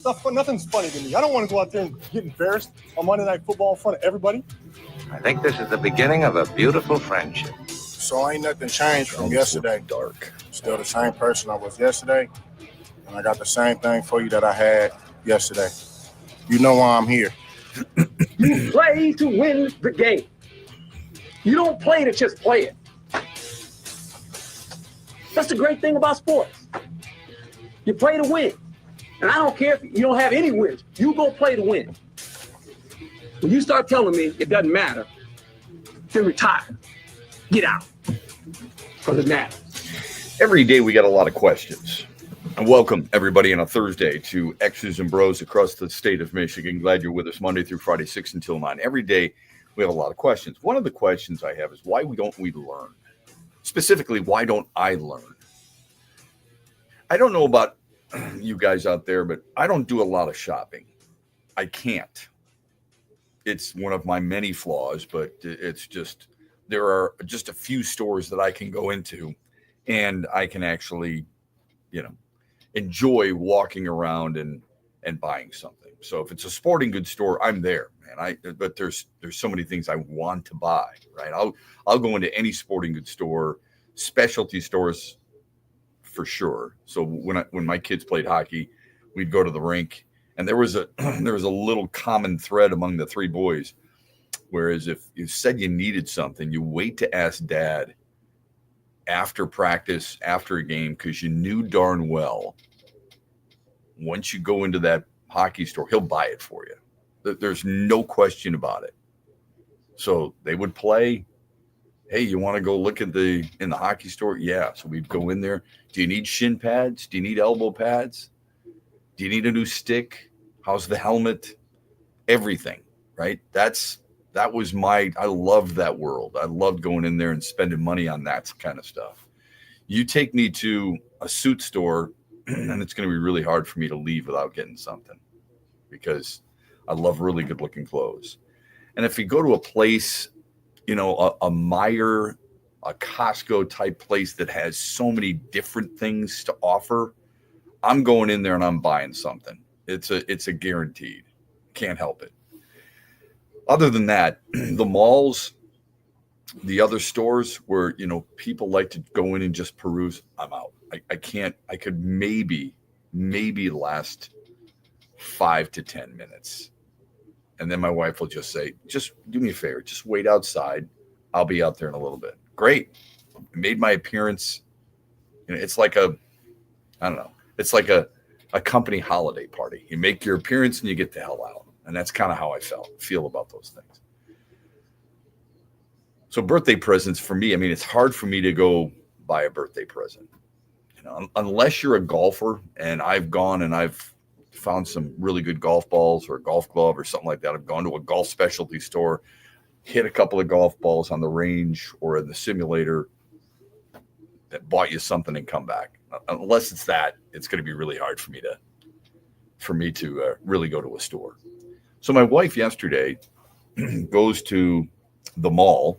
Nothing's funny to me. I don't want to go out there and get embarrassed on Monday Night Football in front of everybody. I think this is the beginning of a beautiful friendship. So ain't nothing changed from yesterday. Dark. Still the same person I was yesterday, and I got the same thing for you that I had yesterday. You know why I'm here. You play to win the game. You don't play to just play it. That's the great thing about sports. You play to win. And I don't care if you don't have any wins. You go play to win. When you start telling me it doesn't matter, then retire. Get out. Because it matters. Every day we got a lot of questions. And welcome everybody on a Thursday to X's and Bros across the state of Michigan. Glad you're with us Monday through Friday, 6 until 9. Every day we have a lot of questions. One of the questions I have is why don't we learn? Specifically, why don't I learn? I don't know about you guys out there, but I don't do a lot of shopping. I can't. It's one of my many flaws, but it's just, there are just a few stores that I can go into and I can actually, enjoy walking around and buying something. So if it's a sporting goods store, I'm there, man. But there's so many things I want to buy, right? I'll go into any sporting goods store, specialty stores for sure. So when my kids played hockey, we'd go to the rink, and there was a little common thread among the three boys. Whereas if you said you needed something, you wait to ask dad after practice, after a game, because you knew darn well once you go into that hockey store, he'll buy it for you. There's no question about it. So they would play. Hey, you want to go look in the hockey store? Yeah. So we'd go in there. Do you need shin pads? Do you need elbow pads? Do you need a new stick? How's the helmet? Everything, right? I loved that world. I loved going in there and spending money on that kind of stuff. You take me to a suit store and it's going to be really hard for me to leave without getting something because I love really good looking clothes. And if you go to a place, a Meijer, a Costco type place that has so many different things to offer, I'm going in there and I'm buying something. It's a guaranteed. Can't help it. Other than that, the malls, the other stores where, people like to go in and just peruse, I'm out. I can't. I could maybe last 5 to 10 minutes. And then my wife will just say, just do me a favor. Just wait outside. I'll be out there in a little bit. Great. I made my appearance. It's like it's like a company holiday party. You make your appearance and you get the hell out. And that's kind of how I feel about those things. So birthday presents for me, it's hard for me to go buy a birthday present. Unless you're a golfer, and I've gone and I've found some really good golf balls or a golf glove or something like that. I've gone to a golf specialty store, hit a couple of golf balls on the range or in the simulator that bought you something and come back. Unless it's that, it's going to be really hard for me to really go to a store. So my wife yesterday goes to the mall,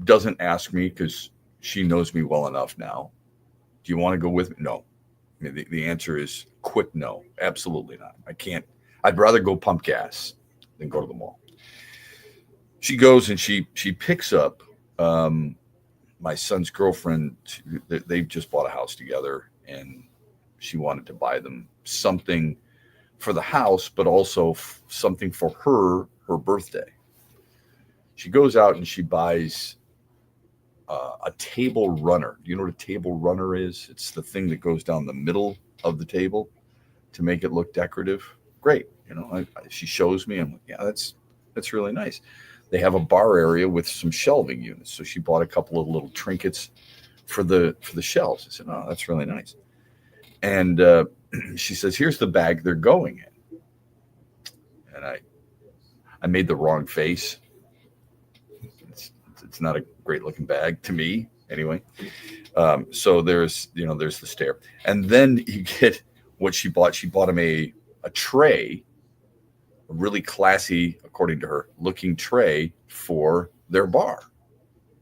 doesn't ask me because she knows me well enough now. Do you want to go with me? No. The answer is quick no. Absolutely not. I can't. I'd rather go pump gas than go to the mall. She goes and she picks up my son's girlfriend. They've just bought a house together, and she wanted to buy them something for the house, but also something for her birthday. She goes out and she buys a table runner. Do you know what a table runner is? It's the thing that goes down the middle of the table to make it look decorative. Great. She shows me. I'm like, yeah, that's really nice. They have a bar area with some shelving units. So she bought a couple of little trinkets for the shelves. I said, oh, that's really nice. And she says, here's the bag they're going in. And I made the wrong face. It's not a great looking bag to me anyway. So there's the stair. And then you get what she bought. She bought him a tray, a really classy, according to her, looking tray for their bar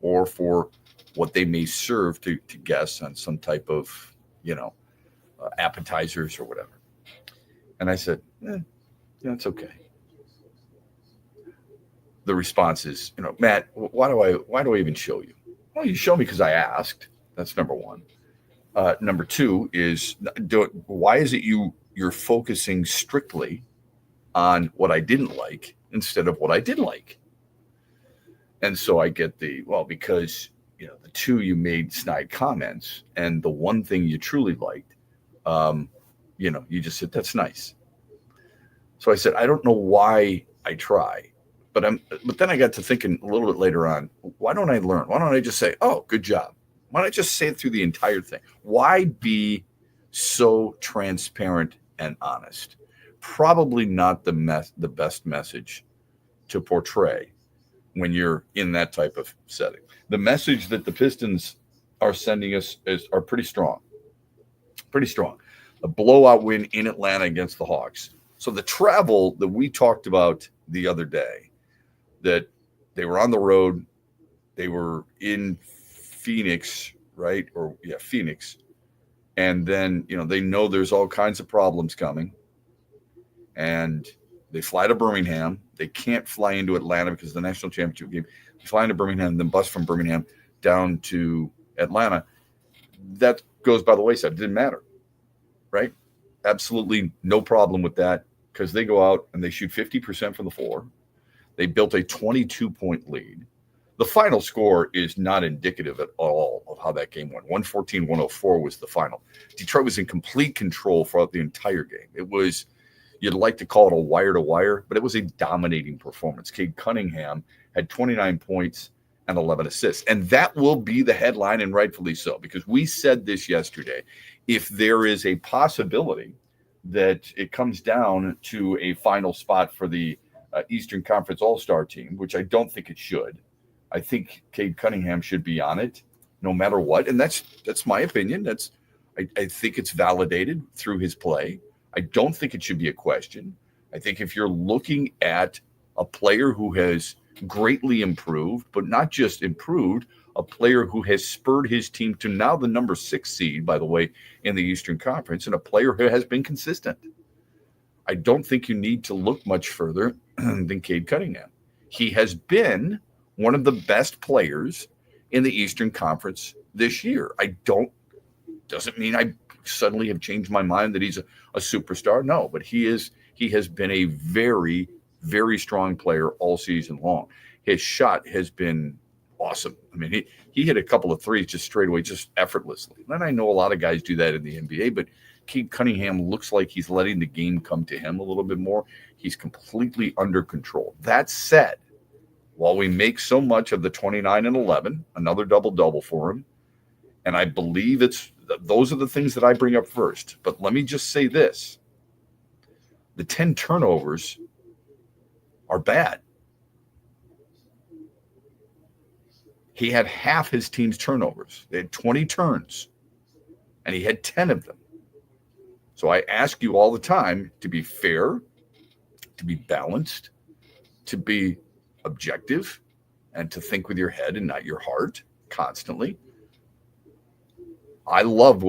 or for what they may serve to guests on some type of, appetizers or whatever. And I said, yeah, it's okay. The response is, Matt, why do I even show you? Well, you show me because I asked. That's number one. Number two is, why is it you're focusing strictly on what I didn't like instead of what I did like? And so I get because the two you made snide comments, and the one thing you truly liked, you just said that's nice. So I said, I don't know why I try, but then I got to thinking a little bit later on, why don't I learn? Why don't I just say, oh, good job? Why don't I just say it through the entire thing? Why be so transparent and honest? Probably not the best message to portray when you're in that type of setting. The message that the Pistons are sending us are pretty strong. Pretty strong. A blowout win in Atlanta against the Hawks. So the travel that we talked about the other day, that they were on the road, they were in Phoenix, right? Phoenix. And then, they know there's all kinds of problems coming. And they fly to Birmingham. They can't fly into Atlanta because of the national championship game. They fly into Birmingham, then bus from Birmingham down to Atlanta. That goes by the wayside. It didn't matter, right? Absolutely no problem with that, because they go out and they shoot 50% from the floor. They built a 22-point lead. The final score is not indicative at all of how that game went. 114-104 was the final. Detroit was in complete control throughout the entire game. It was, you'd like to call it a wire-to-wire, but it was a dominating performance. Cade Cunningham had 29 points and 11 assists. And that will be the headline, and rightfully so, because we said this yesterday. If there is a possibility that it comes down to a final spot for the Eastern Conference All-Star team, which I don't think it should. I think Cade Cunningham should be on it no matter what. And that's my opinion. I think it's validated through his play. I don't think it should be a question. I think if you're looking at a player who has greatly improved, but not just improved, a player who has spurred his team to now the number 6 seed, by the way, in the Eastern Conference, and a player who has been consistent, I don't think you need to look much further than Cade Cunningham. He has been one of the best players in the Eastern Conference this year. Doesn't mean I suddenly have changed my mind that he's a superstar. No, but he has been a very, very strong player all season long. His shot has been awesome. I mean, he hit a couple of threes just straight away, just effortlessly. And I know a lot of guys do that in the NBA, but Cade Cunningham looks like he's letting the game come to him a little bit more. He's completely under control. That said, while we make so much of the 29 and 11, another double-double for him, and I believe those are the things that I bring up first. But let me just say this. The 10 turnovers are bad. He had half his team's turnovers. They had 20 turns, and he had 10 of them. So I ask you all the time to be fair, to be balanced, to be objective, and to think with your head and not your heart constantly. I loved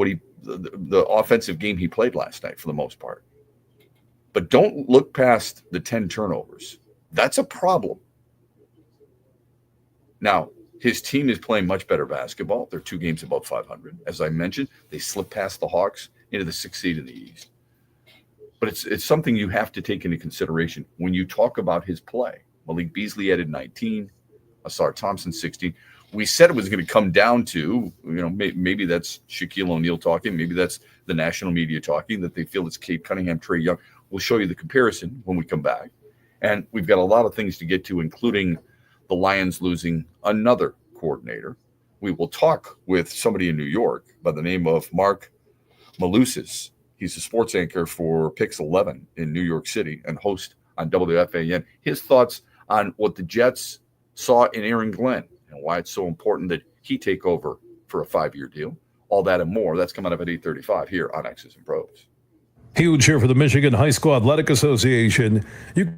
the offensive game he played last night for the most part. But don't look past the 10 turnovers. That's a problem. Now, his team is playing much better basketball. They're 2 games above 500. As I mentioned, they slipped past the Hawks into the 6th seed in the East. But it's something you have to take into consideration when you talk about his play. Malik Beasley added 19, Asar Thompson 16. We said it was going to come down to, maybe that's Shaquille O'Neal talking, maybe that's the national media talking, that they feel it's Cade Cunningham, Trae Young. We'll show you the comparison when we come back. And we've got a lot of things to get to, including the Lions losing another coordinator. We will talk with somebody in New York by the name of Mark Malusis. He's a sports anchor for Pix 11 in New York City and host on WFAN. His thoughts on what the Jets saw in Aaron Glenn and why it's so important that he take over for a 5-year deal. All that and more. That's coming up at 8:35 here on X's and BrO's. Huge here for the Michigan High School Athletic Association. You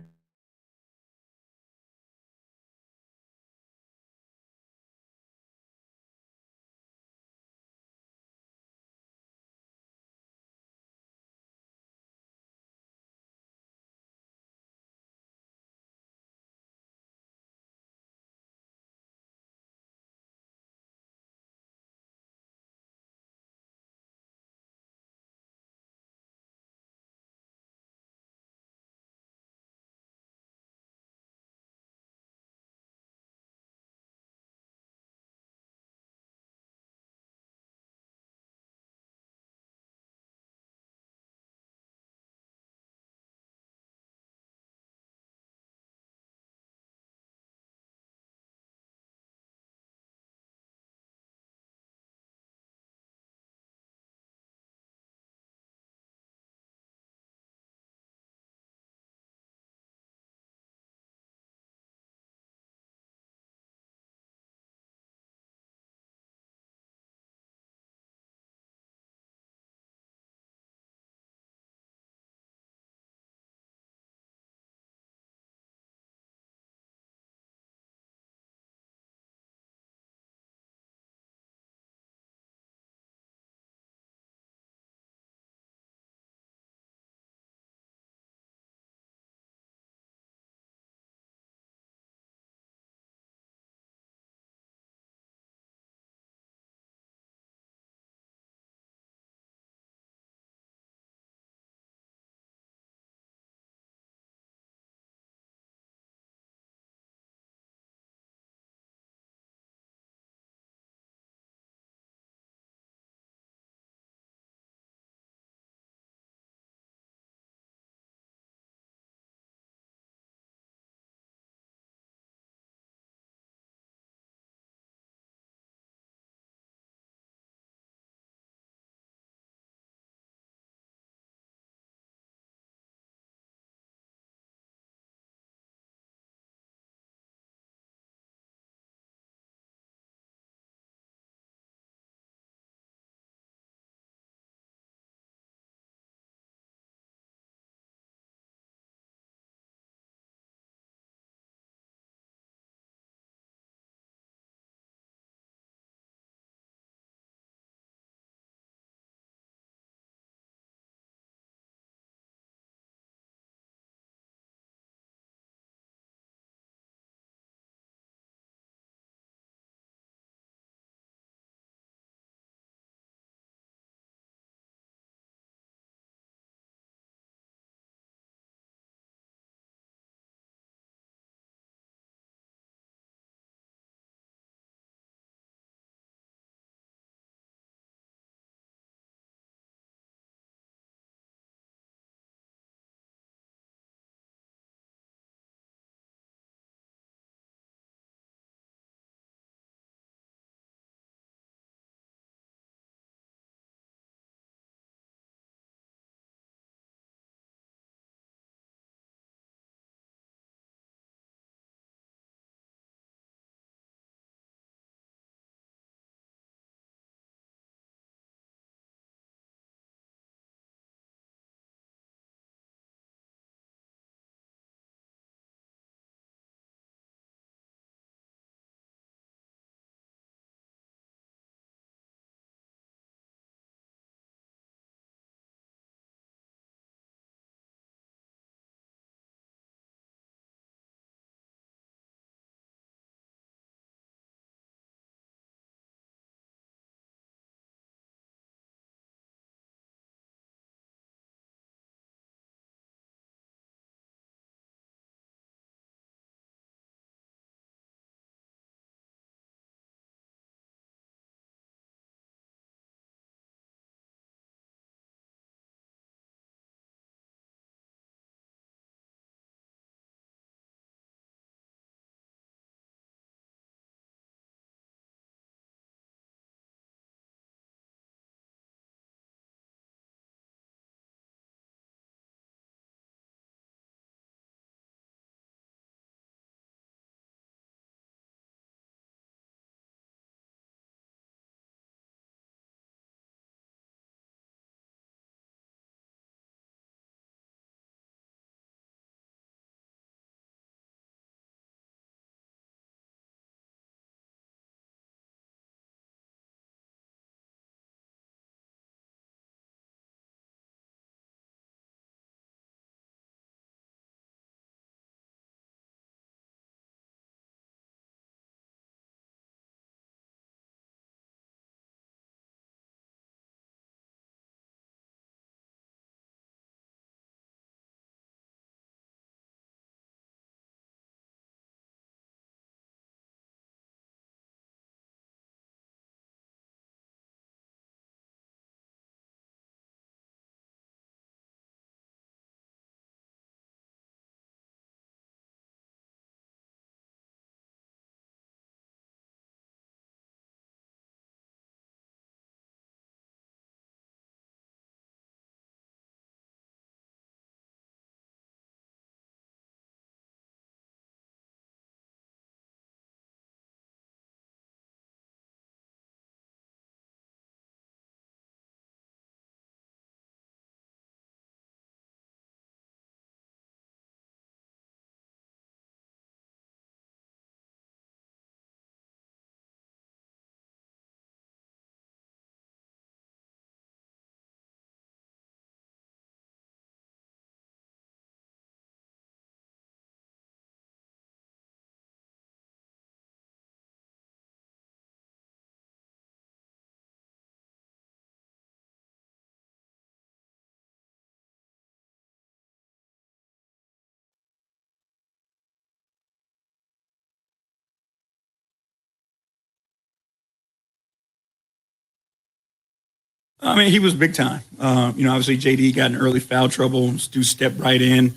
I mean, he was big time. Obviously JD got in early foul trouble. Stu stepped right in,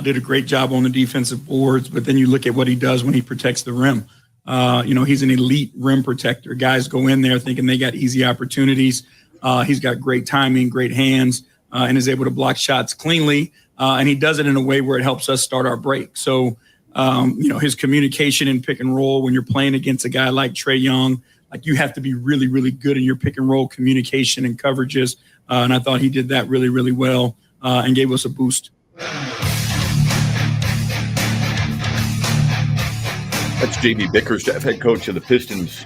did a great job on the defensive boards. But then you look at what he does when he protects the rim. He's an elite rim protector. Guys go in there thinking they got easy opportunities. He's got great timing, great hands, and is able to block shots cleanly. And he does it in a way where it helps us start our break. So, his communication in pick and roll when you're playing against a guy like Trae Young, like you have to be really, really good in your pick and roll communication and coverages. And I thought he did that really, really well and gave us a boost. That's J.B. Bickerstaff, head coach of the Pistons,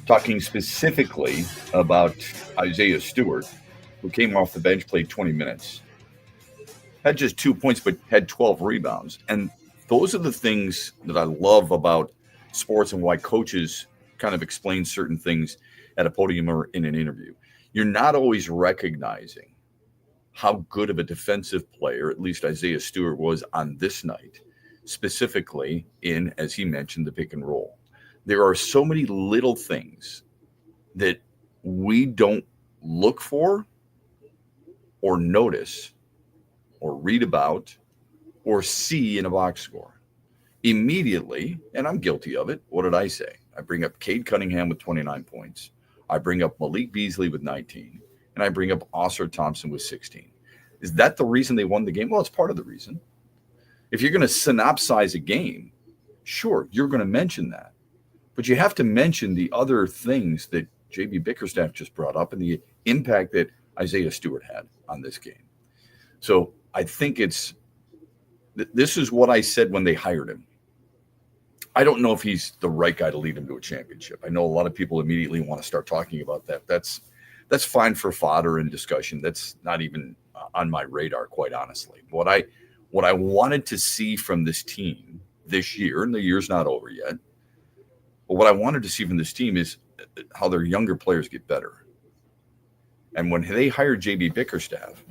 talking specifically about Isaiah Stewart, who came off the bench, played 20 minutes, had just 2 points, but had 12 rebounds. And those are the things that I love about sports and why coaches kind of explain certain things at a podium or in an interview. You're not always recognizing how good of a defensive player, at least Isaiah Stewart was on this night, specifically in, as he mentioned, the pick and roll. There are so many little things that we don't look for or notice or read about or see in a box score. Immediately, and I'm guilty of it, what did I say? I bring up Cade Cunningham with 29 points. I bring up Malik Beasley with 19. And I bring up Oscar Thompson with 16. Is that the reason they won the game? Well, it's part of the reason. If you're going to synopsize a game, sure, you're going to mention that. But you have to mention the other things that J.B. Bickerstaff just brought up and the impact that Isaiah Stewart had on this game. So I think this is what I said when they hired him. I don't know if he's the right guy to lead them to a championship. I know a lot of people immediately want to start talking about that. That's fine for fodder and discussion. That's not even on my radar, quite honestly. What I wanted to see from this team this year, and the year's not over yet, but what I wanted to see from this team is how their younger players get better. And when they hired J.B. Bickerstaff,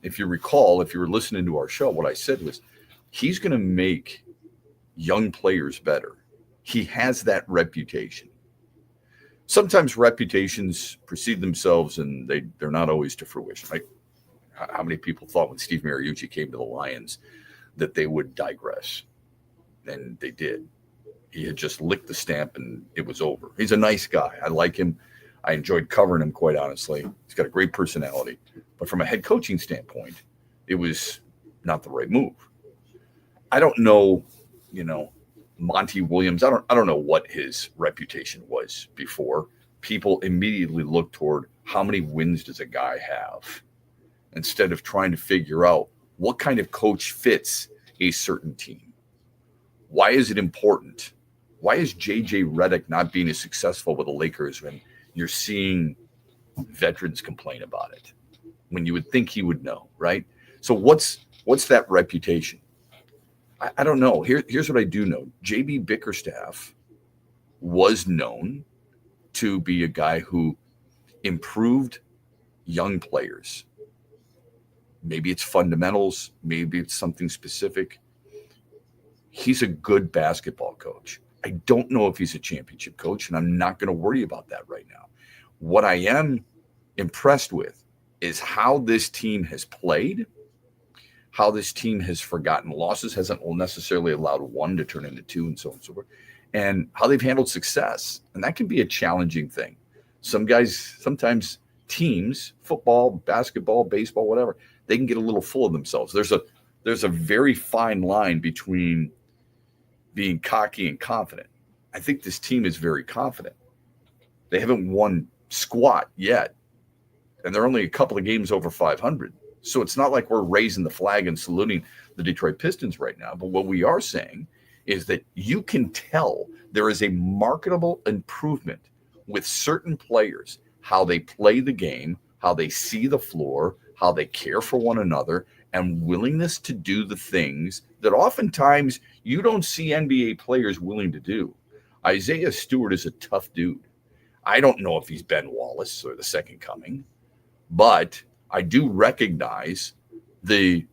if you recall, if you were listening to our show, what I said was he's going to make young players better. He has that reputation. Sometimes reputations precede themselves and they're not always to fruition. Right? How many people thought when Steve Mariucci came to the Lions that they would digress? And they did. He had just licked the stamp and it was over. He's a nice guy. I like him. I enjoyed covering him, quite honestly. He's got a great personality. But from a head coaching standpoint, it was not the right move. I don't know, Monty Williams. I don't know what his reputation was before. People immediately look toward how many wins does a guy have, instead of trying to figure out what kind of coach fits a certain team. Why is it important? Why is J.J. Redick not being as successful with the Lakers when you're seeing veterans complain about it, when you would think he would know, right? So what's that reputation? I don't know. Here's what I do know. J.B. Bickerstaff was known to be a guy who improved young players. Maybe it's fundamentals. Maybe it's something specific. He's a good basketball coach. I don't know if he's a championship coach, and I'm not going to worry about that right now. What I am impressed with is how this team has played, how this team has forgotten losses, hasn't necessarily allowed one to turn into two, and so on and so forth, and how they've handled success. And that can be a challenging thing. Sometimes teams, football, basketball, baseball, whatever, they can get a little full of themselves. There's a very fine line between being cocky and confident. I think this team is very confident. They haven't won squat yet, and they're only a couple of games over 500. So it's not like we're raising the flag and saluting the Detroit Pistons right now. But what we are saying is that you can tell there is a marketable improvement with certain players, how they play the game, how they see the floor, how they care for one another, and willingness to do the things that oftentimes you don't see NBA players willing to do. Isaiah Stewart is a tough dude. I don't know if he's Ben Wallace or the second coming, but I do recognize the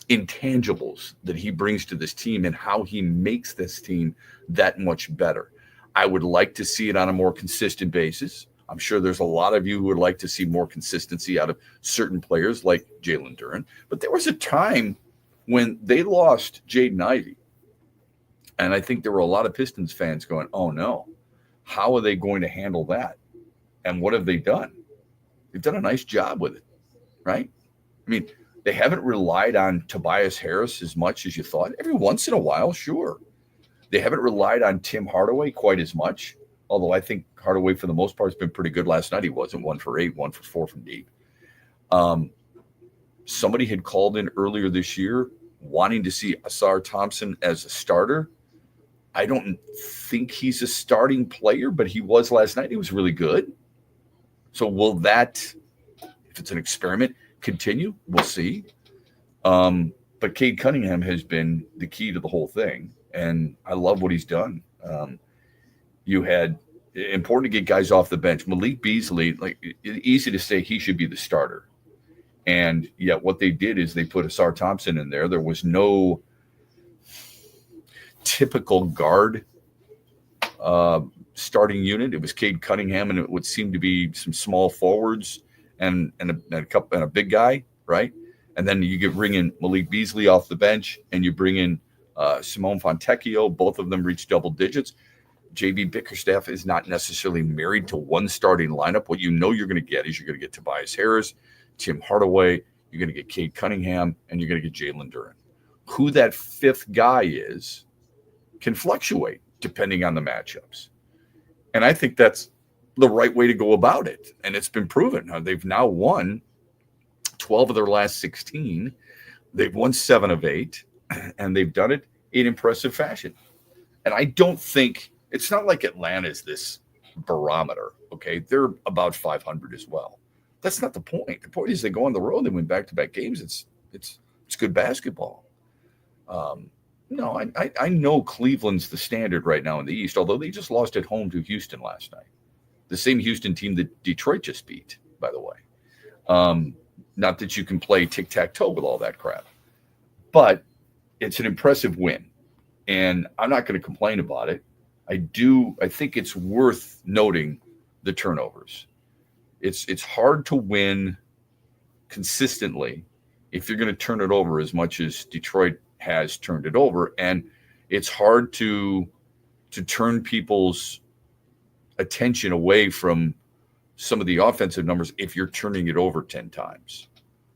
intangibles that he brings to this team and how he makes this team that much better. I would like to see it on a more consistent basis. I'm sure there's a lot of you who would like to see more consistency out of certain players like Jalen Duren. But there was a time when they lost Jaden Ivey. And I think there were a lot of Pistons fans going, oh, no, how are they going to handle that? And what have they done? They've done a nice job with it, right? I mean, they haven't relied on Tobias Harris as much as you thought. Every once in a while, sure. They haven't relied on Tim Hardaway quite as much, although I think Hardaway, for the most part, has been pretty good. Last night he wasn't 1 for 8, 1 for 4 from deep. Somebody had called in earlier this year wanting to see Asar Thompson as a starter. I don't think he's a starting player, but he was last night. He was really good. So will that, if it's an experiment, continue? We'll see. But Cade Cunningham has been the key to the whole thing, and I love what he's done. You had important to get guys off the bench. Malik Beasley, like, easy to say he should be the starter. And yet what they did is they put Asar Thompson in there. There was no typical guard starting unit. It was Cade Cunningham, and it would seem to be some small forwards and a big guy, right? And then you bring in Malik Beasley off the bench, and you bring in Simone Fontecchio. Both of them reach double digits. JB Bickerstaff is not necessarily married to one starting lineup. What you know you're going to get is you're going to get Tobias Harris, Tim Hardaway, you're going to get Cade Cunningham, and you're going to get Jalen Duren. Who that fifth guy is can fluctuate depending on the matchups. And I think that's the right way to go about it. And it's been proven. They've now won 12 of their last 16. They've won 7 of 8, and they've done it in impressive fashion. And I don't think it's not like Atlanta's this barometer. Okay. They're about 500 as well. That's not the point. The point is they go on the road, they win back-to-back games. It's good basketball. No, I know Cleveland's the standard right now in the East, although they just lost at home to Houston last night. The same Houston team that Detroit just beat, by the way. Not that you can play tic-tac-toe with all that crap. But it's an impressive win. And I'm not going to complain about it. I think it's worth noting the turnovers. It's hard to win consistently if you're going to turn it over as much as Detroit has turned it over. And it's hard to turn people's attention away from some of the offensive numbers if you're turning it over 10 times.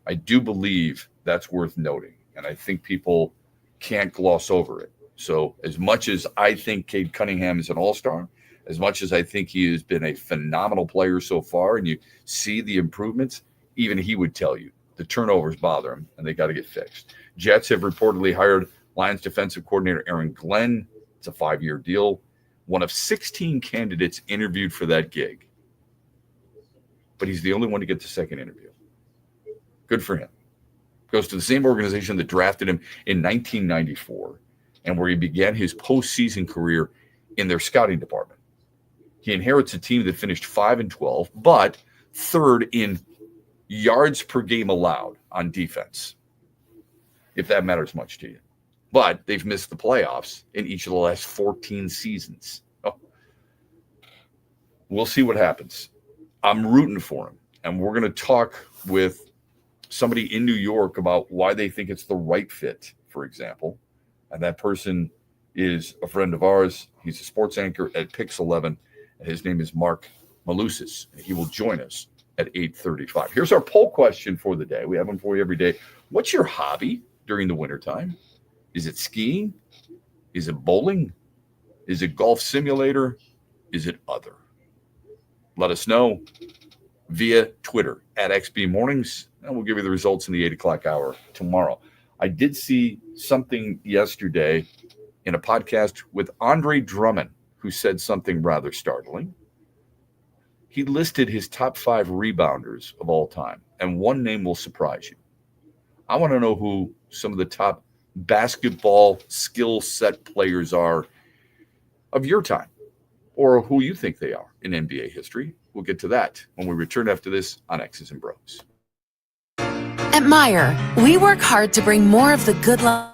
I do believe that's worth noting. And I think people can't gloss over it. So as much as I think Cade Cunningham is an all-star, as much as I think he has been a phenomenal player so far, and you see the improvements, even he would tell you the turnovers bother him, and they got to get fixed. Jets have reportedly hired Lions defensive coordinator Aaron Glenn. It's a 5-year deal. One of 16 candidates interviewed for that gig. But he's the only one to get the second interview. Good for him. Goes to the same organization that drafted him in 1994 and where he began his postseason career in their scouting department. He inherits a team that finished 5-12, but third in yards per game allowed on defense, if that matters much to you. But they've missed the playoffs in each of the last 14 seasons. Oh. We'll see what happens. I'm rooting for him, and we're going to talk with somebody in New York about why they think it's the right fit, for example. And that person is a friend of ours. He's a sports anchor at Pix 11. And his name is Mark Malusis. He will join us at 8:35. Here's our poll question for the day. We have them for you every day. What's your hobby during the wintertime? Is it skiing? Is it bowling? Is it golf simulator? Is it other? Let us know via Twitter at XB Mornings, and we'll give you the results in the 8 o'clock hour tomorrow. I did see something yesterday in a podcast with Andre Drummond, who said something rather startling. He listed his top 5 rebounders of all time, and one name will surprise you. I want to know who some of the top basketball skill set players are of your time, or who you think they are in NBA history. We'll get to that when we return after this on X's and BrO's. At Meijer, we work hard to bring more of the good life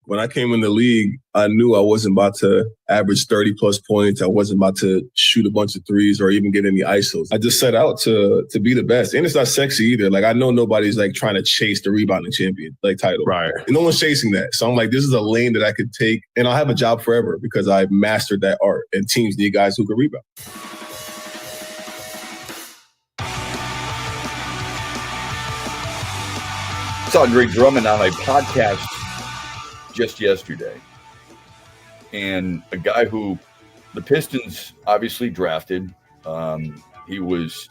When I came in the league, I knew I wasn't about to average 30-plus points. I wasn't about to shoot a bunch of threes or even get any ISOs. I just set out to be the best. And it's not sexy either. Like, I know nobody's, like, trying to chase the rebounding champion, like, title. Right. And no one's chasing that. So I'm like, this is a lane that I could take, and I'll have a job forever because I mastered that art, and teams need guys who can rebound. It's Andre Drummond on a podcast just yesterday, and a guy who the Pistons obviously drafted. He was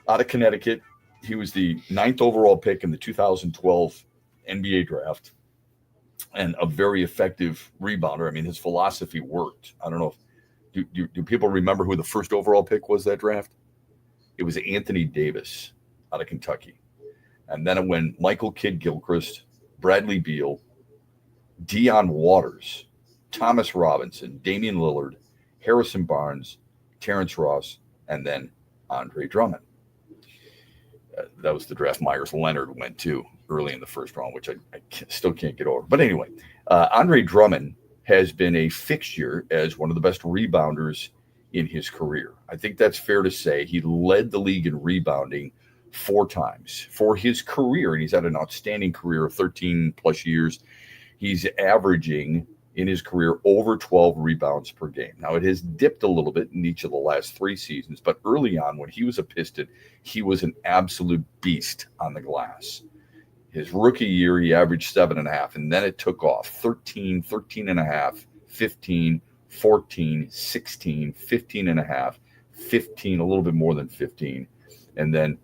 out of Connecticut. He was the 9th overall pick in the 2012 NBA draft, and a very effective rebounder. I mean, his philosophy worked. I don't know if do people remember who the first overall pick was that draft? It was Anthony Davis out of Kentucky. And then it went Michael Kidd-Gilchrist, Bradley Beal, Deion Waters, Thomas Robinson, Damian Lillard, Harrison Barnes, Terrence Ross, and then Andre Drummond. That was the draft Myers Leonard went to early in the first round, which I still can't get over. But anyway, Andre Drummond has been a fixture as one of the best rebounders in his career. I think that's fair to say. He led the league in rebounding 4 times for his career, and he's had an outstanding career of 13 plus years. He's averaging in his career over 12 rebounds per game. Now, it has dipped a little bit in each of the last 3 seasons, but early on when he was a Piston, he was an absolute beast on the glass. His rookie year, he averaged 7.5, and then it took off 13, 13.5, 15, 14, 16, 15.5, 15, a little bit more than 15, and then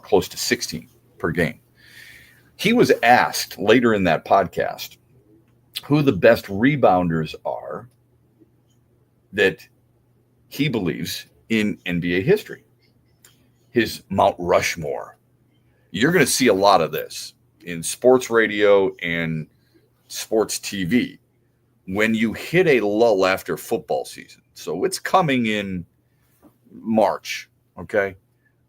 close to 16 per game. He was asked later in that podcast who the best rebounders are that he believes in NBA history. His Mount Rushmore. You're going to see a lot of this in sports radio and sports TV when you hit a lull after football season. So it's coming in March, okay?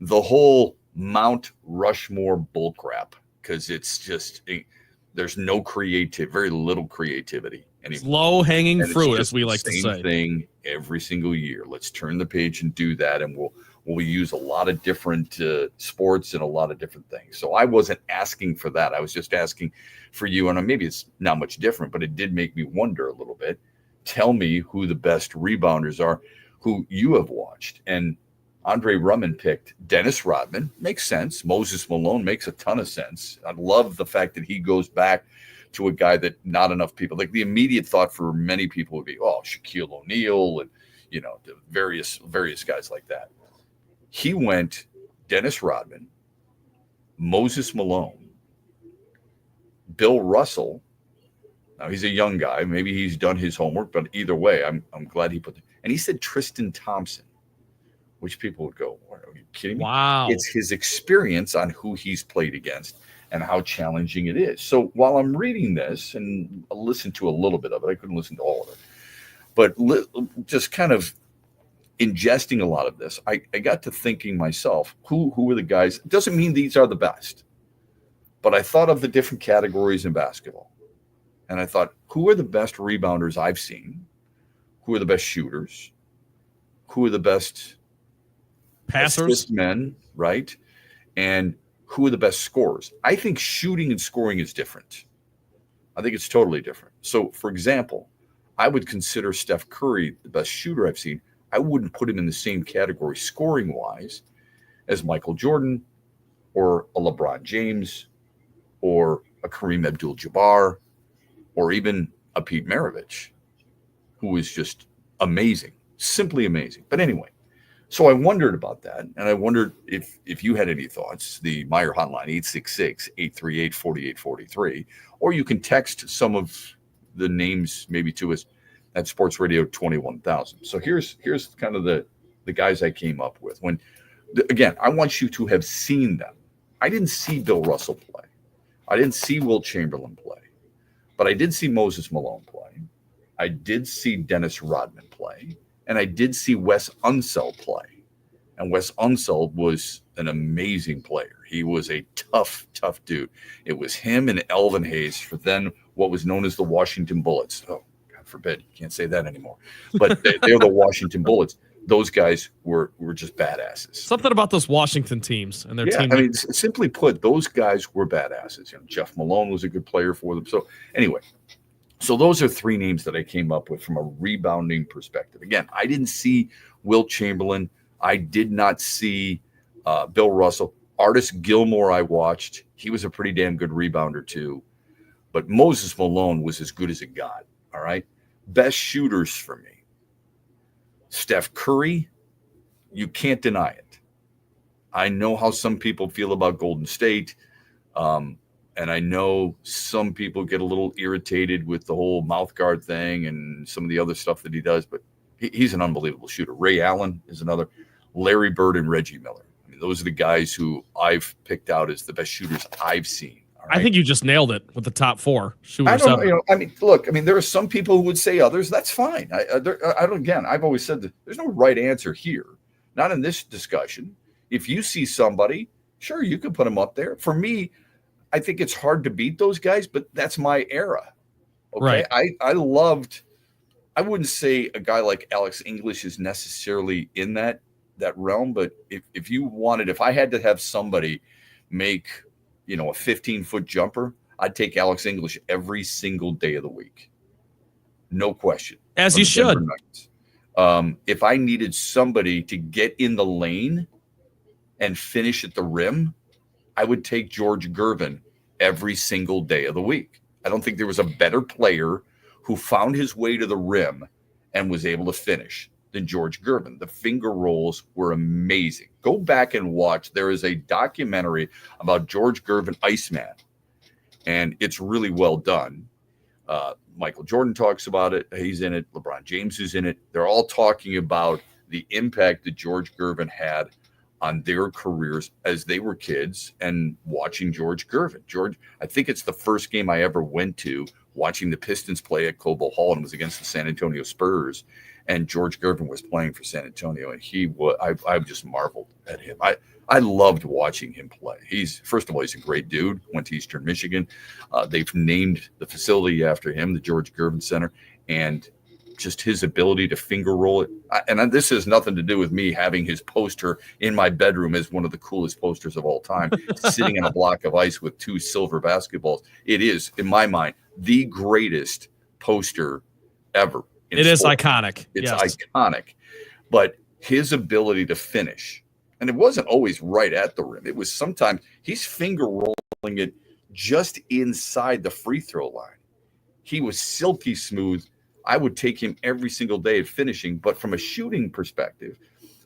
The whole Mount Rushmore bullcrap, because it's just there's no very little creativity anymore. Low-hanging fruit, as we like to say. Same thing every single year. Let's turn the page and do that, and we'll use a lot of different sports and a lot of different things. So I wasn't asking for that. I was just asking for you, and maybe it's not much different, but it did make me wonder a little bit. Tell me who the best rebounders are who you have watched. And Andre Drummond picked Dennis Rodman. Makes sense. Moses Malone makes a ton of sense. I love the fact that he goes back to a guy that not enough people, like the immediate thought for many people would be, Shaquille O'Neal and, the various guys like that. He went Dennis Rodman, Moses Malone, Bill Russell. Now he's a young guy. Maybe he's done his homework, but either way, I'm glad he and he said Tristan Thompson, which people would go, are you kidding me? Wow. It's his experience on who he's played against and how challenging it is. So while I'm reading this, and I listened to a little bit of it, I couldn't listen to all of it, but just kind of ingesting a lot of this, I got to thinking myself, who are the guys? It doesn't mean these are the best, but I thought of the different categories in basketball. And I thought, who are the best rebounders I've seen? Who are the best shooters? Who are the best passers, men, right? And who are the best scorers? I think shooting and scoring is different. I think it's totally different. So, for example, I would consider Steph Curry the best shooter I've seen. I wouldn't put him in the same category scoring-wise as Michael Jordan or a LeBron James or a Kareem Abdul-Jabbar or even a Pete Maravich, who is just amazing, simply amazing. But anyway, so I wondered about that, and I wondered if you had any thoughts. The Meyer hotline, 866-838-4843, or you can text some of the names maybe to us at Sports Radio 21,000. So here's kind of the guys I came up with. Again, I want you to have seen them. I didn't see Bill Russell play. I didn't see Wilt Chamberlain play, but I did see Moses Malone play. I did see Dennis Rodman play. And I did see Wes Unseld play. And Wes Unseld was an amazing player. He was a tough dude. It was him and Elvin Hayes for then what was known as the Washington Bullets. Oh, God forbid, you can't say that anymore. But they're the Washington Bullets. Those guys were just badasses. Something about those Washington teams and their team. I mean, simply put, those guys were badasses. Jeff Malone was a good player for them. So anyway, so those are three names that I came up with from a rebounding perspective. Again, I didn't see Wilt Chamberlain. I did not see Bill Russell. Artis Gilmore I watched. He was a pretty damn good rebounder too. But Moses Malone was as good as it got, all right? Best shooters for me. Steph Curry, you can't deny it. I know how some people feel about Golden State, and I know some people get a little irritated with the whole mouth guard thing and some of the other stuff that he does, but he's an unbelievable shooter. Ray Allen is another. Larry Bird and Reggie Miller. I mean, those are the guys who I've picked out as the best shooters I've seen. Right? I think you just nailed it with the top four. I don't, I mean, look, I mean, there are some people who would say others. That's fine. I don't. Again, I've always said that there's no right answer here. Not in this discussion. If you see somebody, sure, you can put them up there. For me, I think it's hard to beat those guys, but that's my era. Okay, right. I loved. I wouldn't say a guy like Alex English is necessarily in that realm, but if I had to have somebody make, a 15-foot jumper, I'd take Alex English every single day of the week. No question. As you should. If I needed somebody to get in the lane and finish at the rim, I would take George Gervin every single day of the week. I don't think there was a better player who found his way to the rim and was able to finish than George Gervin. The finger rolls were amazing. Go back and watch. There is a documentary about George Gervin, Iceman, and it's really well done. Michael Jordan talks about it. He's in it. LeBron James is in it. They're all talking about the impact that George Gervin had on their careers as they were kids and watching George Gervin. I think it's the first game I ever went to watching the Pistons play at Cobo Hall, and it was against the San Antonio Spurs. And George Gervin was playing for San Antonio, and I just marveled at him. I loved watching him play. First of all, he's a great dude. Went to Eastern Michigan. They've named the facility after him, the George Gervin Center, and just his ability to finger roll it. And this has nothing to do with me having his poster in my bedroom as one of the coolest posters of all time, sitting in a block of ice with 2 silver basketballs. It is, in my mind, the greatest poster ever. It is iconic. It's iconic. But his ability to finish, and it wasn't always right at the rim. It was sometimes he's finger rolling it just inside the free throw line. He was silky smooth. I would take him every single day at finishing, but from a shooting perspective,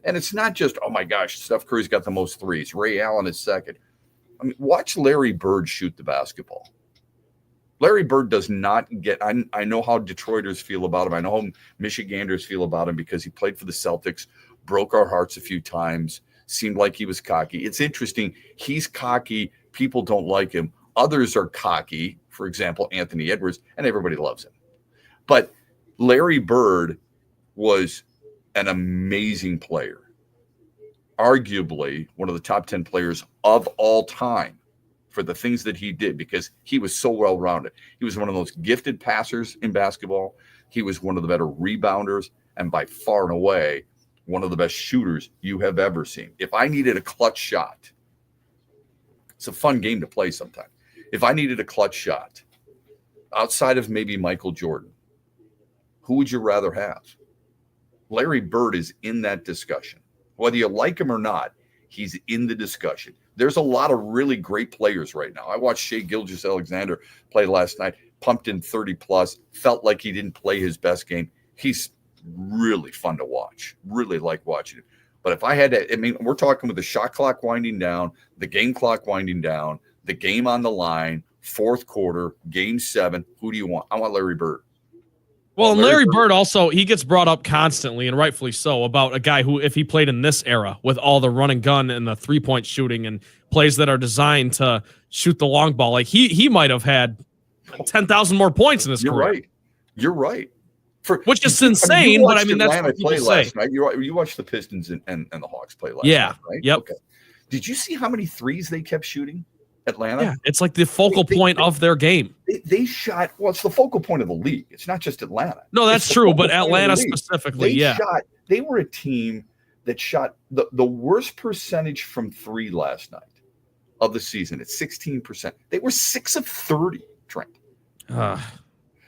and it's not just, oh my gosh, Steph Curry's got the most threes. Ray Allen is second. I mean, watch Larry Bird shoot the basketball. Larry Bird does not get, I know how Detroiters feel about him. I know how Michiganders feel about him because he played for the Celtics, broke our hearts a few times, seemed like he was cocky. It's interesting. He's cocky. People don't like him. Others are cocky. For example, Anthony Edwards, and everybody loves him. But Larry Bird was an amazing player, arguably one of the top 10 players of all time for the things that he did because he was so well-rounded. He was one of those gifted passers in basketball. He was one of the better rebounders, and by far and away, one of the best shooters you have ever seen. If I needed a clutch shot, it's a fun game to play sometimes. If I needed a clutch shot, outside of maybe Michael Jordan, who would you rather have? Larry Bird is in that discussion. Whether you like him or not, he's in the discussion. There's a lot of really great players right now. I watched Shai Gilgeous-Alexander play last night, pumped in 30+, felt like he didn't play his best game. He's really fun to watch. Really like watching him. But if I had to, I mean, we're talking with the shot clock winding down, the game clock winding down, the game on the line, fourth quarter, game 7. Who do you want? I want Larry Bird. Well, and Larry Bird also, he gets brought up constantly, and rightfully so, about a guy who, if he played in this era with all the run and gun and the three-point shooting and plays that are designed to shoot the long ball, like he might have had 10,000 more points in his career. You're right. Which is insane, but I mean, that's what people say. Last night. You watched the Pistons and the Hawks play last night, right? Yep. Okay. Did you see how many threes they kept shooting? Atlanta. Yeah, it's like the focal point of their game. They shot. Well, it's the focal point of the league. It's not just Atlanta. No, that's true, but Atlanta specifically, They were a team that shot the worst percentage from three last night of the season. It's 16%. They were 6 of 30, Trent.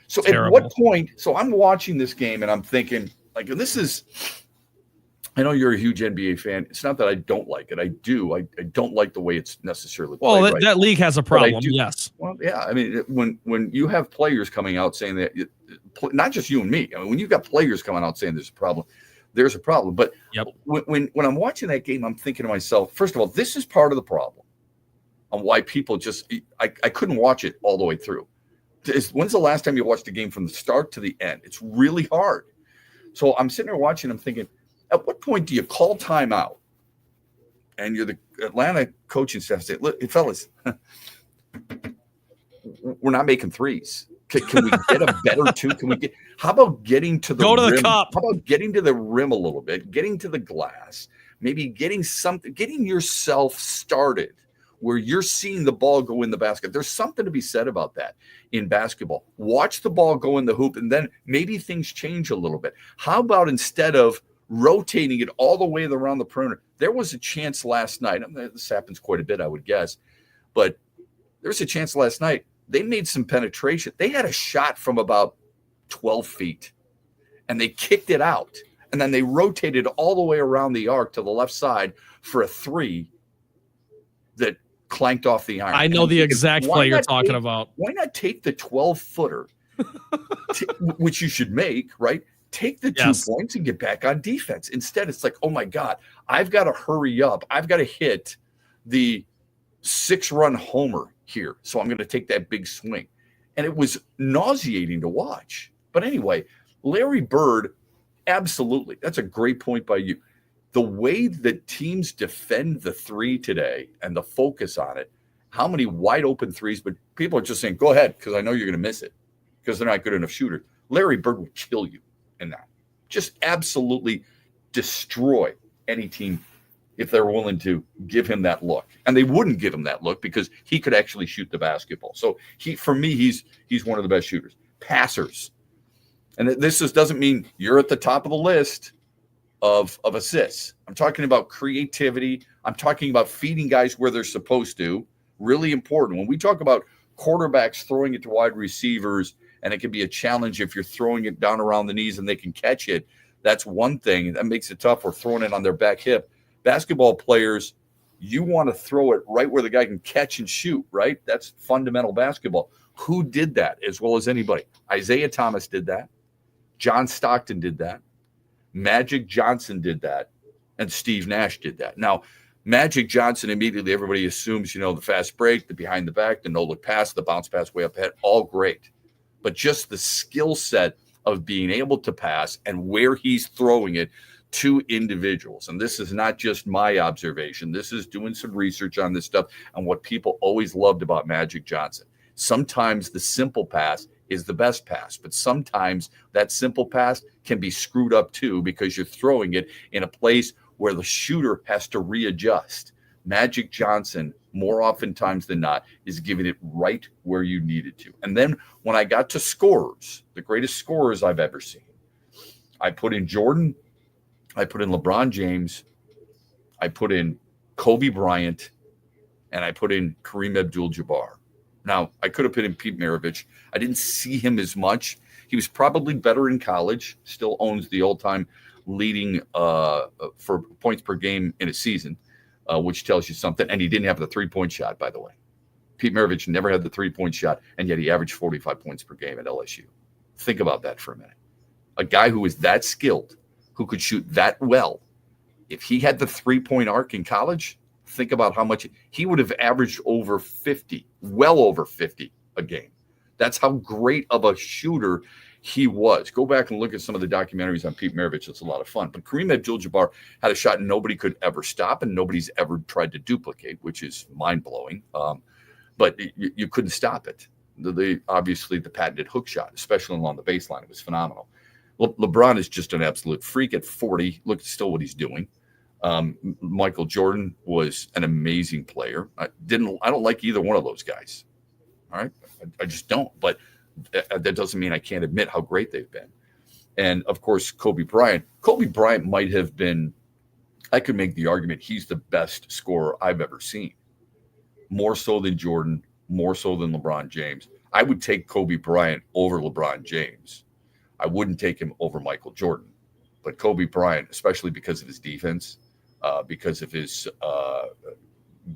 So terrible. At what point? So I'm watching this game and I'm thinking, like, this is. I know you're a huge NBA fan. It's not that I don't like it. I do. I don't like the way it's necessarily played. Well, that league has a problem. Yes. Well, yeah. I mean, when you have players coming out saying that, not just you and me. I mean, when you've got players coming out saying there's a problem, there's a problem. But when I'm watching that game, I'm thinking to myself, first of all, this is part of the problem on why people just I couldn't watch it all the way through. When's the last time you watched a game from the start to the end? It's really hard. So I'm sitting there watching. I'm thinking, at what point do you call timeout? And you're the Atlanta coaching staff say, "Look, fellas, we're not making threes. Can we get a better two? Can we get? How about getting to the rim? The cup? How about getting to the rim a little bit? Getting to the glass? Maybe getting yourself started where you're seeing the ball go in the basket. There's something to be said about that in basketball. Watch the ball go in the hoop, and then maybe things change a little bit. How about instead of rotating it all the way around the perimeter? There was a chance last night. I mean, this happens quite a bit, I would guess, but there was a chance last night. They made some penetration. They had a shot from about 12 feet, and they kicked it out, and then they rotated all the way around the arc to the left side for a three that clanked off the iron. I know the exact play you're talking about. Why not take the 12-footer, which you should make, right? Take the 2 points and get back on defense. Instead, it's like, oh my God, I've got to hurry up. I've got to hit the 6-run homer here. So I'm going to take that big swing. And it was nauseating to watch. But anyway, Larry Bird, absolutely. That's a great point by you. The way that teams defend the three today and the focus on it, how many wide open threes, but people are just saying, go ahead, because I know you're going to miss it because they're not good enough shooters. Larry Bird will kill you in that. Just absolutely destroy any team if they're willing to give him that look. And they wouldn't give him that look because he could actually shoot the basketball. So for me, he's one of the best shooters. Passers. And this doesn't mean you're at the top of the list of assists. I'm talking about creativity. I'm talking about feeding guys where they're supposed to. Really important. When we talk about quarterbacks throwing it to wide receivers, and it can be a challenge if you're throwing it down around the knees and they can catch it, that's one thing. That makes it tough. Or throwing it on their back hip. Basketball players, you want to throw it right where the guy can catch and shoot, right? That's fundamental basketball. Who did that as well as anybody? Isaiah Thomas did that. John Stockton did that. Magic Johnson did that. And Steve Nash did that. Now, Magic Johnson, immediately everybody assumes, the fast break, the behind the back, the no-look pass, the bounce pass way up ahead, all great. But just the skill set of being able to pass and where he's throwing it to individuals. And this is not just my observation. This is doing some research on this stuff and what people always loved about Magic Johnson. Sometimes the simple pass is the best pass, but sometimes that simple pass can be screwed up too because you're throwing it in a place where the shooter has to readjust. Magic Johnson, more oftentimes than not, is giving it right where you need it to. And then when I got to scorers, the greatest scorers I've ever seen, I put in Jordan, I put in LeBron James, I put in Kobe Bryant, and I put in Kareem Abdul-Jabbar. Now, I could have put in Pete Maravich. I didn't see him as much. He was probably better in college, still owns the all-time leading for points per game in a season, which tells you something. And he didn't have the three-point shot, by the way. Pete Maravich never had the three-point shot, and yet he averaged 45 points per game at LSU. Think about that for a minute. A guy who is that skilled, who could shoot that well, if he had the three-point arc in college, think about how much he would have averaged over 50, well over 50 a game. That's how great of a shooter he was. Go back and look at some of the documentaries on Pete Maravich. It's a lot of fun. But Kareem Abdul-Jabbar had a shot nobody could ever stop and nobody's ever tried to duplicate, which is mind-blowing. But you couldn't stop it. Obviously, the patented hook shot, especially along the baseline, it was phenomenal. LeBron is just an absolute freak at 40. Look still what he's doing. Michael Jordan was an amazing player. I don't like either one of those guys. All right. I just don't. But that doesn't mean I can't admit how great they've been. And of course, Kobe Bryant. Kobe Bryant might have been, I could make the argument he's the best scorer I've ever seen. More so than Jordan, more so than LeBron James. I would take Kobe Bryant over LeBron James. I wouldn't take him over Michael Jordan. But Kobe Bryant, especially because of his defense, because of his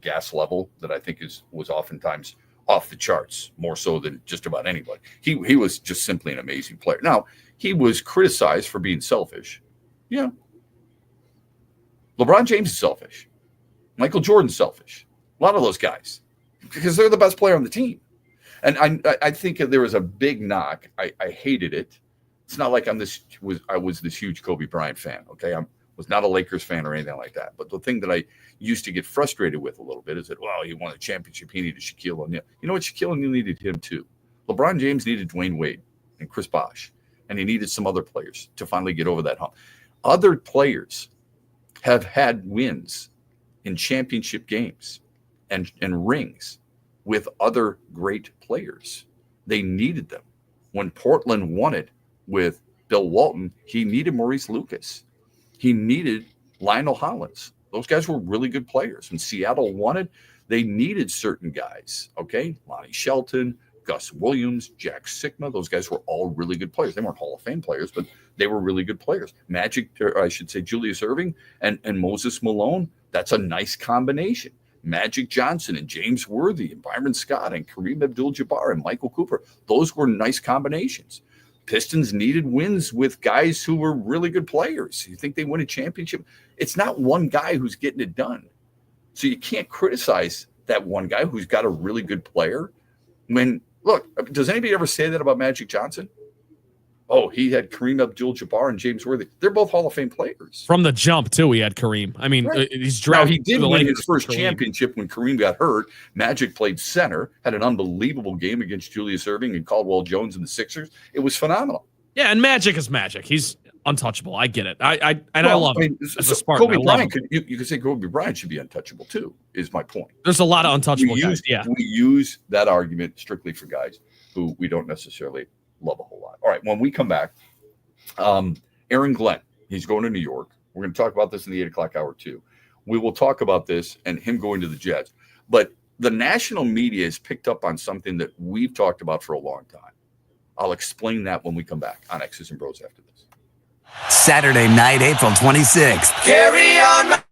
gas level that I think was oftentimes off the charts, more so than just about anybody. He was just simply an amazing player. Now, he was criticized for being selfish. Yeah. LeBron James is selfish. Michael Jordan's selfish. A lot of those guys, because they're the best player on the team. And I think there was a big knock. I hated it. It's not like I was this huge Kobe Bryant fan. Okay, I was not a Lakers fan or anything like that. But the thing that I used to get frustrated with a little bit is that, well, he won a championship. He needed Shaquille O'Neal. You know what? Shaquille O'Neal needed him too. LeBron James needed Dwayne Wade and Chris Bosh, and he needed some other players to finally get over that hump. Other players have had wins in championship games and rings with other great players. They needed them. When Portland won it with Bill Walton, he needed Maurice Lucas. He needed Lionel Hollins. Those guys were really good players. When Seattle won it, they needed certain guys, okay? Lonnie Shelton, Gus Williams, Jack Sikma. Those guys were all really good players. They weren't Hall of Fame players, but they were really good players. Julius Erving and Moses Malone, that's a nice combination. Magic Johnson and James Worthy and Byron Scott and Kareem Abdul-Jabbar and Michael Cooper. Those were nice combinations. Pistons needed wins with guys who were really good players. You think they win a championship? It's not one guy who's getting it done. So you can't criticize that one guy who's got a really good player. Look, does anybody ever say that about Magic Johnson? Oh, he had Kareem Abdul-Jabbar and James Worthy. They're both Hall of Fame players. From the jump, too, he had Kareem. I mean, right. He's drafted. Now, he did win his first championship when Kareem got hurt. Magic played center, had an unbelievable game against Julius Erving and Caldwell Jones and the Sixers. It was phenomenal. Yeah, and Magic is Magic. He's untouchable. I get it. I love him. As a Spartan, Kobe Bryant you could say Kobe Bryant should be untouchable too, is my point. There's a lot of untouchable guys. Yeah. We use that argument strictly for guys who we don't necessarily love a whole lot. All right, when we come back, Aaron Glenn, he's going to New York. We're going to talk about this in the 8 o'clock hour too. We will talk about this and him going to the Jets. But the national media has picked up on something that we've talked about for a long time. I'll explain that when we come back on X's and Bros after this. Saturday night, April 26th. Carry on.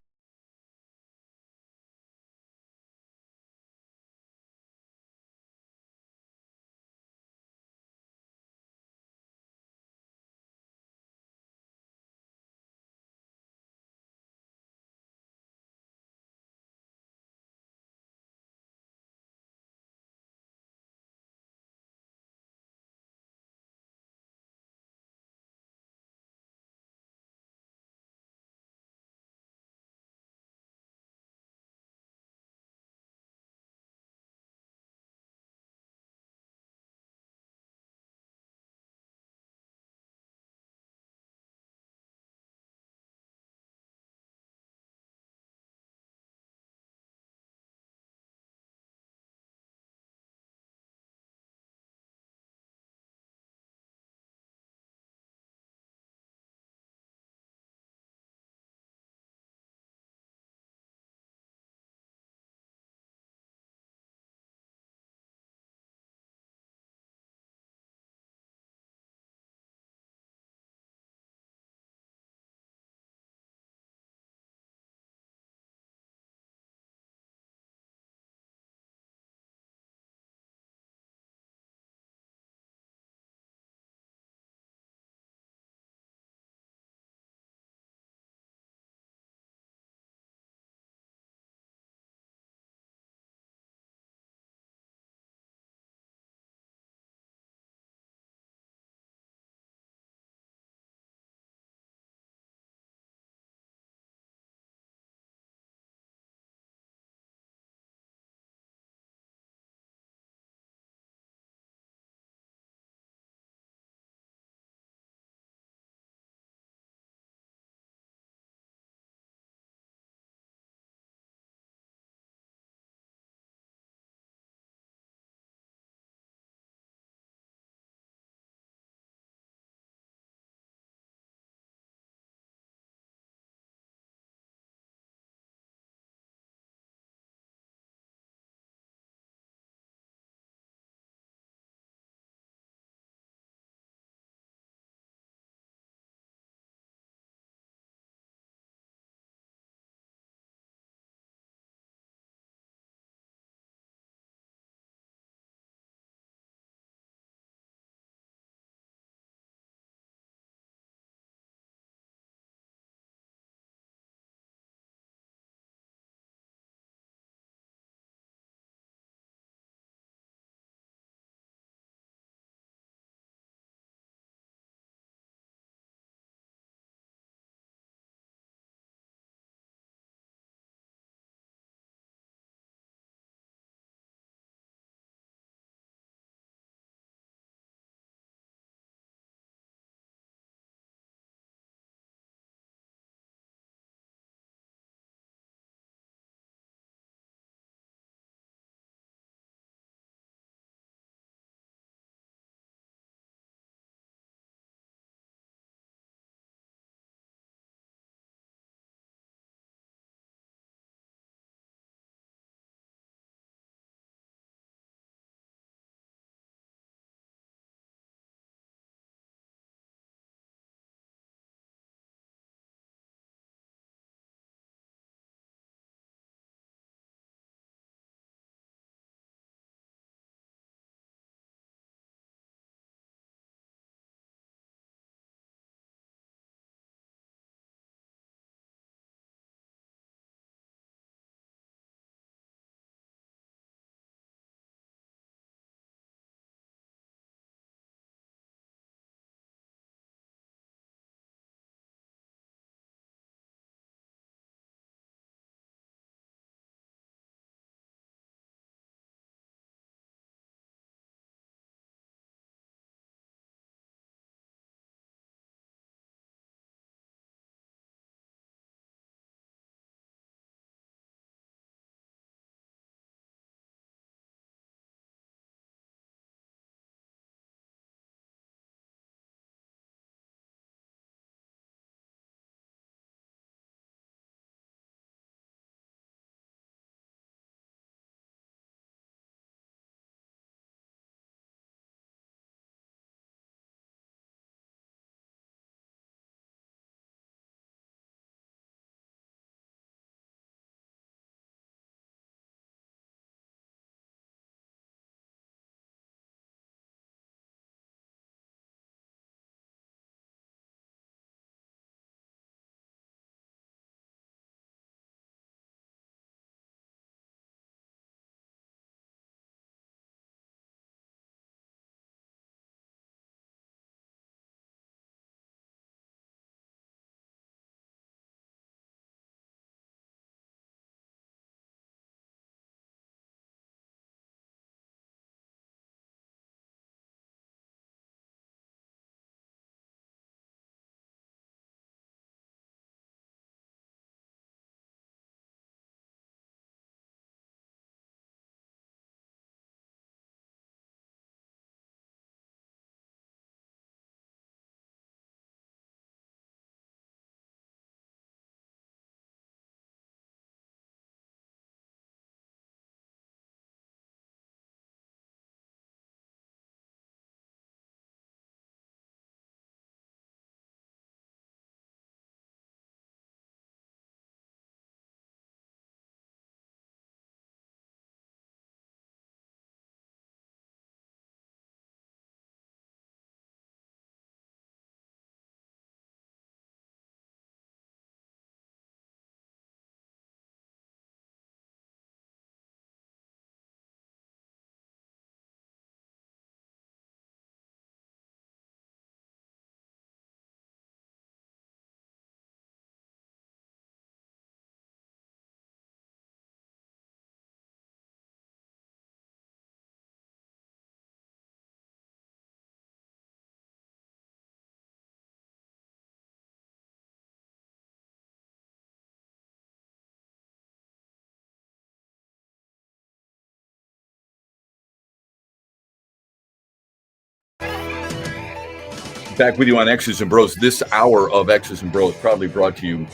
Back with you on X's and Bros. This hour of X's and Bros proudly brought to you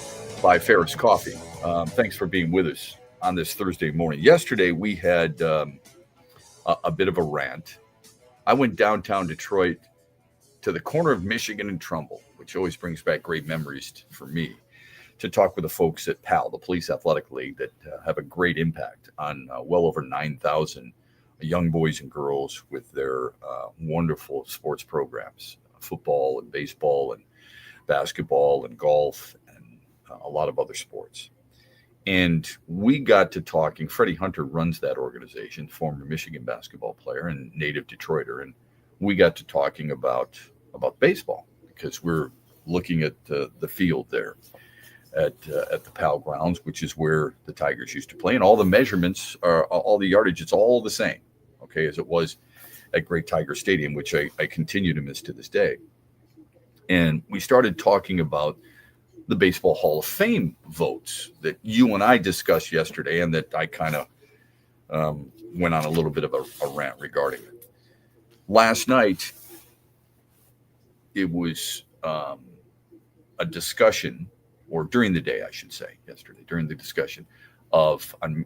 by Ferris Coffee. Thanks for being with us on this Thursday morning. Yesterday, we had a bit of a rant. I went downtown Detroit to the corner of Michigan and Trumbull, which always brings back great memories for me, to talk with the folks at PAL, the Police Athletic League, that have a great impact on well over 9,000 young boys and girls with their wonderful sports programs, football and baseball and basketball and golf and a lot of other sports. And we got to talking. Freddie Hunter runs that organization, former Michigan basketball player and native Detroiter. And we got to talking about baseball, because we're looking at the field there at the PAL grounds, which is where the Tigers used to play. And all the measurements are, all the yardage, it's all the same, okay, as it was at Great Tiger Stadium, which I continue to miss to this day. And we started talking about the Baseball Hall of Fame votes that you and I discussed yesterday, and that I kind of went on a little bit of a rant regarding it. Last night, it was a discussion, or during the day, I should say, yesterday, during the discussion on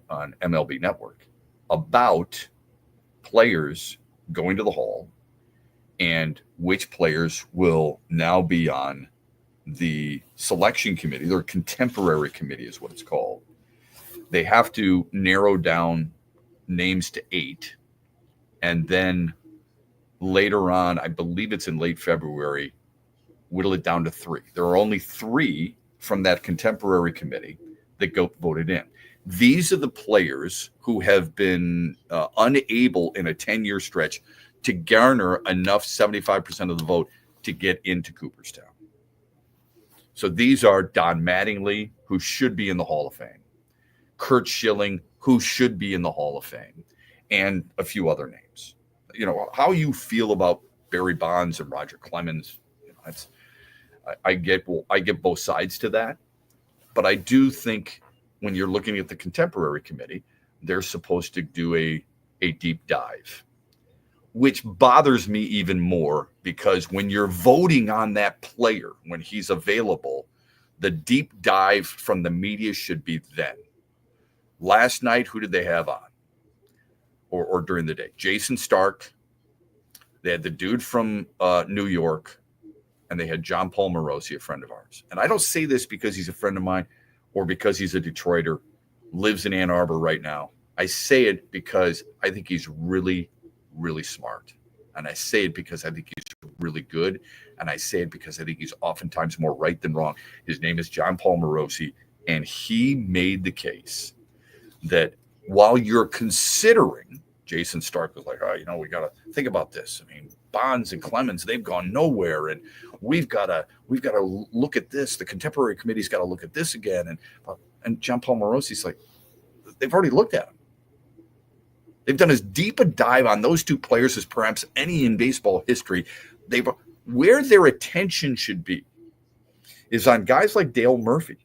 MLB Network about players going to the Hall and which players will now be on the selection committee. Their contemporary committee is what it's called. They have to narrow down names to 8, and then later on, I believe it's in late February, whittle it down to 3. There are only 3 from that contemporary committee that voted in. These are the players who have been unable in a 10-year stretch to garner enough 75% of the vote to get into Cooperstown. So these are Don Mattingly, who should be in the Hall of Fame, Curt Schilling, who should be in the Hall of Fame, and a few other names. You know, how you feel about Barry Bonds and Roger Clemens, you know, I get both sides to that. But I do think when you're looking at the contemporary committee, they're supposed to do a deep dive, which bothers me even more, because when you're voting on that player, when he's available, the deep dive from the media should be then. Last night, who did they have on? Or during the day? Jason Stark. They had the dude from New York, and they had John Paul Morosi, a friend of ours. And I don't say this because he's a friend of mine or because he's a Detroiter, lives in Ann Arbor right now. I say it because I think he's really, really smart. And I say it because I think he's really good. And I say it because I think he's oftentimes more right than wrong. His name is John Paul Morosi, and he made the case that while you're considering, Jason Stark was like, oh, you know, we got to think about this. I mean, Bonds and Clemens, they've gone nowhere, and we've got to look at this. The contemporary committee's got to look at this again. And John Paul Morosi's like, they've already looked at him. They've done as deep a dive on those 2 players as perhaps any in baseball history. Where their attention should be is on guys like Dale Murphy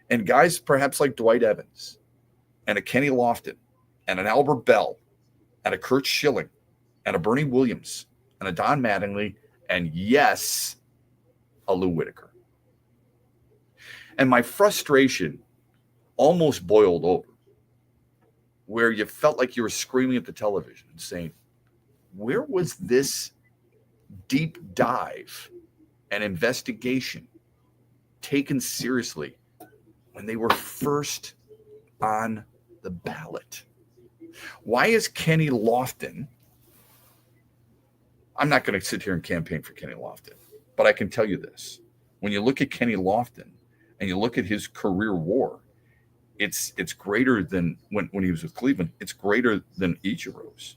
and guys perhaps like Dwight Evans and a Kenny Lofton and an Albert Bell and a Curt Schilling and a Bernie Williams and a Don Mattingly and, yes, a Lou Whitaker. And my frustration almost boiled over, where you felt like you were screaming at the television and saying, where was this deep dive and investigation taken seriously when they were first on the ballot? Why is Kenny Lofton? I'm not going to sit here and campaign for Kenny Lofton, but I can tell you this. When you look at Kenny Lofton and you look at his career WAR, it's greater than when he was with Cleveland. It's greater than Ichiro's.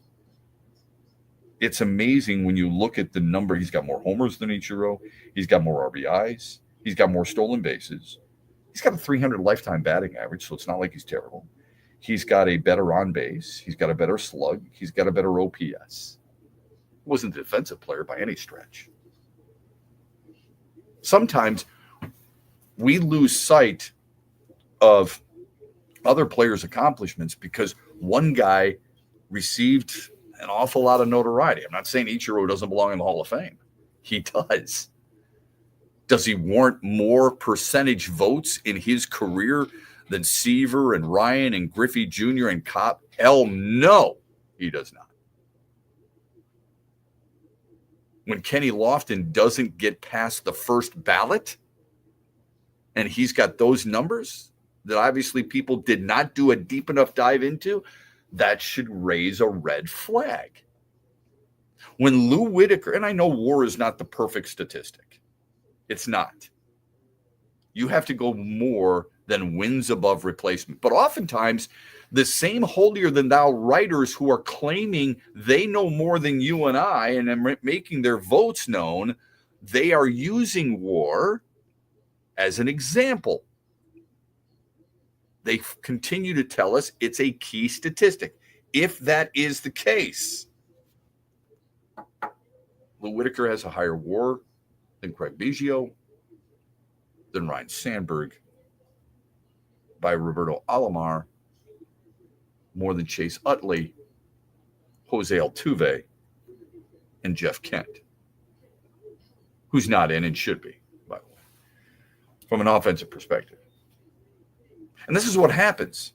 It's amazing when you look at the number. He's got more homers than Ichiro. He's got more RBIs. He's got more stolen bases. He's got a 300 lifetime batting average, so it's not like he's terrible. He's got a better on base. He's got a better slug. He's got a better OPS. He wasn't a defensive player by any stretch. Sometimes we lose sight of other players' accomplishments because one guy received an awful lot of notoriety. I'm not saying Ichiro doesn't belong in the Hall of Fame. He does. Does he warrant more percentage votes in his career than Seaver and Ryan and Griffey Jr. and Kopp? Hell no, he does not. When Kenny Lofton doesn't get past the first ballot, and he's got those numbers that obviously people did not do a deep enough dive into, that should raise a red flag. When Lou Whitaker, and I know WAR is not the perfect statistic. It's not. You have to go more than wins above replacement. But oftentimes, the same holier-than-thou writers who are claiming they know more than you and I and are making their votes known, they are using WAR as an example. They continue to tell us it's a key statistic. If that is the case, Lou Whitaker has a higher WAR than Craig Biggio, than Ryan Sandberg, by Roberto Alomar, more than Chase Utley, Jose Altuve, and Jeff Kent, who's not in and should be, by the way, from an offensive perspective. And this is what happens.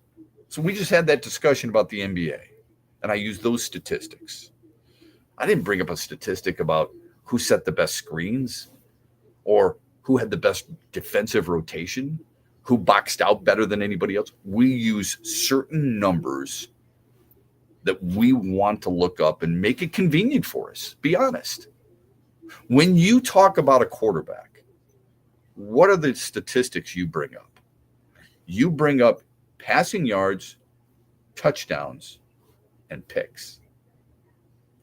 So we just had that discussion about the NBA, and I used those statistics. I didn't bring up a statistic about who set the best screens or who had the best defensive rotation, who boxed out better than anybody else. We use certain numbers that we want to look up and make it convenient for us. Be honest. When you talk about a quarterback, what are the statistics you bring up? You bring up passing yards, touchdowns, and picks.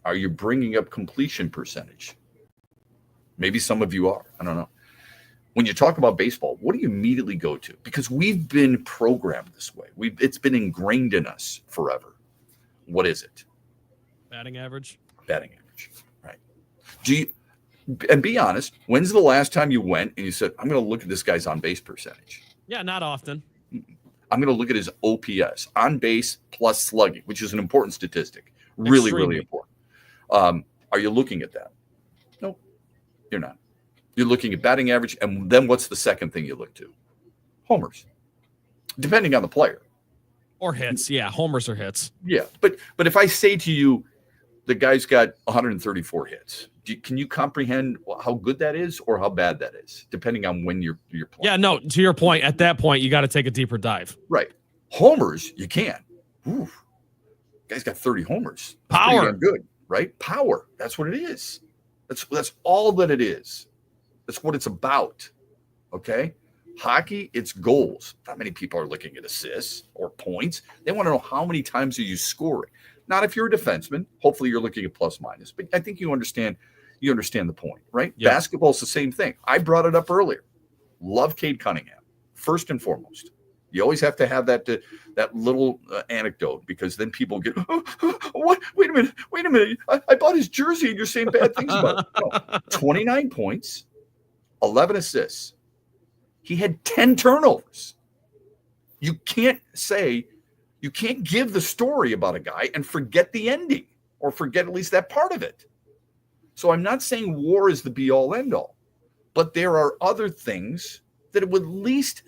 Are you bringing up completion percentage? Maybe some of you are. I don't know. When you talk about baseball, what do you immediately go to? Because we've been programmed this way. It's been ingrained in us forever. What is it? Batting average. Batting average, right? And be honest, when's the last time you went and you said, I'm going to look at this guy's on-base percentage? Yeah, not often. I'm going to look at his OPS, on-base plus slugging, which is an important statistic. Really, Extremely. really important. Are you looking at that? No, you're not. You're looking at batting average, and then what's the second thing you look to? Homers, depending on the player. Or hits. Yeah, homers or hits. Yeah, but if I say to you, the guy's got 134 hits, can you comprehend how good that is or how bad that is, depending on when you're playing? Yeah, no, to your point, at that point, you got to take a deeper dive. Right. Homers, you can. Ooh, guy's got 30 homers. That's Power. pretty damn good, right? Power. That's what it is. That's all that it is. That's what it's about. Okay? Hockey, it's goals. Not many people are looking at assists or points. They want to know how many times are you scoring. Not if you're a defenseman. Hopefully you're looking at plus minus. But I think you understand the point, right? Yep. Basketball's the same thing. I brought it up earlier. Love Cade Cunningham, first and foremost. You always have to have that little anecdote, because then people get, what? Wait a minute. I bought his jersey and you're saying bad things about it. No. 29 points, 11 assists. He had 10 turnovers. You can't give the story about a guy and forget the ending, or forget at least that part of it. So I'm not saying WAR is the be all end all, but there are other things that would at least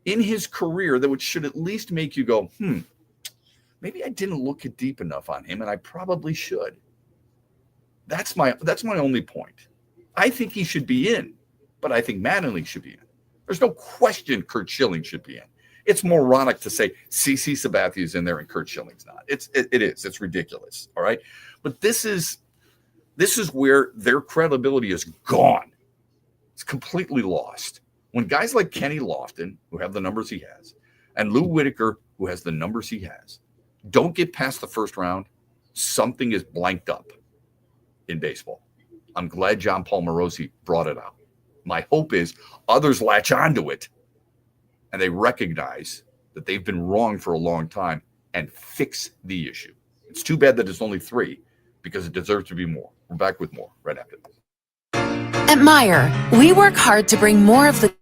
in his career that should at least make you go, maybe I didn't look deep enough on him, and I probably should. That's my only point. I think he should be in, but I think Mattingly should be in. There's no question Curt Schilling should be in. It's moronic to say CeCe Sabathia's in there and Curt Schilling's not. It is. It's ridiculous. All right. But this is where their credibility is gone. It's completely lost. When guys like Kenny Lofton, who have the numbers he has, and Lou Whitaker, who has the numbers he has, don't get past the first round, something is blanked up in baseball. I'm glad John Paul Morosi brought it out. My hope is others latch onto it and they recognize that they've been wrong for a long time and fix the issue. It's too bad that it's only 3, because it deserves to be more. We're back with more right after this. At Meyer, we work hard to bring more of the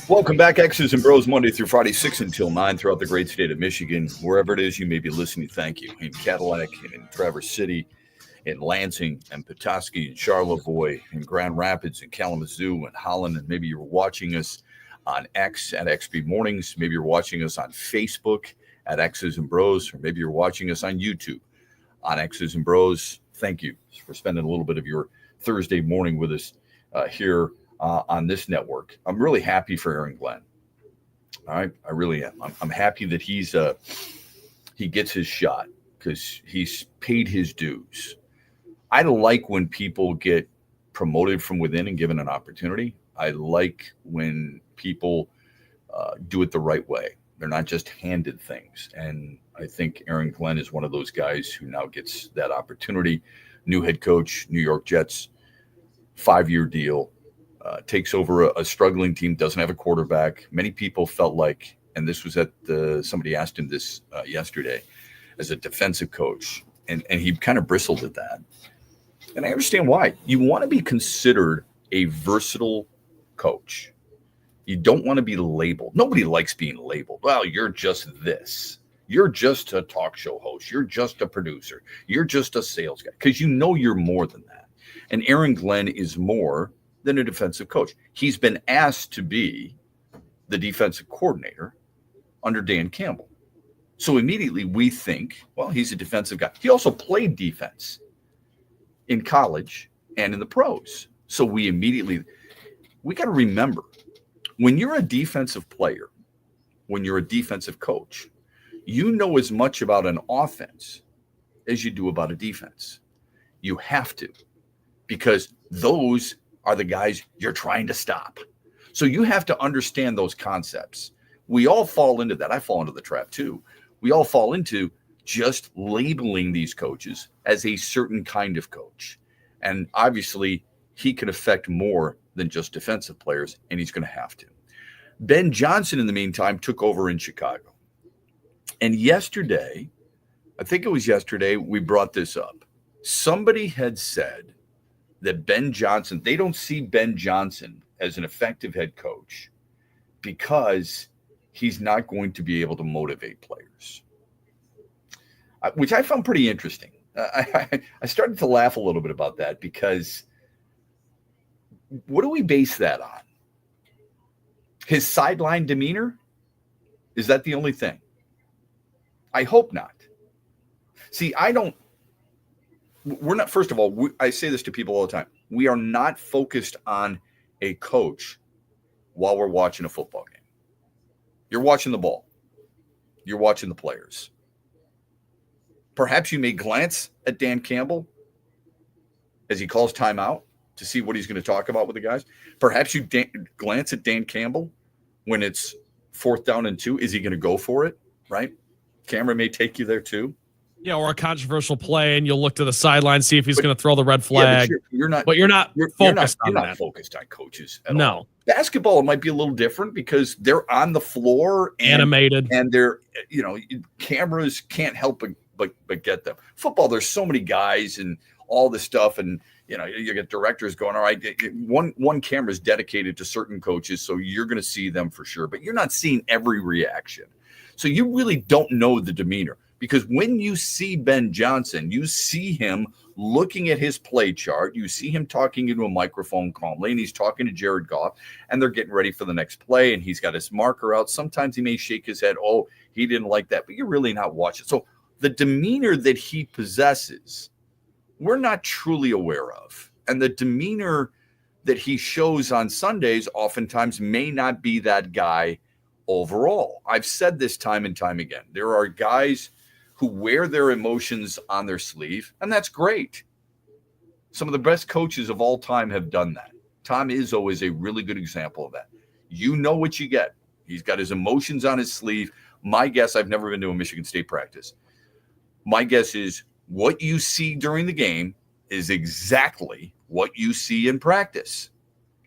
Welcome back, X's and Bros, Monday through Friday, 6 until 9 throughout the great state of Michigan. Wherever it is you may be listening, thank you. In Cadillac, in Traverse City, in Lansing, and Petoskey, and Charlevoix, in Grand Rapids, and Kalamazoo, and Holland, and maybe you're watching us on X at XB Mornings. Maybe you're watching us on Facebook at X's and Bros, or maybe you're watching us on YouTube on X's and Bros. Thank you for spending a little bit of your Thursday morning with us here on this network. I'm really happy for Aaron Glenn. All right, I really am. I'm happy that he gets his shot because he's paid his dues. I like when people get promoted from within and given an opportunity. I like when people do it the right way. They're not just handed things. And I think Aaron Glenn is one of those guys who now gets that opportunity. New head coach, New York Jets, 5-year deal. Takes over a struggling team, doesn't have a quarterback. Many people felt like, and this was somebody asked him this yesterday, as a defensive coach, and he kind of bristled at that. And I understand why. You want to be considered a versatile coach. You don't want to be labeled. Nobody likes being labeled. Well, you're just this. You're just a talk show host. You're just a producer. You're just a sales guy, because you know you're more than that. And Aaron Glenn is more than a defensive coach. He's been asked to be the defensive coordinator under Dan Campbell. So immediately we think, well, he's a defensive guy. He also played defense in college and in the pros. So we got to remember, when you're a defensive player, when you're a defensive coach, you know as much about an offense as you do about a defense. You have to, because those are the guys you're trying to stop. So you have to understand those concepts. We all fall into that. I fall into the trap too. We all fall into just labeling these coaches as a certain kind of coach. And obviously he can affect more than just defensive players, and he's going to have to. Ben Johnson, in the meantime, took over in Chicago. And yesterday, I think it was yesterday, we brought this up. Somebody had said that Ben Johnson, they don't see Ben Johnson as an effective head coach because he's not going to be able to motivate players, which I found pretty interesting. I started to laugh a little bit about that, because what do we base that on? His sideline demeanor? Is that the only thing? I hope not. See, we're not, first of all, I say this to people all the time. We are not focused on a coach while we're watching a football game. You're watching the ball. You're watching the players. Perhaps you may glance at Dan Campbell as he calls timeout to see what he's going to talk about with the guys. Perhaps you glance at Dan Campbell when it's 4th down and 2. Is he going to go for it? Right? Camera may take you there too. Yeah, or a controversial play, and you'll look to the sideline, see if he's going to throw the red flag. Yeah, you're not focused on that. You're not focused on coaches at all. Basketball, it might be a little different because they're on the floor, animated, and they're, cameras can't help but get them. Football, there's so many guys and all this stuff, and you get directors going, all right, one camera is dedicated to certain coaches, so you're going to see them for sure, but you're not seeing every reaction. So you really don't know the demeanor. Because when you see Ben Johnson, you see him looking at his play chart. You see him talking into a microphone calmly, and he's talking to Jared Goff, and they're getting ready for the next play, and he's got his marker out. Sometimes he may shake his head. Oh, he didn't like that, but you're really not watching. So the demeanor that he possesses, we're not truly aware of. And the demeanor that he shows on Sundays oftentimes may not be that guy overall. I've said this time and time again. There are guys who wear their emotions on their sleeve, and that's great. Some of the best coaches of all time have done that. Tom Izzo is a really good example of that. You know what you get. He's got his emotions on his sleeve. My guess, I've never been to a Michigan State practice. My guess is what you see during the game is exactly what you see in practice.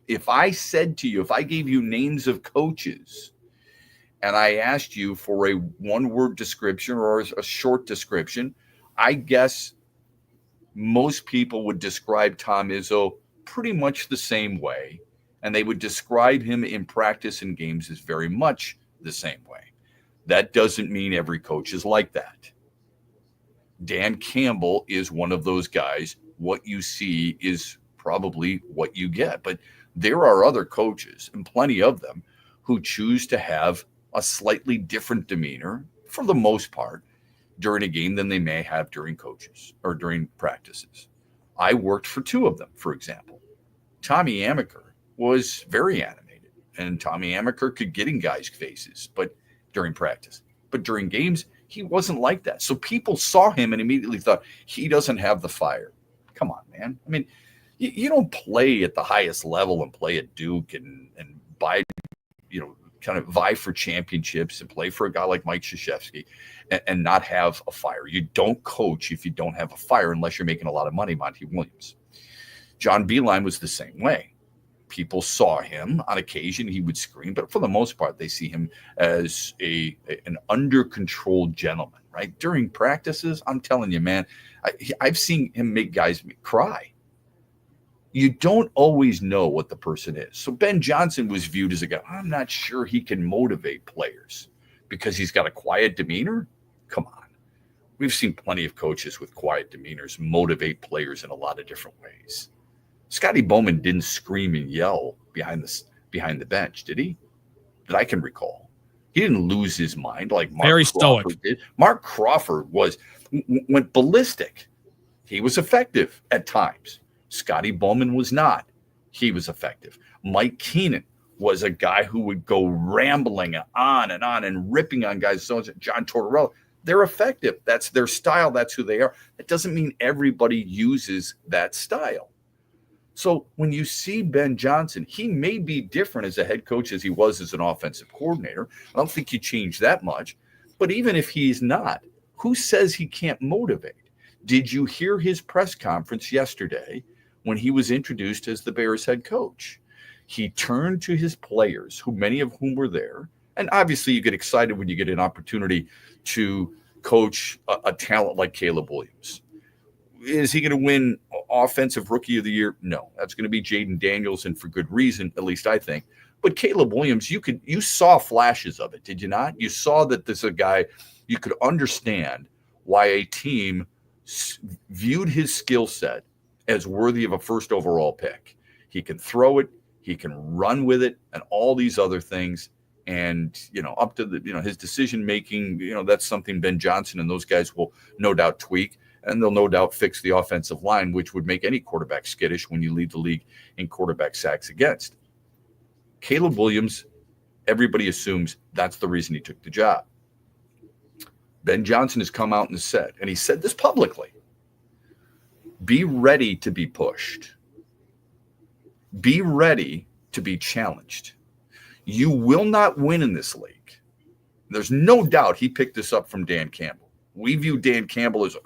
If I gave you names of coaches and I asked you for a one-word description or a short description, I guess most people would describe Tom Izzo pretty much the same way And they would describe him in practice and games as very much the same way. That doesn't mean every coach is like that. Dan Campbell is one of those guys. What you see is probably what you get. But there are other coaches, and plenty of them, who choose to have a slightly different demeanor, for the most part, during a game than they may have during coaches or during practices. I worked for two of them, for example. Tommy Amaker was very animated, and Tommy Amaker could get in guys' faces, but during practice. But during games, he wasn't like that. So people saw him and immediately thought, he doesn't have the fire. Come on, man. I mean, you don't play at the highest level and play at Duke and buy, kind of vie for championships and play for a guy like Mike Krzyzewski and not have a fire. You don't coach if you don't have a fire unless you're making a lot of money, Monty Williams. John Beilein was the same way. People saw him on occasion, he would scream, but for the most part, they see him as an under-controlled gentleman, right? During practices, I'm telling you, man, I've seen him make guys cry. You don't always know what the person is. So Ben Johnson was viewed as a guy, I'm not sure he can motivate players because he's got a quiet demeanor. Come on. We've seen plenty of coaches with quiet demeanors motivate players in a lot of different ways. Scotty Bowman didn't scream and yell behind the bench, did he? That I can recall. He didn't lose his mind like Mark Very Crawford stoic. did. Mark Crawford went ballistic. He was effective at times. Scotty Bowman was not. He was effective. Mike Keenan was a guy who would go rambling on and ripping on guys. So John Tortorella, they're effective. That's their style. That's who they are. It doesn't mean everybody uses that style. So when you see Ben Johnson, he may be different as a head coach as he was as an offensive coordinator. I don't think you change that much. But even if he's not, who says he can't motivate? Did you hear his press conference yesterday when he was introduced as the Bears head coach? He turned to his players, many of whom were there. And obviously you get excited when you get an opportunity to coach a talent like Caleb Williams. Is he going to win Offensive Rookie of the Year? No, that's going to be Jaden Daniels, and for good reason, at least I think. But Caleb Williams, you saw flashes of it, did you not? You saw that this is a guy you could understand why a team viewed his skill set as worthy of a first overall pick. He can throw it, he can run with it, and all these other things. And, up to his decision making, that's something Ben Johnson and those guys will no doubt tweak. And they'll no doubt fix the offensive line, which would make any quarterback skittish when you lead the league in quarterback sacks against. Caleb Williams, everybody assumes that's the reason he took the job. Ben Johnson has come out and said, and he said this publicly, be ready to be pushed. Be ready to be challenged. You will not win in this league. There's no doubt he picked this up from Dan Campbell. We view Dan Campbell as the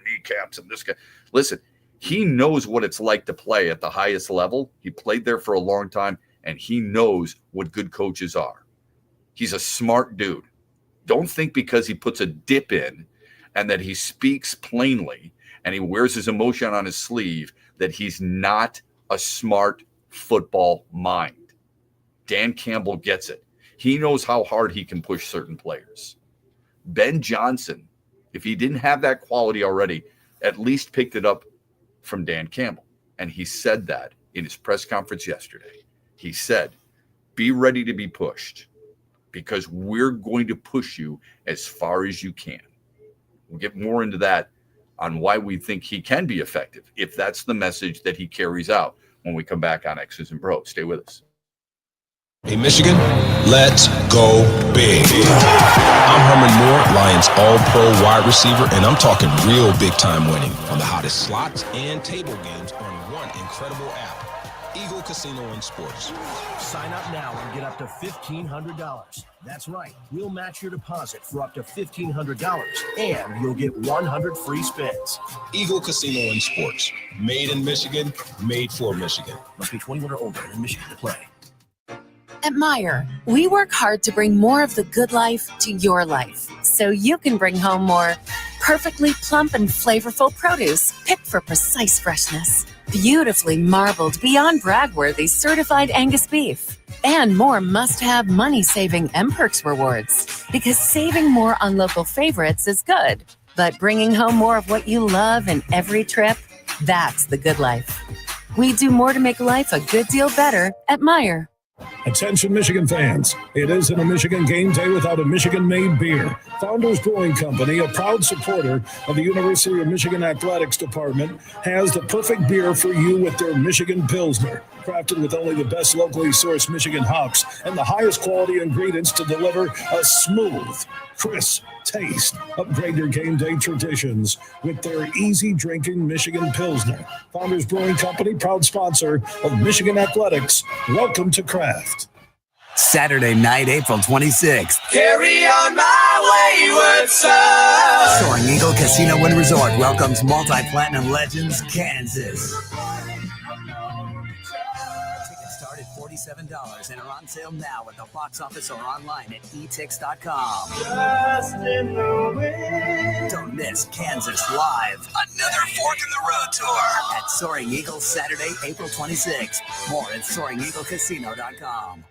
kneecaps and this guy. Listen, he knows what it's like to play at the highest level. He played there for a long time, and he knows what good coaches are. He's a smart dude. Don't think because he puts a dip in and that he speaks plainly and he wears his emotion on his sleeve that he's not a smart football mind. Dan Campbell gets it. He knows how hard he can push certain players. Ben Johnson, if he didn't have that quality already, at least picked it up from Dan Campbell. And he said that in his press conference yesterday. He said, be ready to be pushed because we're going to push you as far as you can. We'll get more into that on why we think he can be effective, if that's the message that he carries out when we come back on X's and Bros. Stay with us. Hey, Michigan, let's go big. I'm Herman Moore, Lions All-Pro wide receiver, and I'm talking real big-time winning on the hottest slots and table games on one incredible app, Eagle Casino and Sports. Sign up now and get up to $1,500. That's right. We'll match your deposit for up to $1,500, and you'll get 100 free spins. Eagle Casino and Sports. Made in Michigan, made for Michigan. Must be 21 or older in Michigan to play. At Meijer, we work hard to bring more of the good life to your life so you can bring home more perfectly plump and flavorful produce picked for precise freshness. beautifully marbled, beyond brag-worthy certified Angus beef, and more must-have money-saving M-Perks rewards. Because saving more on local favorites is good, but bringing home more of what you love in every trip, that's the good life. We do more to make life a good deal better at Meijer. Attention Michigan fans, it isn't a Michigan game day without a Michigan-made beer. Founders Brewing Company, a proud supporter of the University of Michigan Athletics Department, has the perfect beer for you with their Michigan Pilsner. Crafted with only the best locally sourced Michigan hops and the highest quality ingredients to deliver a smooth, crisp taste. Upgrade your game day traditions with their easy drinking Michigan Pilsner. Founders Brewing Company, proud sponsor of Michigan Athletics. Welcome to Craft. Saturday night, April 26th. Carry on my wayward son. Soaring Eagle Casino and Resort welcomes multi-platinum legends Kansas. Tickets start at $47 and are on sale now at the box office or online at etix.com. Just in the wind. Don't miss Kansas Live. Another Fork in the Road tour at Soaring Eagle Saturday, April 26th. More at SoaringEagleCasino.com.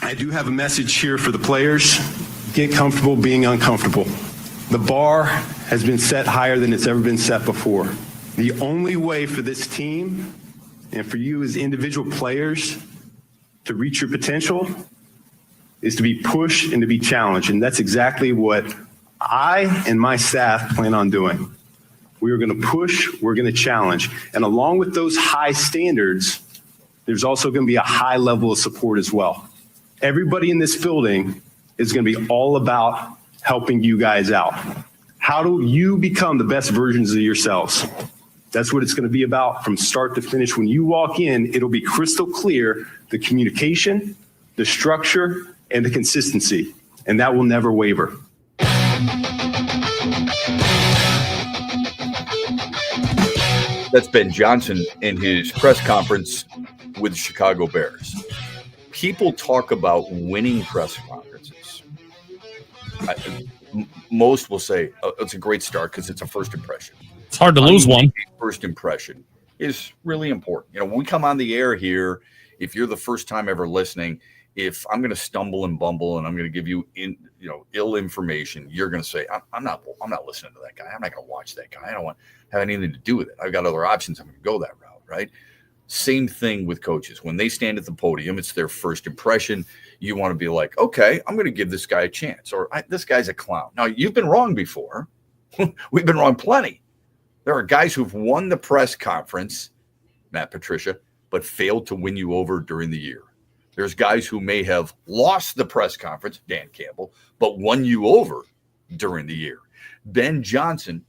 I do have a message here for the players. Get comfortable being uncomfortable. The bar has been set higher than it's ever been set before. The only way for this team and for you as individual players to reach your potential is to be pushed and to be challenged. And that's exactly what I and my staff plan on doing. We are going to push, we're going to challenge. And along with those high standards, there's also going to be a high level of support as well. Everybody in this building is going to be all about helping you guys out. How do you become the best versions of yourselves? That's what it's going to be about from start to finish. When you walk in, it'll be crystal clear, the communication, the structure, and the consistency, and that will never waver. That's Ben Johnson in his press conference with the Chicago Bears. People talk about winning press conferences. Most will say it's a great start because it's a first impression. It's hard to lose one. First impression is really important. You know, when we come on the air here, if you're the first time ever listening, if I'm going to stumble and bumble and I'm going to give you ill information, you're going to say, I'm not listening to that guy. I'm not going to watch that guy. I don't want to have anything to do with it. I've got other options. I'm going to go that route, right? Same thing with coaches. When they stand at the podium, it's their first impression. You want to be like, okay, I'm going to give this guy a chance, or this guy's a clown. Now, you've been wrong before. We've been wrong plenty. There are guys who've won the press conference, Matt Patricia, but failed to win you over during the year. There's guys who may have lost the press conference, Dan Campbell, but won you over during the year. Ben Johnson,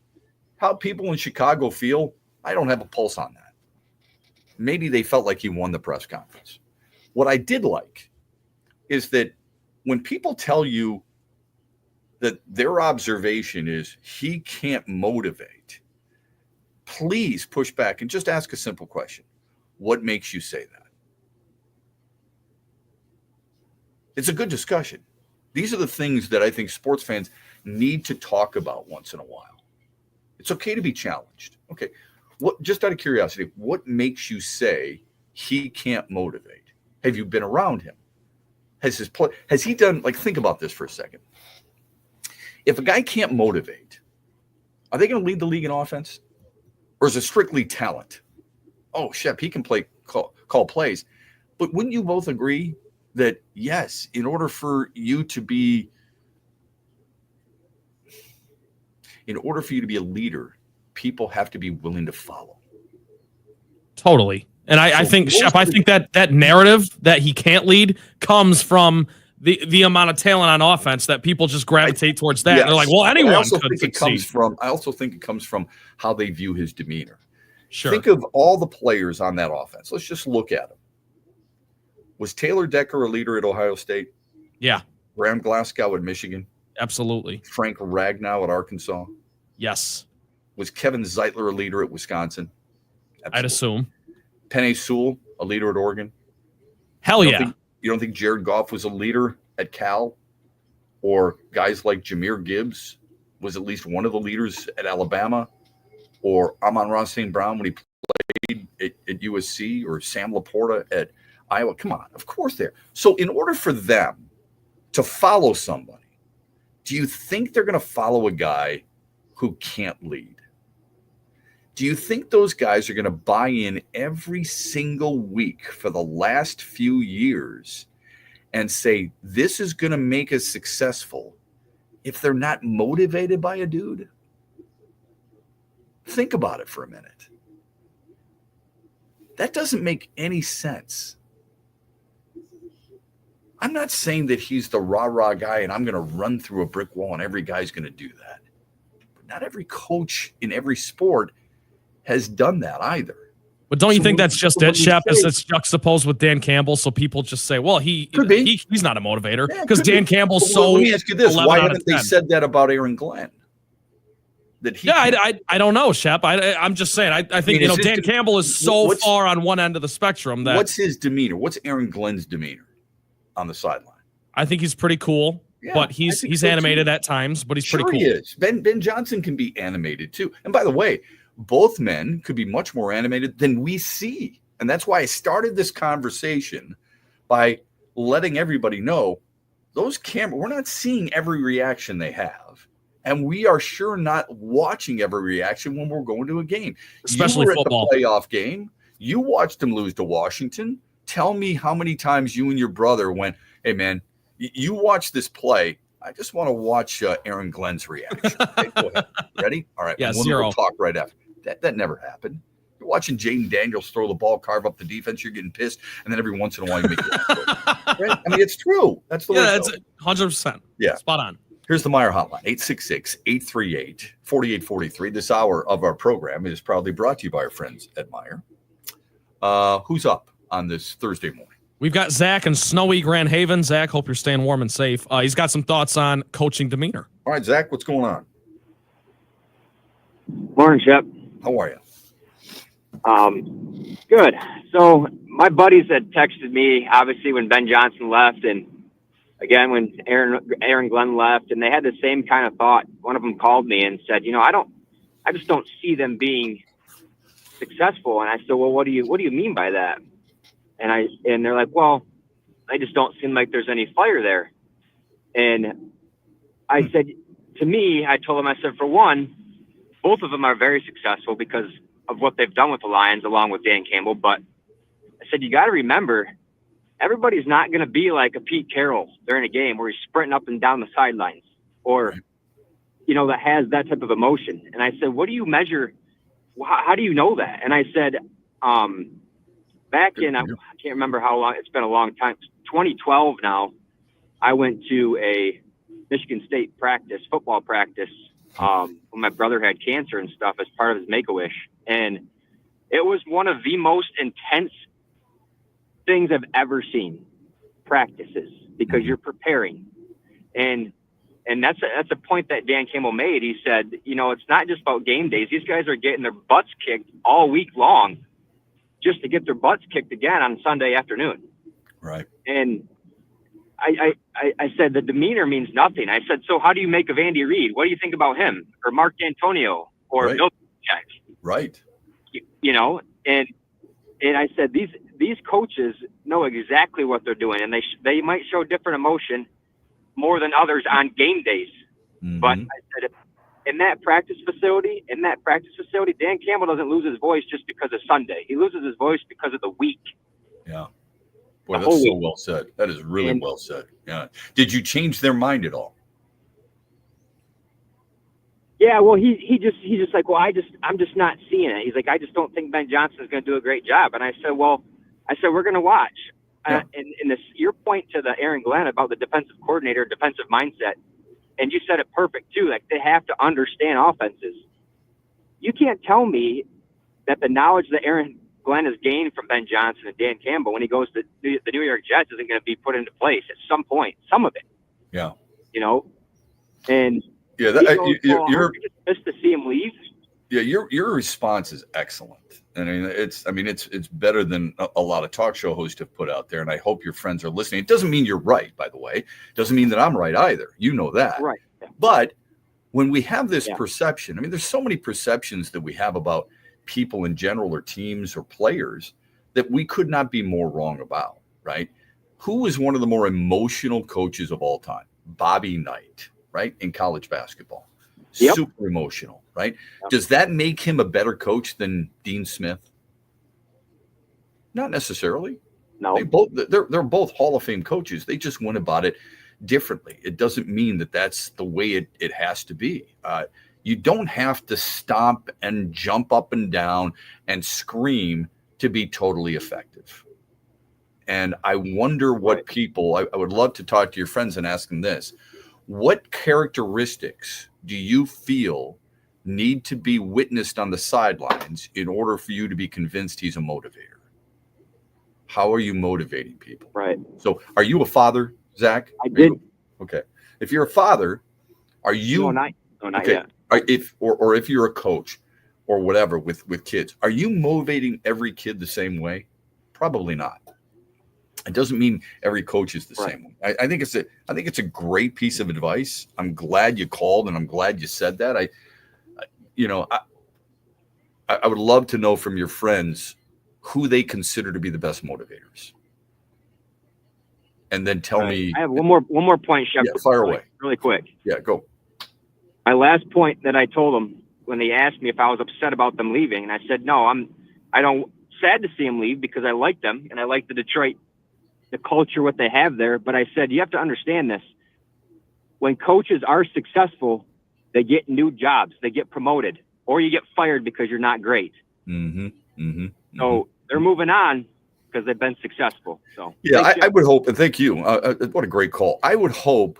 how people in Chicago feel, I don't have a pulse on that. Maybe they felt like he won the press conference. What I did like is that when people tell you that their observation is he can't motivate, please push back and just ask a simple question. What makes you say that? It's a good discussion. These are the things that I think sports fans need to talk about once in a while. It's okay to be challenged. Okay. What, just out of curiosity, what makes you say he can't motivate? Have you been around him? Has he done, like, think about this for a second. If a guy can't motivate, are they going to lead the league in offense? Or is it strictly talent? Oh, Shep, he can call plays. But wouldn't you both agree that, yes, in order for you to be a leader, people have to be willing to follow? Totally. And I think, Shep, I think that narrative that he can't lead comes from the amount of talent on offense that people just gravitate towards that. Yes. They're like, well, anyone could succeed. I also think it comes from how they view his demeanor. Sure. Think of all the players on that offense. Let's just look at them. Was Taylor Decker a leader at Ohio State? Yeah. Graham Glasgow at Michigan? Absolutely. Frank Ragnow at Arkansas? Yes. Was Kevin Zeitler a leader at Wisconsin? Absolutely. I'd assume. Penei Sewell, a leader at Oregon? Hell yeah. You don't think Jared Goff was a leader at Cal? Or guys like Jahmyr Gibbs was at least one of the leaders at Alabama? Or Amon-Ra St. Brown when he played at USC? Or Sam Laporta at Iowa? Come on, of course they're. So in order for them to follow somebody, do you think they're going to follow a guy who can't lead? Do you think those guys are going to buy in every single week for the last few years and say, this is going to make us successful if they're not motivated by a dude? Think about it for a minute. That doesn't make any sense. I'm not saying that he's the rah-rah guy and I'm going to run through a brick wall and every guy's going to do that. But not every coach in every sport has done that either. But don't you think that's just it, Shep? Is it's juxtaposed with Dan Campbell, so people just say, well, he's not a motivator because Dan Campbell's so. Let me ask you this: why haven't they said that about Aaron Glenn? I don't know, Shep. I'm just saying. I think Dan Campbell is so far on one end of the spectrum that. What's his demeanor? What's Aaron Glenn's demeanor on the sideline? I think he's pretty cool, but he's animated at times, but he's pretty cool. He is. Ben Johnson can be animated too. And by the way, both men could be much more animated than we see. And that's why I started this conversation by letting everybody know we're not seeing every reaction they have. And we are sure not watching every reaction when we're going to a game. Especially you were football. At the playoff game. You watched them lose to Washington. Tell me how many times you and your brother went, hey, man, you watch this play. I just want to watch Aaron Glenn's reaction. Okay, go ahead. Ready? All right. Yeah, we'll talk right after. That never happened. You're watching Jaden Daniels throw the ball, carve up the defense. You're getting pissed. And then every once in a while you make it. Right? I mean, it's true. That's the way it's 100%. Yeah. Spot on. Here's the Meyer hotline, 866-838-4843. This hour of our program is proudly brought to you by our friends at Meyer. Who's up on this Thursday morning? We've got Zach in snowy Grand Haven. Zach, hope you're staying warm and safe. He's got some thoughts on coaching demeanor. All right, Zach, what's going on? Morning, Shep. How are you? Good. So my buddies had texted me, obviously, when Ben Johnson left, and again when Aaron Glenn left, and they had the same kind of thought. One of them called me and said, I just don't see them being successful. And I said, well, what do you mean by that? And they're like, well, I just don't seem like there's any fire there. And I said, to me, I told them, I said, for one, both of them are very successful because of what they've done with the Lions along with Dan Campbell. But I said, you got to remember, everybody's not going to be like a Pete Carroll during a game where he's sprinting up and down the sidelines or, that has that type of emotion. And I said, what do you measure? How do you know that? And I said, back in, I can't remember how long, it's been a long time, 2012 now, I went to a Michigan State football practice, when my brother had cancer and stuff as part of his Make-A-Wish. And it was one of the most intense things I've ever seen, practices, because you're preparing. And that's a point that Dan Campbell made. He said, it's not just about game days. These guys are getting their butts kicked all week long just to get their butts kicked again on Sunday afternoon. Right. And I said, the demeanor means nothing. I said, so how do you make of Andy Reid? What do you think about him or Mark D'Antonio or right. Bill Belichick? Right. And I said, these coaches know exactly what they're doing, and they might show different emotion more than others on game days. Mm-hmm. But I said, in that practice facility, Dan Campbell doesn't lose his voice just because of Sunday. He loses his voice because of the week. Yeah. Boy, that's so well said. That is really well said. Yeah. Did you change their mind at all? Yeah, well, he's just like, well, I'm just not seeing it. He's like, I just don't think Ben Johnson is going to do a great job. And I said, we're going to watch. Yeah. And your point to the Aaron Glenn about the defensive coordinator, defensive mindset, and you said it perfect too. Like, they have to understand offenses. You can't tell me that the knowledge that Aaron Glenn has gained from Ben Johnson and Dan Campbell when he goes to the New York Jets isn't going to be put into place at some point. Some of it. Yeah. And yeah, you're just to see him leave. Yeah, your response is excellent. It's better than a lot of talk show hosts have put out there, and I hope your friends are listening. It doesn't mean you're right, by the way. It doesn't mean that I'm right either. You know that. Right. Yeah. But when we have this perception, there's so many perceptions that we have about people in general or teams or players that we could not be more wrong about, right? Who is one of the more emotional coaches of all time? Bobby Knight, right? In college basketball. Yep. Super emotional, right? Yep. Does that make him a better coach than Dean Smith? Not necessarily. No. They're both Hall of Fame coaches. They just went about it differently. It doesn't mean that that's the way it has to be. You don't have to stomp and jump up and down and scream to be totally effective. And I wonder what people, I would love to talk to your friends and ask them this. What characteristics do you feel need to be witnessed on the sidelines in order for you to be convinced he's a motivator? How are you motivating people? Right. So are you a father, Zach? I did. Okay. If you're a father, are you? No, not yet. If you're a coach or whatever with kids, are you motivating every kid the same way? Probably not. It doesn't mean every coach is the same way. I think it's a great piece of advice. I'm glad you called and I'm glad you said that. I would love to know from your friends who they consider to be the best motivators. and then tell me. I have one more point, Shepard. Yeah, fire away. Really quick. Yeah, go. My last point that I told them when they asked me if I was upset about them leaving, and I said, no, I don't sad to see them leave because I like them and I like the Detroit, the culture, what they have there. But I said, you have to understand this. When coaches are successful, they get new jobs, they get promoted, or you get fired because you're not great. So they're moving on because they've been successful. So yeah, I would hope, and thank you. What a great call. I would hope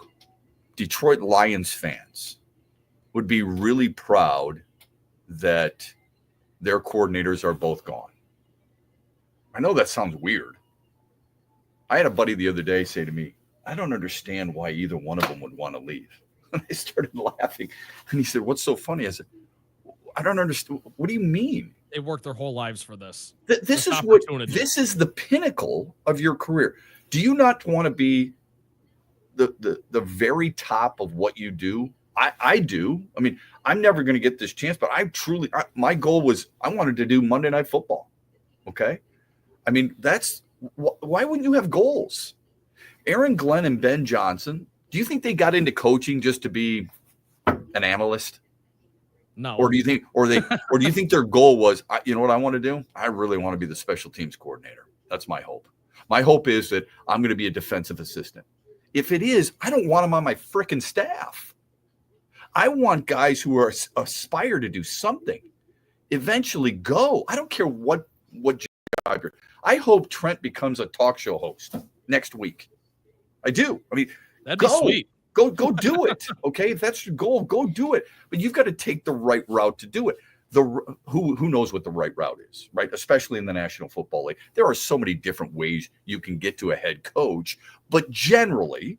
Detroit Lions fans would be really proud that their coordinators are both gone. I know that sounds weird. I had a buddy the other day say to me, I don't understand why either one of them would want to leave. And I started laughing. And he said, what's so funny? I said, I don't understand. What do you mean? They worked their whole lives for this. This is the pinnacle of your career. Do you not want to be the very top of what you do? I do. I mean, I'm never going to get this chance, but my goal was I wanted to do Monday Night Football. Okay. I mean, why wouldn't you have goals? Aaron Glenn and Ben Johnson, do you think they got into coaching just to be an analyst? No. Or do you think their goal was, you know what I want to do? I really want to be the special teams coordinator. That's my hope. My hope is that I'm going to be a defensive assistant. If it is, I don't want them on my frickin' staff. I want guys who aspire to do something, eventually go. I don't care what job you're. I hope Trent becomes a talk show host next week. I do. I mean, that'd be sweet. Go do it. Okay, if that's your goal, go do it. But you've got to take the right route to do it. Who knows what the right route is, right? Especially in the National Football League. There are so many different ways you can get to a head coach, but generally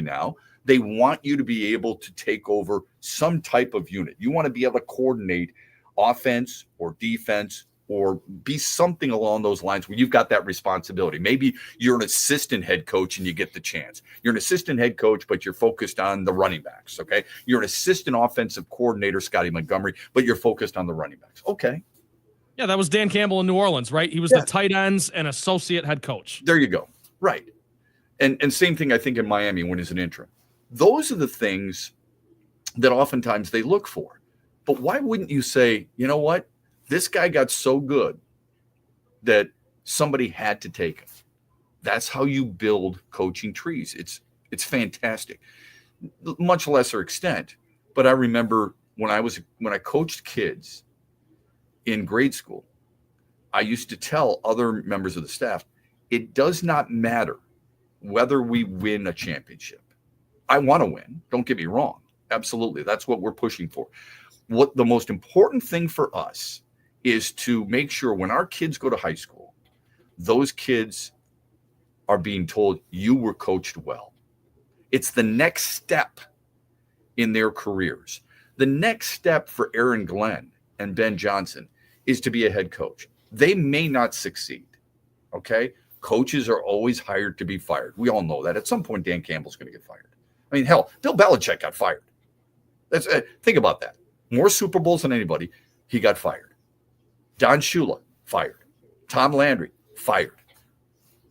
now, they want you to be able to take over some type of unit. You want to be able to coordinate offense or defense or be something along those lines where you've got that responsibility. Maybe you're an assistant head coach and you get the chance. You're an assistant head coach, but you're focused on the running backs, okay? You're an assistant offensive coordinator, Scotty Montgomery, but you're focused on the running backs. Okay. Yeah, that was Dan Campbell in New Orleans, right? He was the tight ends and associate head coach. There you go. Right. And same thing, I think, in Miami when he's an interim. Those are the things that oftentimes they look for. But why wouldn't you say, you know what? This guy got so good that somebody had to take him. That's how you build coaching trees. It's fantastic. Much lesser extent, but I remember when I coached kids in grade school, I used to tell other members of the staff, it does not matter whether we win a championship. I want to win. Don't get me wrong. Absolutely. That's what we're pushing for. What the most important thing for us is to make sure when our kids go to high school, those kids are being told you were coached well. It's the next step in their careers. The next step for Aaron Glenn and Ben Johnson is to be a head coach. They may not succeed, okay? Coaches are always hired to be fired. We all know that. At some point, Dan Campbell's going to get fired. I mean, hell, Bill Belichick got fired. Think about that. More Super Bowls than anybody. He got fired. Don Shula, fired. Tom Landry, fired.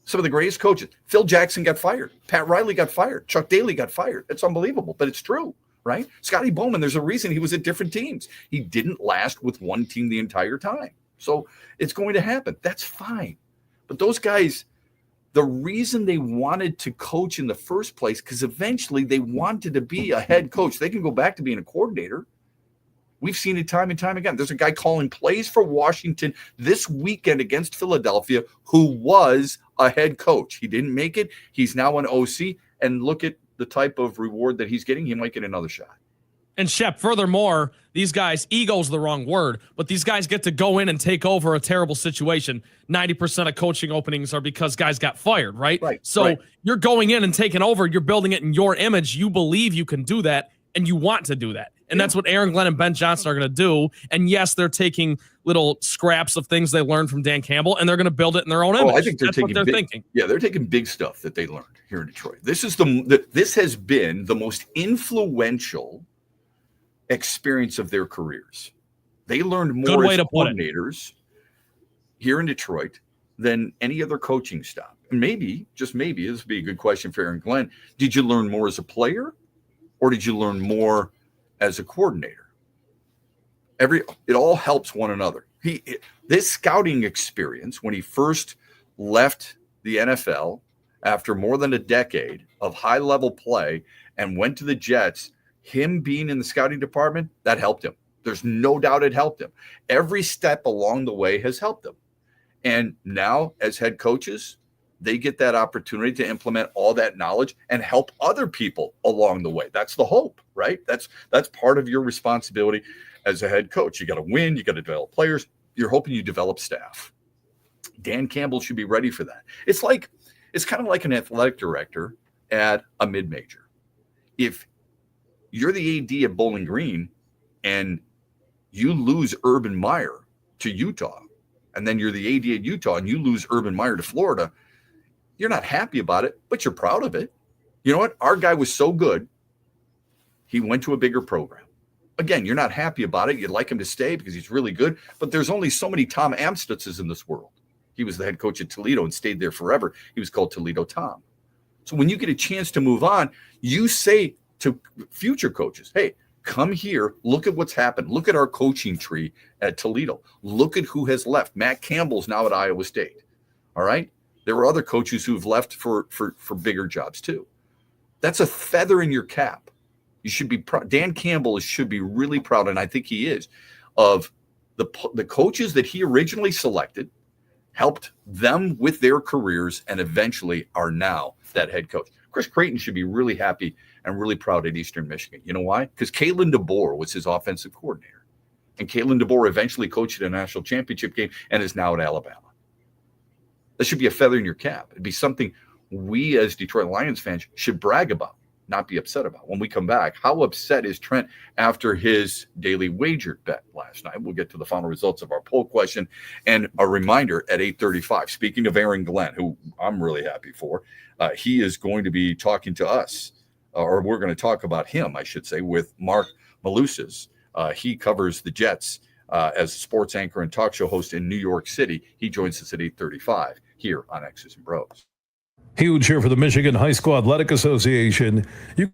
Some of the greatest coaches. Phil Jackson got fired. Pat Riley got fired. Chuck Daly got fired. It's unbelievable, but it's true, right? Scotty Bowman, there's a reason he was at different teams. He didn't last with one team the entire time. So it's going to happen. That's fine. But those guys, the reason they wanted to coach in the first place, because eventually they wanted to be a head coach. They can go back to being a coordinator. We've seen it time and time again. There's a guy calling plays for Washington this weekend against Philadelphia who was a head coach. He didn't make it. He's now an OC. And look at the type of reward that he's getting. He might get another shot. And Shep, furthermore, these guys, ego's the wrong word, but these guys get to go in and take over a terrible situation. 90% of coaching openings are because guys got fired, right? So you're going in and taking over. You're building it in your image. You believe you can do that, and you want to do that. And that's what Aaron Glenn and Ben Johnson are going to do. And yes, they're taking little scraps of things they learned from Dan Campbell, and they're going to build it in their own image. I think that's what they're thinking. Yeah, they're taking big stuff that they learned here in Detroit. This has been the most influential experience of their careers. They learned more as coordinators here in Detroit than any other coaching staff. maybe, just maybe, this would be a good question for Aaron Glenn. Did you learn more as a player, or did you learn more as a coordinator? It all helps one another. This scouting experience, when he first left the NFL after more than a decade of high-level play and went to the Jets, him being in the scouting department, that helped him. There's no doubt it helped him. Every step along the way has helped them. And now, as head coaches, they get that opportunity to implement all that knowledge and help other people along the way. That's the hope, right? That's part of your responsibility as a head coach. You got to win. You got to develop players. You're hoping you develop staff. Dan Campbell should be ready for that. It's kind of like an athletic director at a mid-major. If you're the AD at Bowling Green and you lose Urban Meyer to Utah, and then you're the AD at Utah and you lose Urban Meyer to Florida, you're not happy about it, but you're proud of it. You know what? Our guy was so good, he went to a bigger program. Again, you're not happy about it. You'd like him to stay because he's really good, but there's only so many Tom Amstutses in this world. He was the head coach at Toledo and stayed there forever. He was called Toledo Tom. So when you get a chance to move on, you say to future coaches, hey, come here, look at what's happened. Look at our coaching tree at Toledo. Look at who has left. Matt Campbell's now at Iowa State. All right? There were other coaches who've left for bigger jobs too. That's a feather in your cap. You should be proud. Dan Campbell should be really proud, and I think he is, of the coaches that he originally selected, helped them with their careers, and eventually are now that head coach. Chris Creighton should be really happy and really proud at Eastern Michigan. You know why? Because Kalen DeBoer was his offensive coordinator. And Kalen DeBoer eventually coached at a national championship game and is now at Alabama. That should be a feather in your cap. It'd be something we as Detroit Lions fans should brag about, not be upset about. When we come back, how upset is Trent after his daily wager bet last night? We'll get to the final results of our poll question and a reminder at 8:35. Speaking of Aaron Glenn, who I'm really happy for, he is going to be talking to us, or we're going to talk about him, I should say, with Mark Malusis. He covers the Jets as a sports anchor and talk show host in New York City. He joins us at 8:35 here on X's and Bros. Huge here for the Michigan High School Athletic Association. You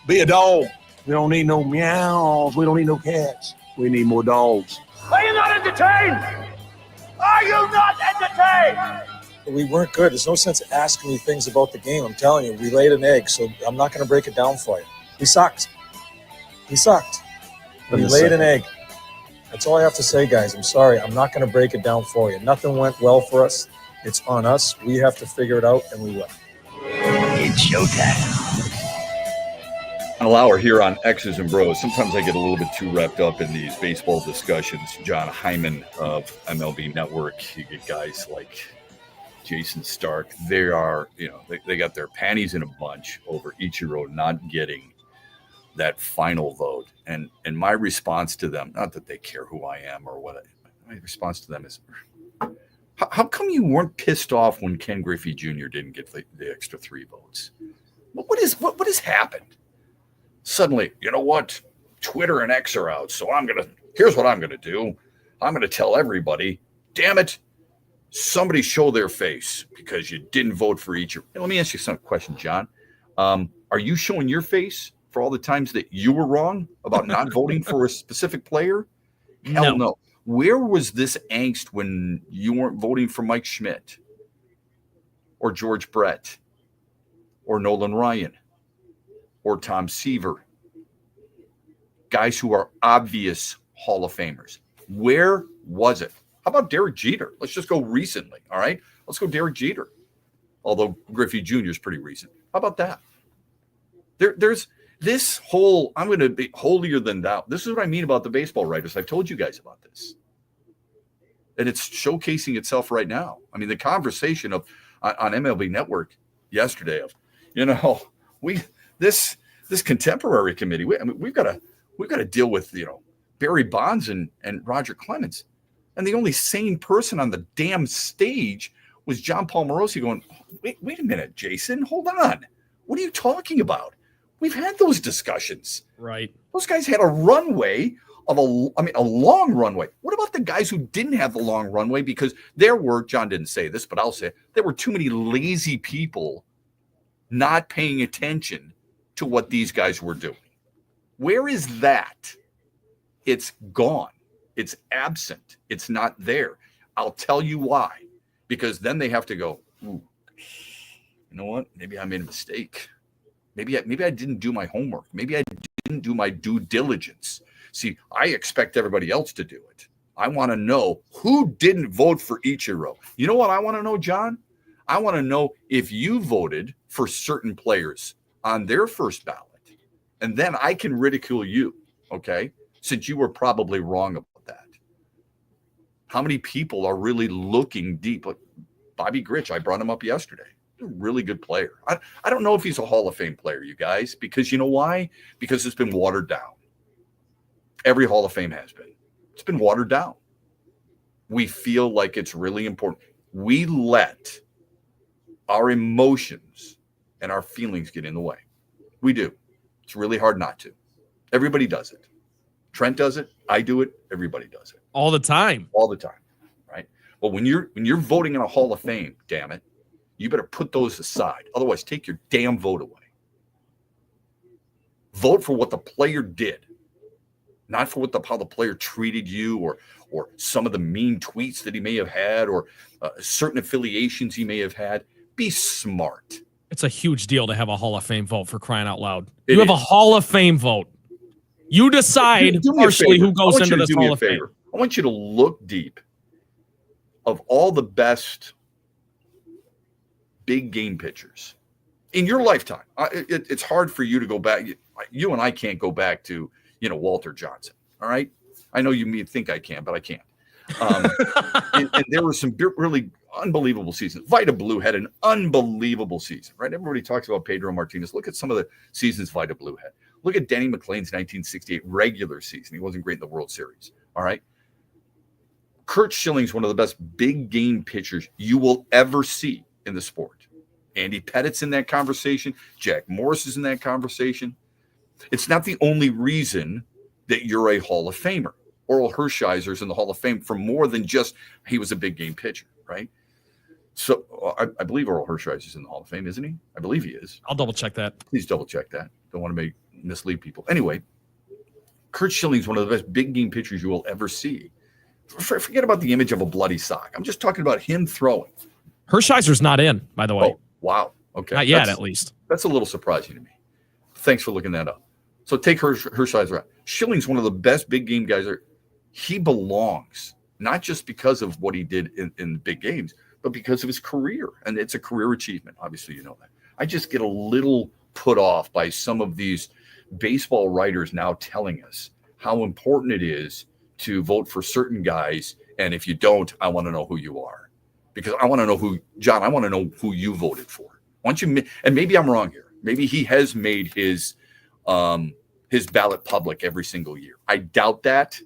Be a dog. We don't need no meows. We don't need no cats. We need more dogs. Are you not entertained? Are you not entertained? We weren't good. There's no sense asking me things about the game. I'm telling you, we laid an egg, so I'm not going to break it down for you. We sucked. We sucked. We laid an egg. That's all I have to say, guys. I'm sorry. I'm not going to break it down for you. Nothing went well for us. It's on us. We have to figure it out, and we will. It's showtime. Final hour here on X's and Bros. Sometimes I get a little bit too wrapped up in these baseball discussions. John Hyman of MLB Network. You get guys like Jason Stark. They are, they got their panties in a bunch over Ichiro not getting that final vote. And my response to them, not that they care who I am or what, my response to them is, how come you weren't pissed off when Ken Griffey Jr. didn't get the extra 3 votes? What has happened? Suddenly, you know what? Twitter and X are out, so here's what I'm going to do. I'm going to tell everybody, damn it, somebody show their face because you didn't vote for each. Hey, let me ask you some question, John. Are you showing your face for all the times that you were wrong about not voting for a specific player? Hell no. Where was this angst when you weren't voting for Mike Schmidt or George Brett or Nolan Ryan or Tom Seaver? Guys who are obvious Hall of Famers. Where was it? How about Derek Jeter? Let's just go recently, all right? Let's go Derek Jeter. Although Griffey Jr. is pretty recent. How about that? There's this whole, I'm going to be holier than thou. This is what I mean about the baseball writers. I've told you guys about this. And it's showcasing itself right now. I mean, the conversation on MLB Network yesterday of, this contemporary committee, we've got to deal with, Barry Bonds and Roger Clemens. And the only sane person on the damn stage was John Paul Morosi going, wait a minute, Jason, hold on. What are you talking about? We've had those discussions. Right. Those guys had a runway of a long runway. What about the guys who didn't have the long runway? Because there were, John didn't say this, but I'll say it, there were too many lazy people not paying attention to what these guys were doing. Where is that? It's gone. It's absent. It's not there. I'll tell you why. Because then they have to go, ooh, you know what? Maybe I made a mistake. Maybe I didn't do my homework. Maybe I didn't do my due diligence. See, I expect everybody else to do it. I want to know who didn't vote for Ichiro. You know what I want to know, John? I want to know if you voted for certain players on their first ballot. And then I can ridicule you, okay? Since you were probably wrong about that. How many people are really looking deep? Like Bobby Grich, I brought him up yesterday. A really good player. I don't know if he's a Hall of Fame player, you guys, because you know why? Because it's been watered down. Every Hall of Fame has been. It's been watered down. We feel like it's really important. We let our emotions and our feelings get in the way. We do. It's really hard not to. Everybody does it. Trent does it. I do it. Everybody does it. All the time. All the time. Right? Well, when you're voting in a Hall of Fame, damn it, you better put those aside. Otherwise, take your damn vote away. Vote for what the player did, not for how the player treated you or some of the mean tweets that he may have had or certain affiliations he may have had. Be smart. It's a huge deal to have a Hall of Fame vote, for crying out loud. You have a Hall of Fame vote. You decide partially who goes into this Hall of Fame. I want you to look deep of all the best big game pitchers in your lifetime. It's hard for you to go back. You and I can't go back to, Walter Johnson. All right. I know you may think I can, but I can't. And there were some really unbelievable seasons. Vida Blue had an unbelievable season, right? Everybody talks about Pedro Martinez. Look at some of the seasons Vida Blue had. Look at Denny McLain's 1968 regular season. He wasn't great in the World Series. All right. Curt Schilling's one of the best big game pitchers you will ever see in the sport. Andy Pettit's in that conversation. Jack Morris is in that conversation. It's not the only reason that you're a Hall of Famer. Oral Hershiser's in the Hall of Fame for more than just he was a big game pitcher, right? So I believe Oral Hershiser's in the Hall of Fame, isn't he? I believe he is. I'll double check that. Please double check that. Don't want to make mislead people. Anyway, Curt Schilling's one of the best big game pitchers you will ever see. Forget about the image of a bloody sock. I'm just talking about him throwing. Hershiser's not in, by the way. Oh, wow. Okay. Not yet, at least. That's a little surprising to me. Thanks for looking that up. So take Hershiser out. Schilling's one of the best big game guys. He belongs, not just because of what he did in big games, but because of his career. And it's a career achievement. Obviously, you know that. I just get a little put off by some of these baseball writers now telling us how important it is to vote for certain guys. And if you don't, I want to know who you are. Because I want to know I want to know who you voted for. Once you, and maybe I'm wrong here. Maybe he has made his ballot public every single year. I doubt that,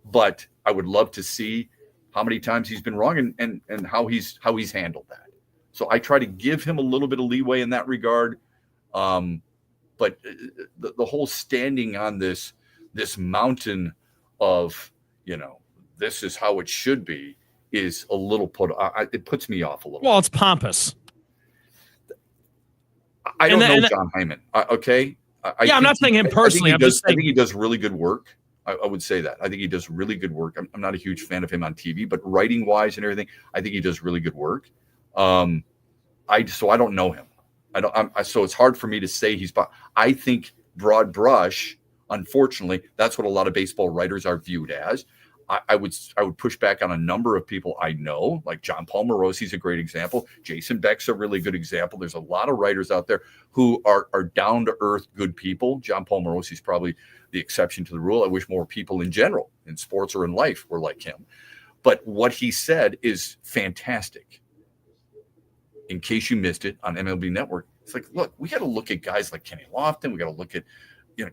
but I would love to see how many times he's been wrong and how he's handled that. So I try to give him a little bit of leeway in that regard. But the whole standing on this mountain of, this is how it should be is a little it puts me off a little. Well, it's pompous. I don't know John Hyman. Okay. I'm not saying him personally. I think he does really good work. I would say that. I think he does really good work. I'm not a huge fan of him on TV, but writing wise and everything, I think he does really good work. So I don't know him. So it's hard for me to say I think broad brush, unfortunately, that's what a lot of baseball writers are viewed as. I would push back on a number of people I know, like John Paul Morosi's a great example. Jason Beck's a really good example. There's a lot of writers out there who are down to earth, good people. John Paul Morosi's probably the exception to the rule. I wish more people in general, in sports or in life, were like him. But what he said is fantastic. In case you missed it on MLB Network, it's like, look, we got to look at guys like Kenny Lofton. We got to look at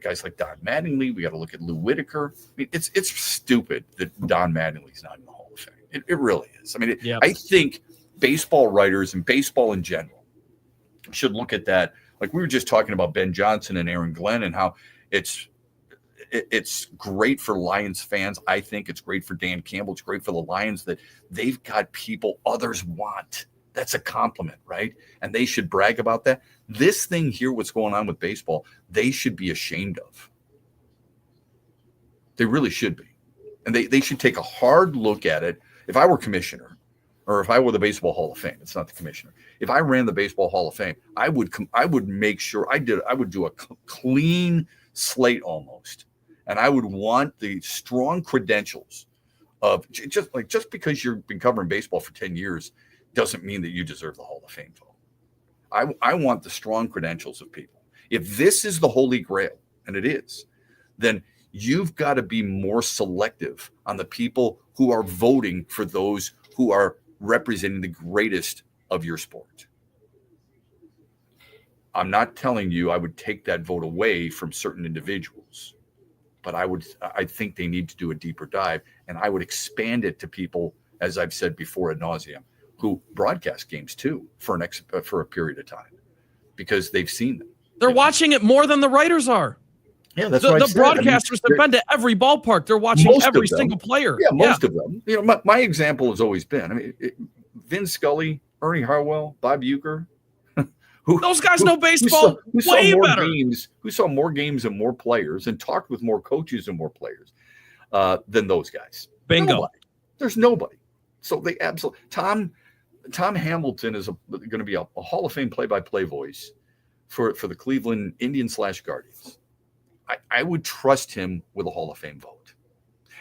guys like Don Mattingly. We got to look at Lou Whitaker. I mean, it's stupid that Don Mattingly's not in the Hall of Fame. It really is. I mean, I think baseball writers and baseball in general should look at that. Like we were just talking about Ben Johnson and Aaron Glenn and how it's great for Lions fans. I think it's great for Dan Campbell. It's great for the Lions that they've got people others want. That's a compliment, right? And they should brag about that. This thing here, what's going on with baseball, they should be ashamed of. They really should be. And they should take a hard look at it. If I were commissioner, or if I were the Baseball Hall of Fame, it's not the commissioner. If I ran the Baseball Hall of Fame, I would make sure I would do a clean slate almost. And I would want the strong credentials of just because you've been covering baseball for 10 years doesn't mean that you deserve the Hall of Fame vote. I want the strong credentials of people. If this is the Holy Grail, and it is, then you've got to be more selective on the people who are voting for those who are representing the greatest of your sport. I'm not telling you I would take that vote away from certain individuals, but I think they need to do a deeper dive, and I would expand it to people, as I've said before ad nauseum, who broadcast games too for a period of time because they've seen them. They're watching it more than the writers are. Yeah, that's the what broadcasters have been to every ballpark. They're watching every single player. Yeah, most of them. My example has always been, Vin Scully, Ernie Harwell, Bob Uecker. Those guys know baseball way better. Who saw more games and more players and talked with more coaches and more players than those guys. Bingo. Nobody. There's nobody. So they absolutely Tom Hamilton is going to be a Hall of Fame play-by-play voice for the Cleveland Indians / Guardians. I would trust him with a Hall of Fame vote.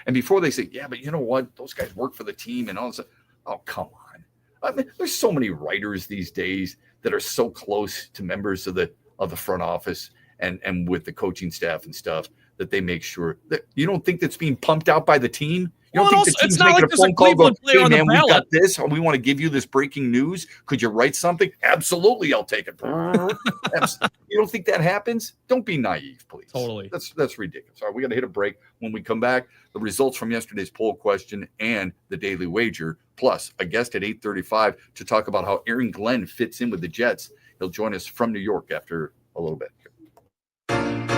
And before they say, yeah, but you know what? Those guys work for the team and all this. Oh, come on. I mean, there's so many writers these days that are so close to members of the front office and with the coaching staff and stuff that they make sure that you don't think that's being pumped out by the team. You don't think the team's making a phone call going, hey, man, we've got this, or we want to give you this breaking news. Could you write something? Absolutely, I'll take it. You don't think that happens? Don't be naive, please. Totally. That's ridiculous. All right, we got to hit a break. When we come back, the results from yesterday's poll question and the daily wager, plus a guest at 8:35 to talk about how Aaron Glenn fits in with the Jets. He'll join us from New York after a little bit.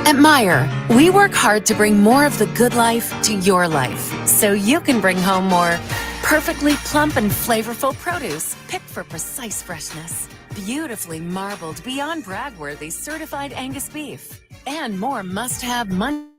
At Meijer, we work hard to bring more of the good life to your life so you can bring home more perfectly plump and flavorful produce picked for precise freshness. Beautifully marbled beyond brag-worthy certified Angus beef. and more must-have money.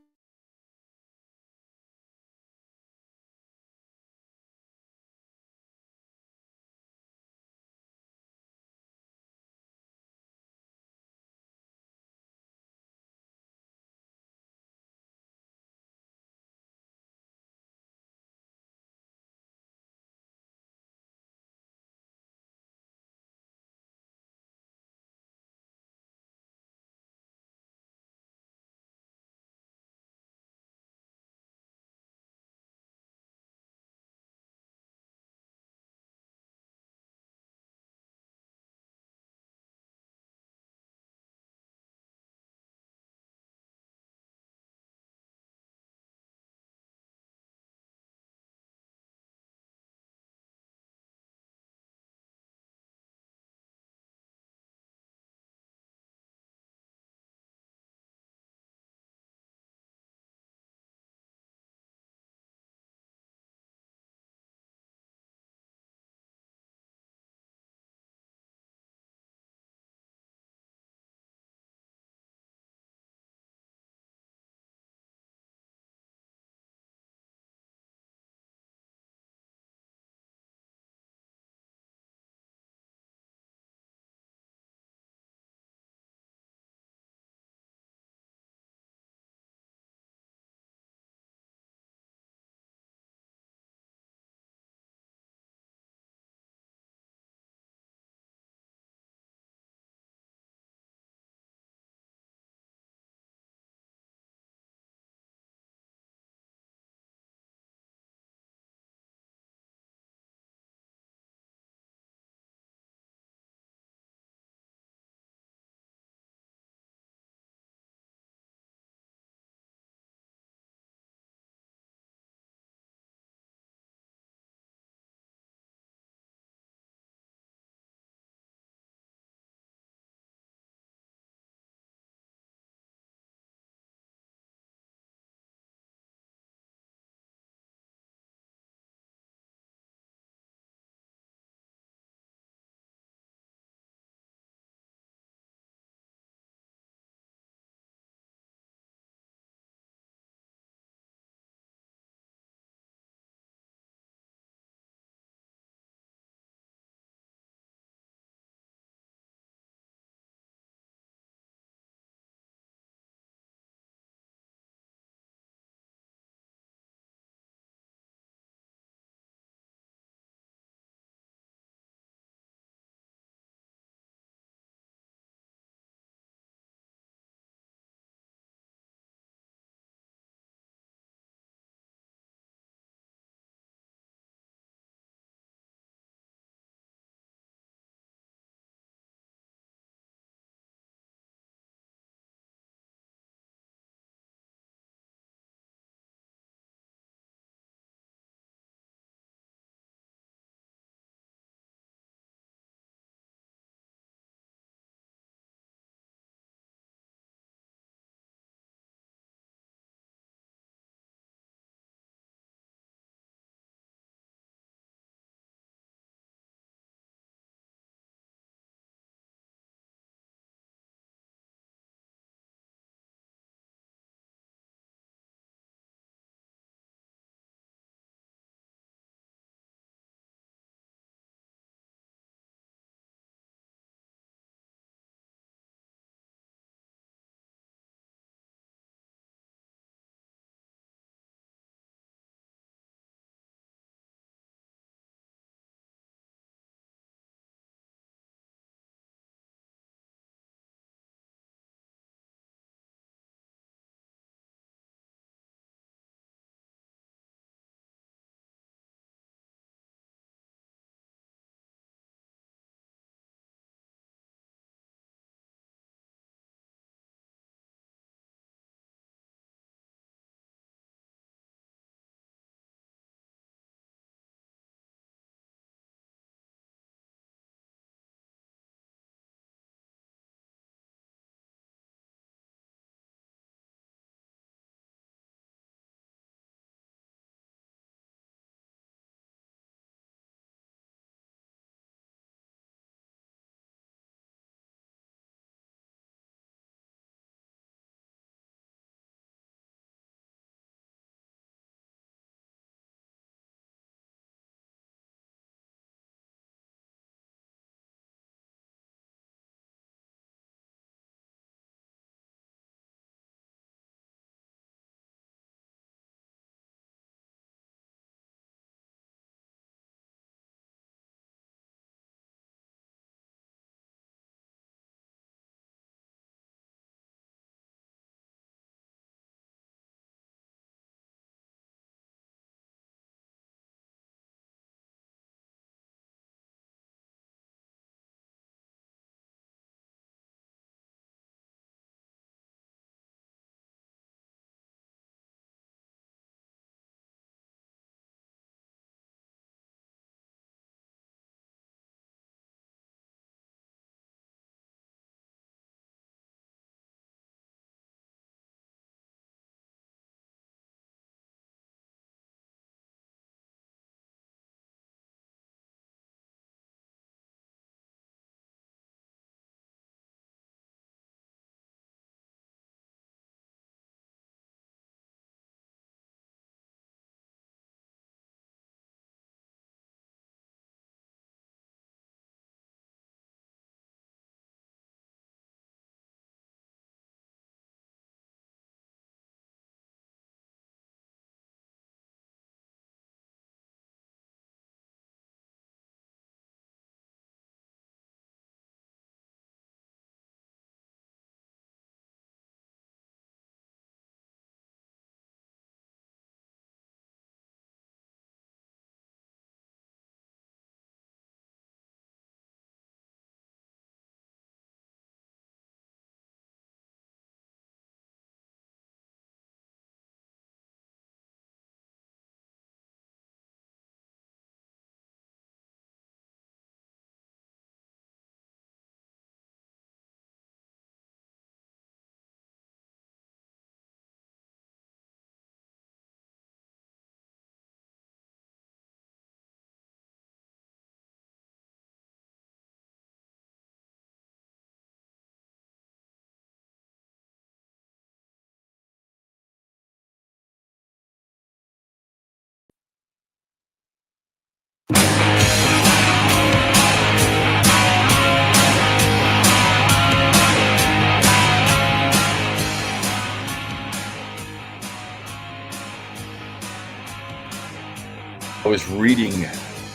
I was reading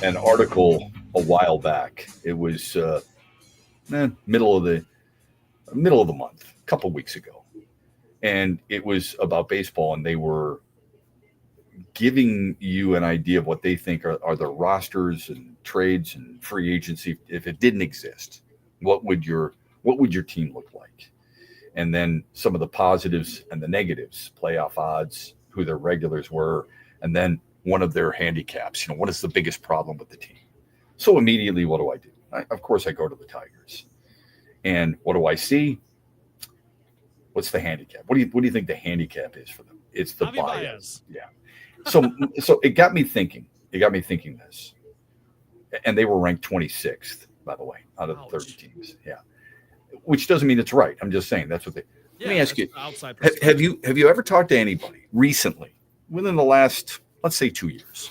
an article a while back. It was middle of the month, a couple weeks ago, and it was about baseball, and they were giving you an idea of what they think are the rosters and trades and free agency. If it didn't exist, what would your team look like? And then some of the positives and the negatives, playoff odds, who their regulars were, and then one of their handicaps. What is the biggest problem with the team? So immediately, what do? Of course, I go to the Tigers. And what do I see? What's the handicap? What do you think the handicap is for them? It's the bias. Yeah. So it got me thinking. This. And they were ranked 26th, by the way, out of the 30 teams. Yeah. Which doesn't mean it's right. I'm just saying that's what they. Let me ask you: have you ever talked to anybody recently, within the last, let's say, 2 years?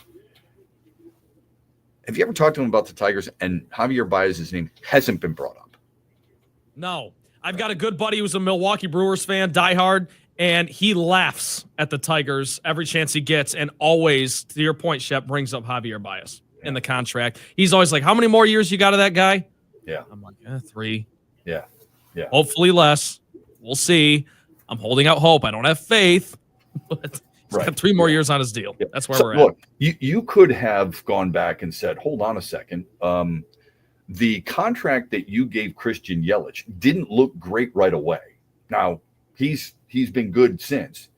Have you ever talked to them about the Tigers and Javier Baez's name hasn't been brought up? No. I've got a good buddy who's a Milwaukee Brewers fan, diehard, and he laughs at the Tigers every chance he gets, and always, to your point, Shep, brings up Javier Baez in the contract. He's always like, how many more years you got of that guy? Yeah. I'm like, 3. Yeah. Hopefully less. We'll see. I'm holding out hope. I don't have faith, but he's got 3 more years on his deal. Yeah. That's where we're at. Look, you could have gone back and said, hold on a second. The contract that you gave Christian Yelich didn't look great right away. Now, he's been good since.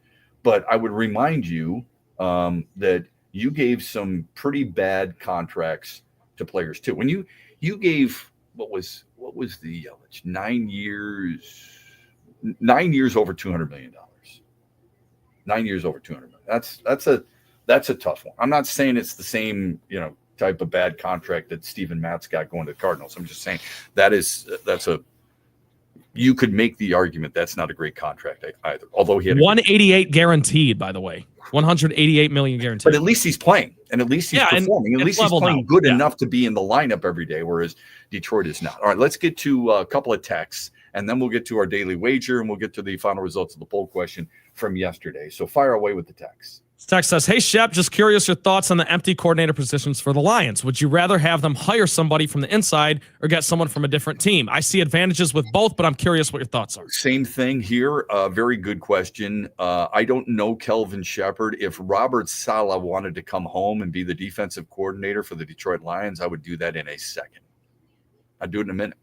But I would remind you that you gave some pretty bad contracts to players too. When you gave what was the Yelich 9 years over $200 million. 9 years over $200 million. That's a tough one. I'm not saying it's the same type of bad contract that Steven Matz got going to the Cardinals. I'm just saying you could make the argument that's not a great contract either. Although he had 188 guaranteed, by the way, 188 million guaranteed. But at least he's playing, and at least he's performing. At least he's playing good enough to be in the lineup every day, whereas Detroit is not. All right, let's get to a couple of texts, and then we'll get to our daily wager, and we'll get to the final results of the poll question from yesterday. So fire away with the text. This text says, hey, Shep, just curious your thoughts on the empty coordinator positions for the Lions. Would you rather have them hire somebody from the inside or get someone from a different team? I see advantages with both, but I'm curious what your thoughts are. Same thing here. Very good question. I don't know Kelvin Shepard. If Robert Saleh wanted to come home and be the defensive coordinator for the Detroit Lions, I would do that in a second. I'd do it in a minute.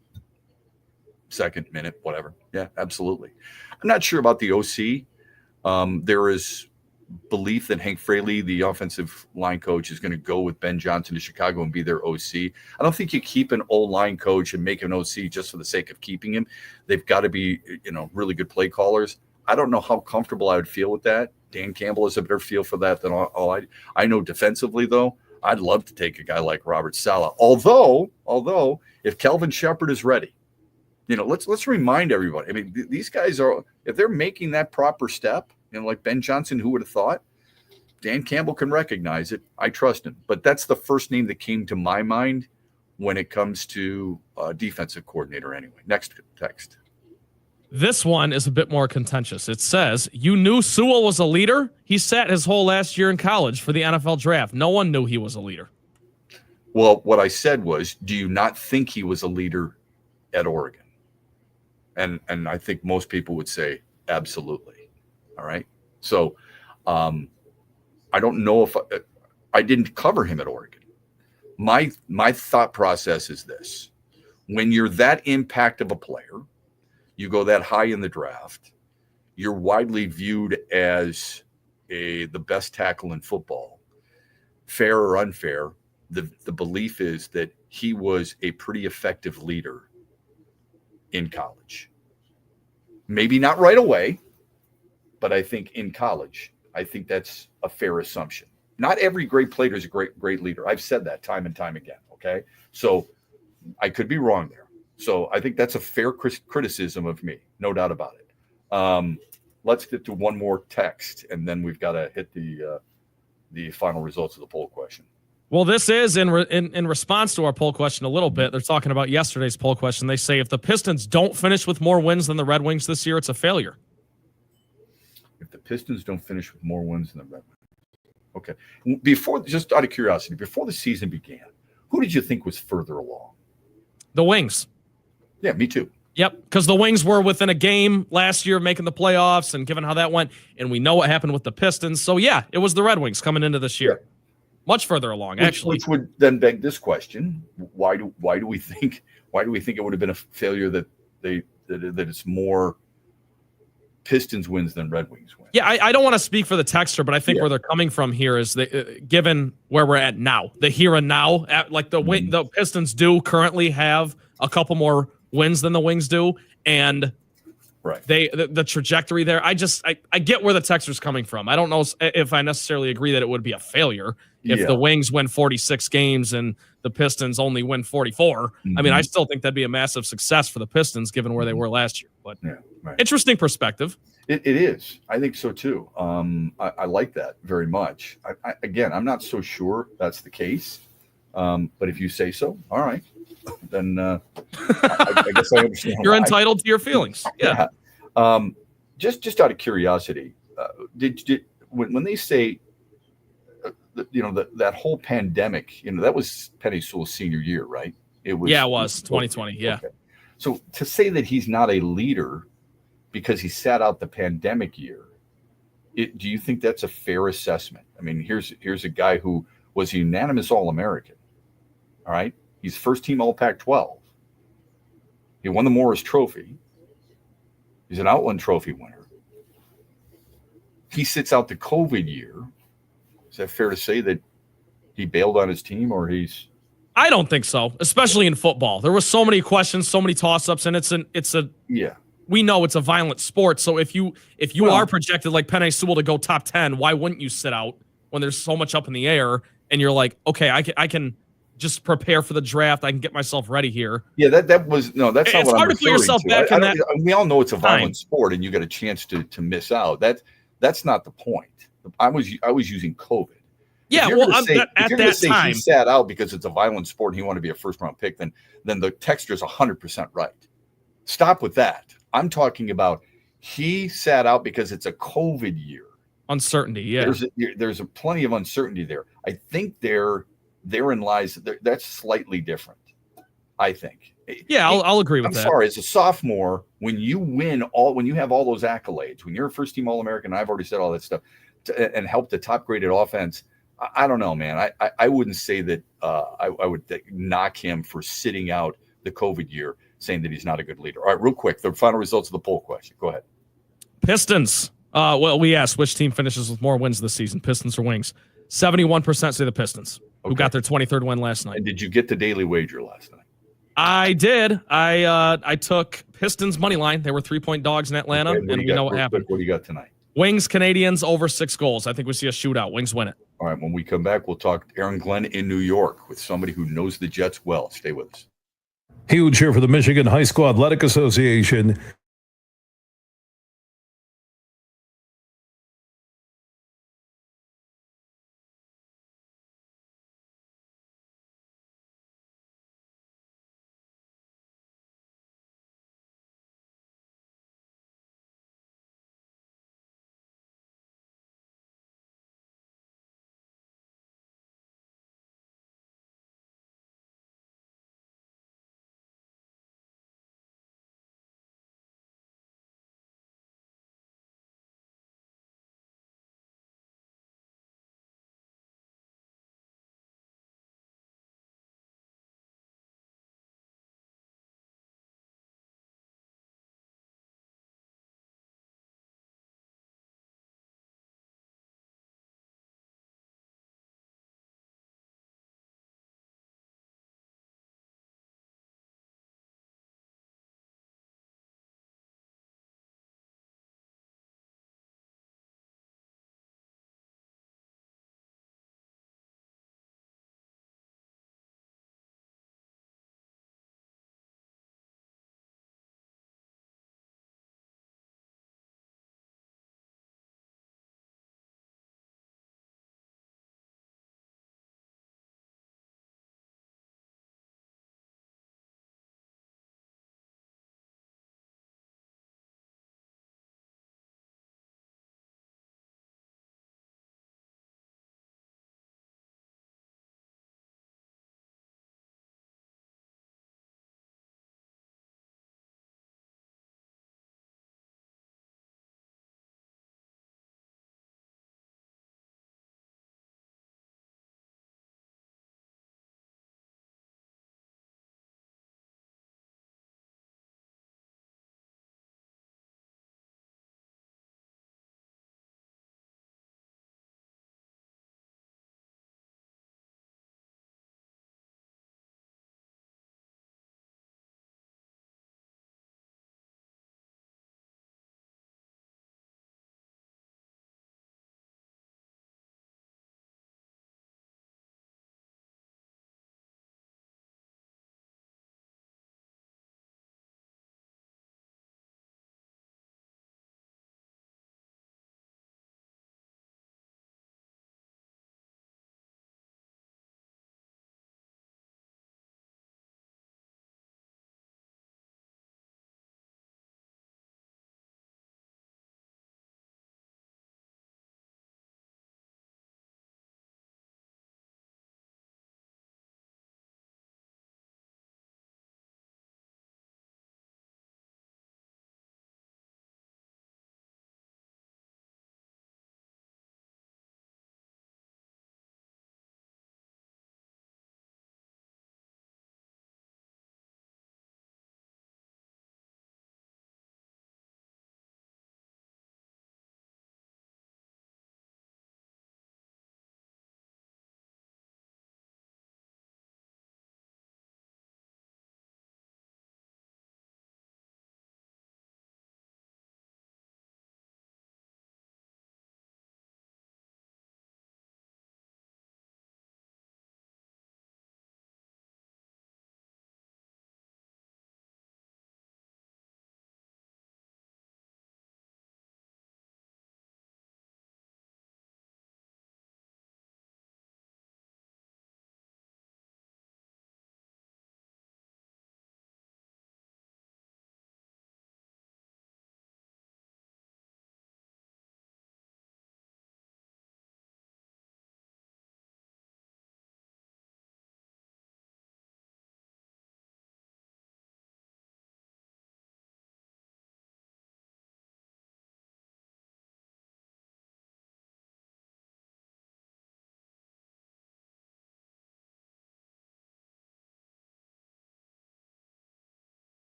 Second, minute, whatever. Yeah, absolutely. I'm not sure about the OC. There is belief that Hank Fraley, the offensive line coach, is going to go with Ben Johnson to Chicago and be their OC. I don't think you keep an O-line coach and make an OC just for the sake of keeping him. They've got to be, really good play callers. I don't know how comfortable I would feel with that. Dan Campbell has a better feel for that than all I know defensively, though. I'd love to take a guy like Robert Saleh. Although if Kelvin Shepard is ready, let's remind everybody. I mean, these guys are, if they're making that proper step, like Ben Johnson, who would have thought? Dan Campbell can recognize it. I trust him. But that's the first name that came to my mind when it comes to defensive coordinator anyway. Next text. This one is a bit more contentious. It says, you knew Sewell was a leader? He sat his whole last year in college for the NFL draft. No one knew he was a leader. Well, what I said was, do you not think he was a leader at Oregon? And I think most people would say absolutely. All right. So I don't know if I didn't cover him at Oregon. My thought process is this. When you're that impact of a player, you go that high in the draft, you're widely viewed as the best tackle in football. Fair or unfair, the belief is that he was a pretty effective leader in college. Maybe not right away, but I think in college, I think that's a fair assumption. Not every great player is a great leader. I've said that time and time again, okay? So I could be wrong there. So I think that's a fair criticism of me, no doubt about it. Let's get to one more text, and then we've got to hit the final results of the poll question. Well, this is in response to our poll question a little bit. They're talking about yesterday's poll question. They say if the Pistons don't finish with more wins than the Red Wings this year, it's a failure. If the Pistons don't finish with more wins than the Red Wings. Okay. Before, just out of curiosity, before the season began, who did you think was further along? The Wings. Yeah, me too. Yep, because the Wings were within a game last year making the playoffs, and given how that went, and we know what happened with the Pistons. So, yeah, it was the Red Wings coming into this year. Yeah. Much further along, actually. Which would then beg this question: Why do we think it would have been a failure that it's more Pistons wins than Red Wings wins? Yeah, I don't want to speak for the texter, but I think where they're coming from here is given where we're at now, the here and now, like the Pistons do currently have a couple more wins than the Wings do, and right, the trajectory there. I get where the texter's coming from. I don't know if I necessarily agree that it would be a failure if the Wings win 46 games and the Pistons only win 44. I mean, I still think that'd be a massive success for the Pistons given where they were last year. But interesting perspective. It is. I think so too. I like that very much. Again, I'm not so sure that's the case, but if you say so, all right, then I guess I understand. You're entitled to your feelings. Yeah. Just out of curiosity, did when they say, that whole pandemic, that was Penei Sewell's senior year, right? It was. Yeah, it was 2020. Yeah. Okay. So to say that he's not a leader because he sat out the pandemic year, do you think that's a fair assessment? I mean, here's a guy who was a unanimous All-American. All right, he's first team All Pac-12. He won the Morris Trophy. He's an Outland Trophy winner. He sits out the COVID year. Is that fair to say that he bailed on his team, or he's? I don't think so, especially in football. There were so many questions, so many toss-ups, and it's a we know it's a violent sport. So if you are projected like Penei Sewell to go top 10, why wouldn't you sit out when there's so much up in the air and you're like, okay, I can just prepare for the draft. I can get myself ready here. Yeah, that's not what I'm referring to. It's hard to put yourself back in that. We all know it's a violent sport, and you get a chance to miss out. That's not the point. I was using COVID. Yeah, at that time he sat out because it's a violent sport and he wanted to be a first-round pick. Then the texture is 100% right. Stop with that. I'm talking about he sat out because it's a COVID year. Uncertainty, yeah. There's plenty of uncertainty there. I think therein lies that's slightly different. I think. Yeah, I'll agree with that. I'm sorry, as a sophomore, when you have all those accolades, when you're a first-team All-American, I've already said all that stuff, and help the top-graded offense. I don't know, man. I wouldn't say that I would knock him for sitting out the COVID year, saying that he's not a good leader. All right, real quick, the final results of the poll question. Go ahead. Pistons. We asked which team finishes with more wins this season, Pistons or Wings. 71% say the Pistons, who got their 23rd win last night. And did you get the daily wager last night? I did. I took Pistons money line. They were 3-point dogs in Atlanta, and we know what happened. What do you got tonight? Wings, Canadians over 6 goals. I think we see a shootout. Wings win it. All right, when we come back, we'll talk Aaron Glenn in New York with somebody who knows the Jets well. Stay with us. Huge here for the Michigan High School Athletic Association.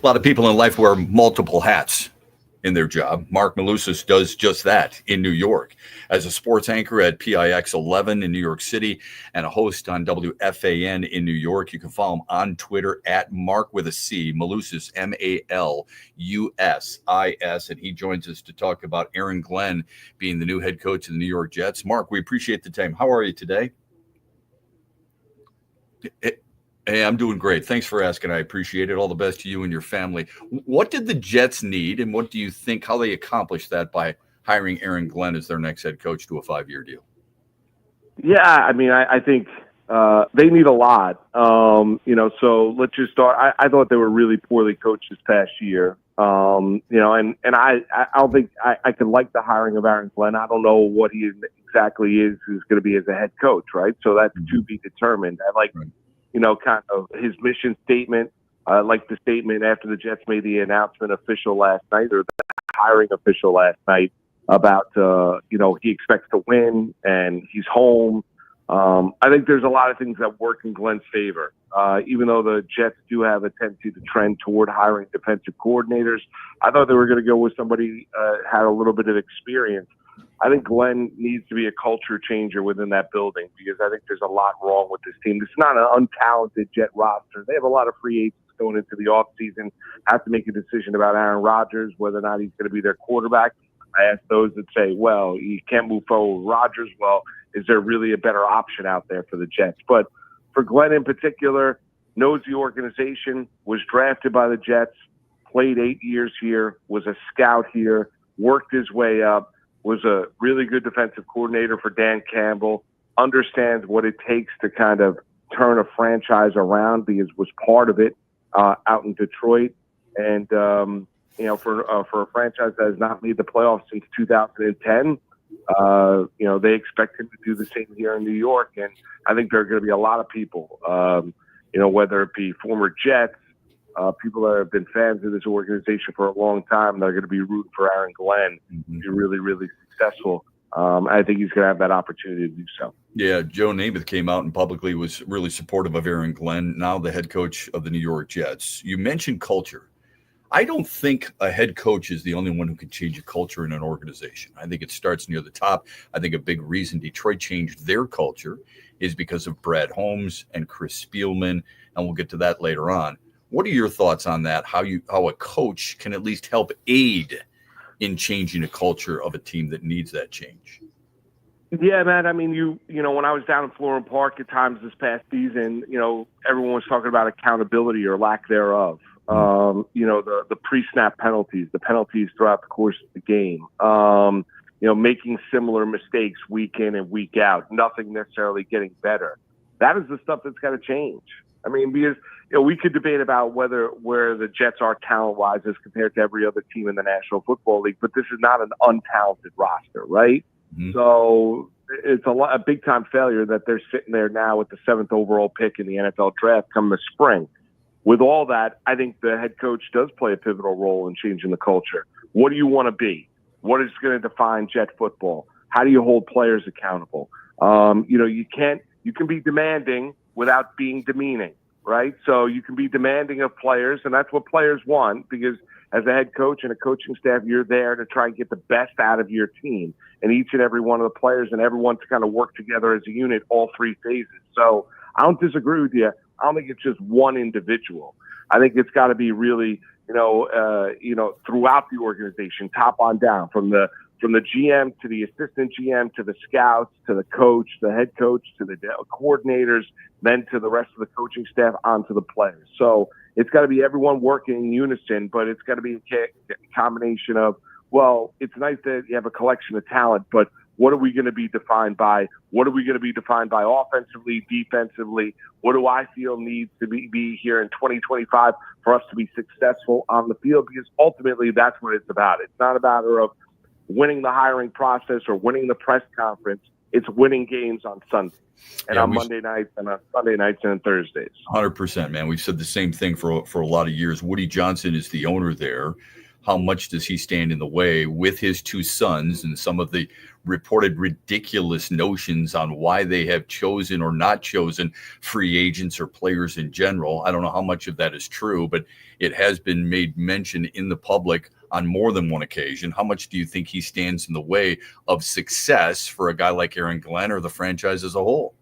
A lot of people in life wear multiple hats in their job. Mark Malusis does just that in New York as a sports anchor at PIX 11 in New York City and a host on WFAN in New York. You can follow him on Twitter at Mark with a C, Malusis, Malusis, and he joins us to talk about Aaron Glenn being the new head coach of the New York Jets. Mark, we appreciate the time. How are you today? Hey, I'm doing great. Thanks for asking. I appreciate it. All the best to you and your family. What did the Jets need, and what do you think, how they accomplished that by hiring Aaron Glenn as their next head coach to a 5-year deal? Yeah, I mean, I think they need a lot. So let's just start. I thought they were really poorly coached this past year. And I don't think I could like the hiring of Aaron Glenn. I don't know what he exactly is going to be as a head coach, right? So that's to be determined. I like, kind of his mission statement. Like the statement after the Jets made the announcement official last night, or the hiring official last night, about, he expects to win and he's home. I think there's a lot of things that work in Glenn's favor. Even though the Jets do have a tendency to trend toward hiring defensive coordinators, I thought they were going to go with somebody had a little bit of experience. I think Glenn needs to be a culture changer within that building, because I think there's a lot wrong with this team. It's not an untalented Jet roster. They have a lot of free agents going into the offseason, have to make a decision about Aaron Rodgers, whether or not he's going to be their quarterback. I ask those that say, well, you can't move forward with Rodgers. Well, is there really a better option out there for the Jets? But for Glenn in particular, knows the organization, was drafted by the Jets, played 8 years here, was a scout here, worked his way up, was a really good defensive coordinator for Dan Campbell, understands what it takes to kind of turn a franchise around, because was part of it out in Detroit. And, for a franchise that has not made the playoffs since 2010, they expect him to do the same here in New York. And I think there are going to be a lot of people, whether it be former Jets, people that have been fans of this organization for a long time, that are going to be rooting for Aaron Glenn to be really, really successful. I think he's going to have that opportunity to do so. Yeah, Joe Namath came out and publicly was really supportive of Aaron Glenn, now the head coach of the New York Jets. You mentioned culture. I don't think a head coach is the only one who can change a culture in an organization. I think it starts near the top. I think a big reason Detroit changed their culture is because of Brad Holmes and Chris Spielman, and we'll get to that later on. What are your thoughts on that? How a coach can at least help aid in changing a culture of a team that needs that change? Yeah, man. I mean, when I was down in Florham Park at times this past season, everyone was talking about accountability or lack thereof. The pre-snap penalties, the penalties throughout the course of the game, making similar mistakes week in and week out, nothing necessarily getting better. That is the stuff that's got to change. I mean, because we could debate about where the Jets are talent-wise as compared to every other team in the National Football League, but this is not an untalented roster, right? Mm-hmm. So it's a big-time failure that they're sitting there now with the 7th overall pick in the NFL draft come the spring. With all that, I think the head coach does play a pivotal role in changing the culture. What do you want to be? What is going to define Jet football? How do you hold players accountable? You can be demanding without being demeaning, right? So you can be demanding of players, and that's what players want, because as a head coach and a coaching staff, you're there to try and get the best out of your team and each and every one of the players, and everyone to kind of work together as a unit, all three phases. So I don't disagree with you. I don't think it's just one individual. I think it's got to be really, throughout the organization, top on down, from the GM to the assistant GM to the scouts to the coach, the head coach to the coordinators, then to the rest of the coaching staff, onto the players. So it's got to be everyone working in unison, but it's got to be a combination of, well, it's nice that you have a collection of talent, but what are we going to be defined by? What are we going to be defined by offensively, defensively? What do I feel needs to be here in 2025 for us to be successful on the field? Because ultimately that's what it's about. It's not a matter of winning the hiring process or winning the press conference. It's winning games on Sunday and on Monday nights and on Sunday nights and on Thursdays. 100%, man. We've said the same thing for a lot of years. Woody Johnson is the owner there. How much does he stand in the way with his two sons and some of the reported ridiculous notions on why they have chosen or not chosen free agents or players in general. I don't know how much of that is true, but it has been made mention in the public on more than one occasion. How much do you think he stands in the way of success for a guy like Aaron Glenn or the franchise as a whole?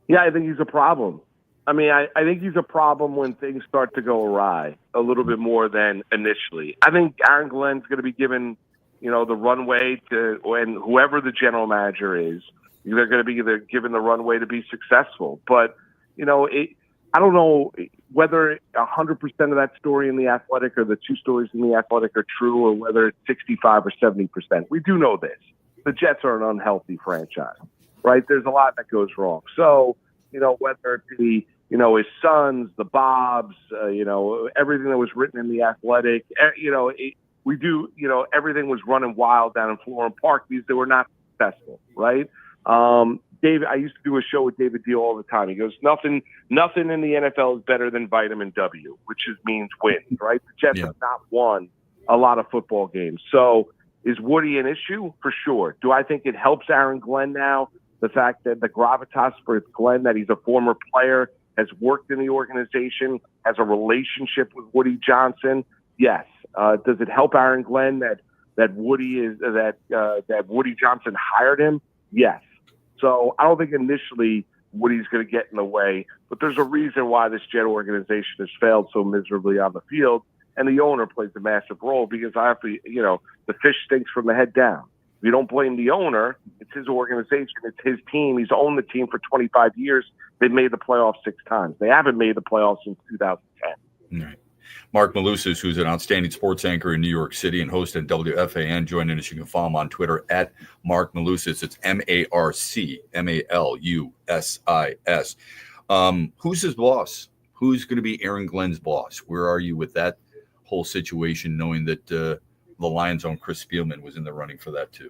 Yeah, I think he's a problem. I mean, I think he's a problem when things start to go awry a little bit more than initially. I think Aaron Glenn's going to be given, the runway to, when whoever the general manager is, they're going to be given the runway to be successful. But, I don't know whether 100% of that story in The Athletic or the two stories in The Athletic are true, or whether it's 65 or 70%. We do know this. The Jets are an unhealthy franchise, right? There's a lot that goes wrong. So, whether it be, his sons, the Bobs, everything that was written in The Athletic, everything was running wild down in Florham Park because they were not successful, right? David, I used to do a show with David Deal all the time. He goes, nothing in the NFL is better than vitamin W, which means win, right? The Jets have not won a lot of football games. So is Woody an issue? For sure. Do I think it helps Aaron Glenn now? The fact that the gravitas for Glenn, that he's a former player, has worked in the organization, has a relationship with Woody Johnson. Yes. Does it help Aaron Glenn that Woody Johnson hired him? Yes. So I don't think initially Woody's going to get in the way, but there's a reason why this Jet organization has failed so miserably on the field, and the owner plays a massive role because the fish stinks from the head down. If you don't blame the owner, it's his organization, it's his team. He's owned the team for 25 years. They've made the playoffs 6 times. They haven't made the playoffs since 2010. All right. Mark Malusis, who's an outstanding sports anchor in New York City and host at WFAN, joining us. You can follow him on Twitter at Mark Malusis. It's MarcMalusis. Who's his boss? Who's going to be Aaron Glenn's boss? Where are you with that whole situation, knowing that the Lions' own Chris Spielman was in the running for that too?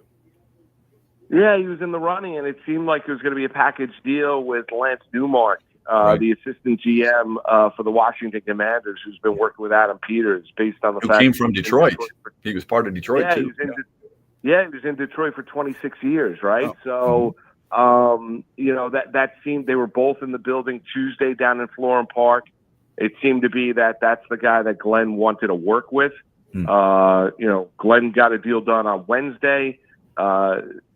Yeah, he was in the running, and it seemed like it was going to be a package deal with Lance Newmark, the assistant GM for the Washington Commanders, who's been working with Adam Peters, based on the fact came from Detroit. He was part of Detroit too. He was in Detroit for 26 years, right? Oh. So, that seemed they were both in the building Tuesday down in Florham Park. It seemed to be that's the guy that Glenn wanted to work with. Glenn got a deal done on Wednesday.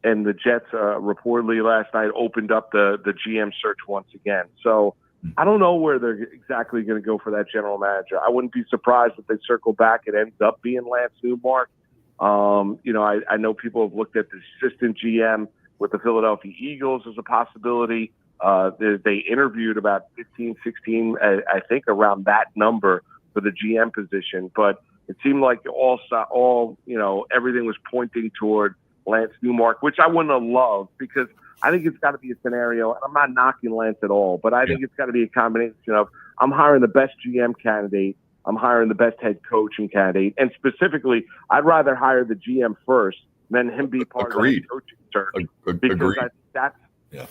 And the Jets reportedly last night opened up the GM search once again. So I don't know where they're exactly going to go for that general manager. I wouldn't be surprised if they circle back. It ends up being Lance Newmark. I know people have looked at the assistant GM with the Philadelphia Eagles as a possibility. They interviewed about 15, 16, I think around that number for the GM position. But it seemed like everything was pointing toward Lance Newmark, which I wouldn't have loved, because I think it's got to be a scenario, and I'm not knocking Lance at all, but I think it's got to be a combination of I'm hiring the best GM candidate, I'm hiring the best head coaching candidate, and specifically, I'd rather hire the GM first than him be part of the head coaching search, because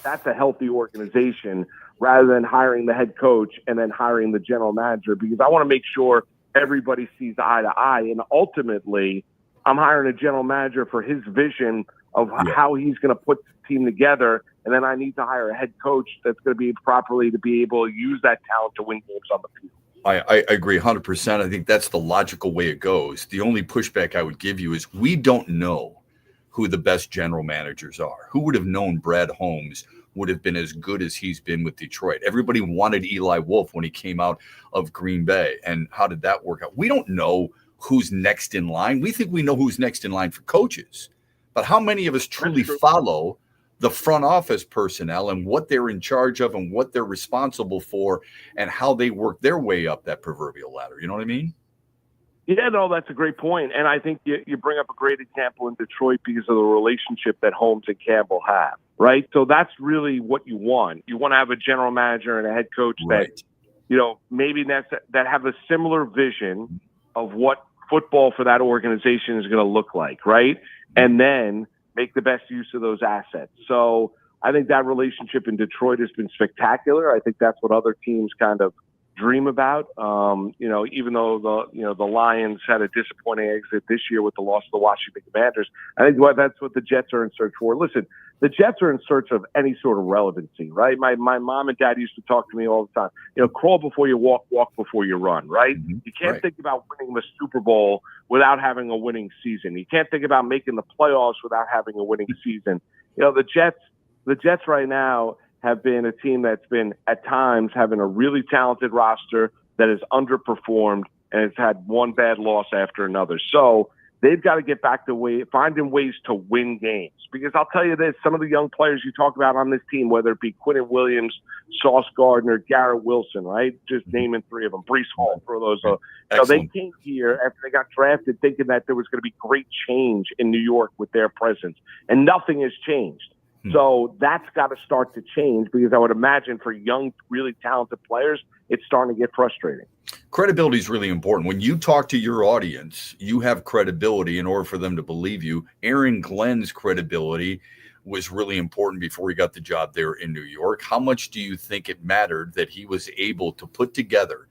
that's a healthy organization, rather than hiring the head coach and then hiring the general manager, because I want to make sure everybody sees eye to eye, and ultimately I'm hiring a general manager for his vision of how he's going to put the team together. And then I need to hire a head coach that's going to be properly to be able to use that talent to win games on the field. I agree 100%. I think that's the logical way it goes. The only pushback I would give you is we don't know who the best general managers are. Who would have known Brad Holmes would have been as good as he's been with Detroit? Everybody wanted Eli Wolf when he came out of Green Bay. And how did that work out? We don't know who's next in line. We think we know who's next in line for coaches, but how many of us truly follow the front office personnel and what they're in charge of and what they're responsible for and how they work their way up that proverbial ladder? You know what I mean? Yeah, no, that's a great point. And I think you bring up a great example in Detroit because of the relationship that Holmes and Campbell have, right? So that's really what you want. You want to have a general manager and a head coach that, maybe that have a similar vision of what football for that organization is going to look like, right? And then make the best use of those assets. So I think that relationship in Detroit has been spectacular. I think that's what other teams kind of dream about. Even though the Lions had a disappointing exit this year with the loss of the Washington Commanders, I think that's what the Jets are in search for. Listen, the Jets are in search of any sort of relevancy, right? My mom and dad used to talk to me all the time. Crawl before you walk, walk before you run, right? Mm-hmm. You can't think about winning the Super Bowl without having a winning season. You can't think about making the playoffs without having a winning season. The Jets right now have been a team that's been at times having a really talented roster that has underperformed and it's had one bad loss after another. So they've got to get back to finding ways to win games. Because I'll tell you this, some of the young players you talk about on this team, whether it be Quinnen Williams, Sauce Gardner, Garrett Wilson, right? Just naming three of them, Breece Hall, for those. They came here after they got drafted thinking that there was going to be great change in New York with their presence. And nothing has changed. So that's got to start to change, because I would imagine for young, really talented players, it's starting to get frustrating. Credibility is really important. When you talk to your audience, you have credibility in order for them to believe you. Aaron Glenn's credibility was really important before he got the job there in New York. How much do you think it mattered that he was able to put together,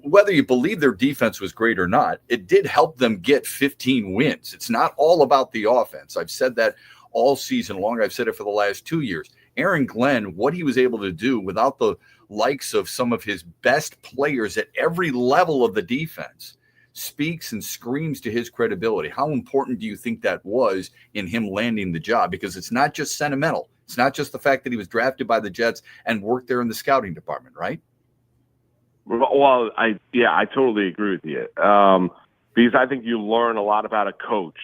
whether you believe their defense was great or not, it did help them get 15 wins. It's not all about the offense. I've said that all season long. I've said it for the last 2 years. Aaron Glenn, what he was able to do without the likes of some of his best players at every level of the defense, speaks and screams to his credibility. How important do you think that was in him landing the job? Because it's not just sentimental. It's not just the fact that he was drafted by the Jets and worked there in the scouting department, right? Well, I totally agree with you. Because I think you learn a lot about a coach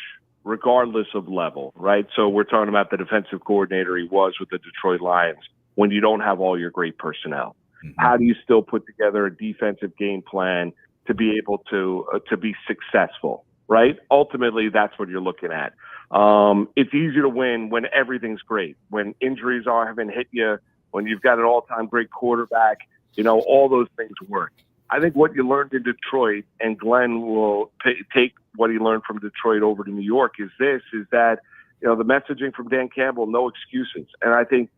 regardless of level, right? So we're talking about the defensive coordinator he was with the Detroit Lions when you don't have all your great personnel. Mm-hmm. How do you still put together a defensive game plan to be able to be successful, right? Ultimately, that's what you're looking at. It's easy to win when everything's great, when injuries haven't hit you, when you've got an all-time great quarterback, all those things work. I think what you learned in Detroit, and Glenn will take what he learned from Detroit over to New York, is that, the messaging from Dan Campbell, no excuses. And I think,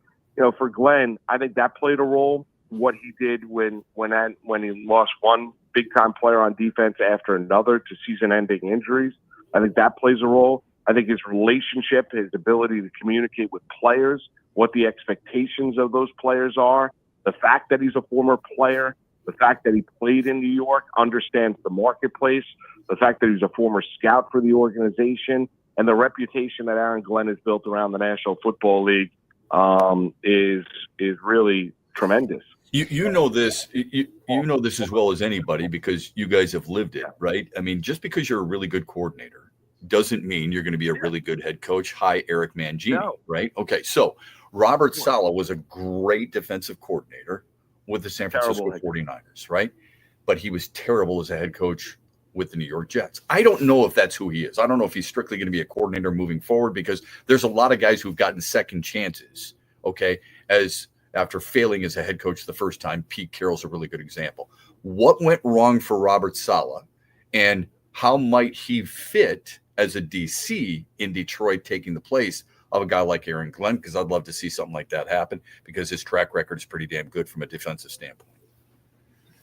for Glenn, I think that played a role. What he did when he lost one big-time player on defense after another to season-ending injuries, I think that plays a role. I think his relationship, his ability to communicate with players, what the expectations of those players are, the fact that he's a former player, the fact that he played in New York, understands the marketplace, the fact that he's a former scout for the organization, and the reputation that Aaron Glenn has built around the National Football League is really tremendous. You know this as well as anybody, because you guys have lived it, right? I mean, just because you're a really good coordinator doesn't mean you're going to be a really good head coach. Hi, Eric Mangini, right? Okay, so Robert Saleh was a great defensive coordinator with the San Francisco 49ers, right? But he was terrible as a head coach with the New York Jets. I don't know if that's who he is. I don't know if he's strictly going to be a coordinator moving forward, because there's a lot of guys who've gotten second chances, okay, after failing as a head coach the first time. Pete Carroll's a really good example. What went wrong for Robert Saleh, and how might he fit as a DC in Detroit, taking the place of a guy like Aaron Glenn? Because I'd love to see something like that happen, because his track record is pretty damn good from a defensive standpoint.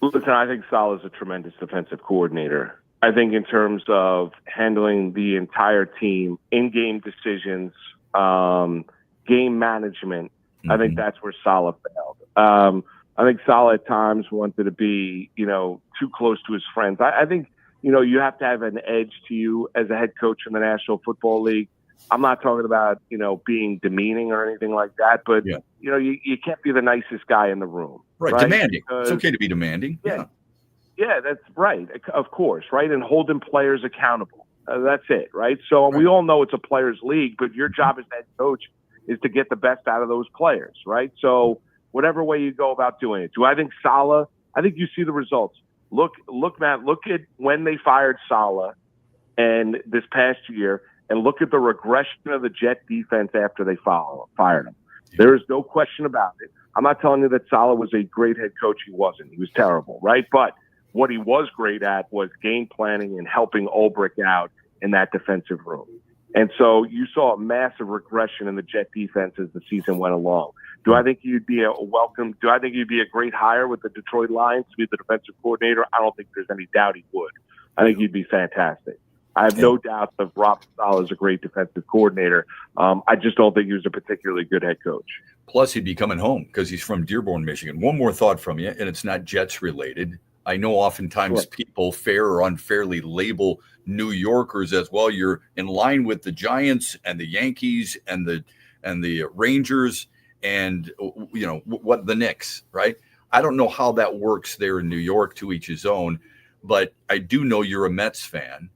Listen, I think Saleh is a tremendous defensive coordinator. I think in terms of handling the entire team, in-game decisions, game management, I think that's where Saleh failed. I think Saleh at times wanted to be, too close to his friends. I think, you have to have an edge to you as a head coach in the National Football League. I'm not talking about, being demeaning or anything like that, but, you can't be the nicest guy in the room. Right. Demanding. It's okay to be demanding. Yeah, that's right. Of course. Right. And holding players accountable. That's it. Right. So we all know it's a players' league, but your job as head coach is to get the best out of those players. Right. So whatever way you go about doing it. Do I think Saleh? I think you see the results. Look, Matt, look at when they fired Saleh and this past year, and look at the regression of the Jet defense after they fired him. There is no question about it. I'm not telling you that Saleh was a great head coach. He wasn't. He was terrible, right? But what he was great at was game planning and helping Ulbrich out in that defensive room. And so you saw a massive regression in the Jet defense as the season went along. Do I think you'd be do I think you'd be a great hire with the Detroit Lions to be the defensive coordinator? I don't think there's any doubt he would. I think he'd be fantastic. I have no doubt that Rob Saleh is a great defensive coordinator. I just don't think he was a particularly good head coach. Plus, he'd be coming home because he's from Dearborn, Michigan. One more thought from you, and it's not Jets related. I know oftentimes people fair or unfairly label New Yorkers as, well, you're in line with the Giants and the Yankees and the Rangers and, you know, what the Knicks, right? I don't know how that works there in New York, to each his own, but I do know you're a Mets fan.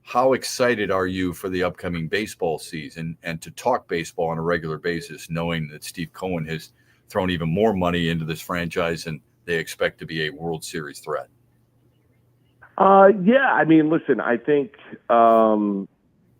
How excited are you for the upcoming baseball season and to talk baseball on a regular basis, knowing that Steve Cohen has thrown even more money into this franchise and they expect to be a World Series threat? Yeah, I mean, listen, I think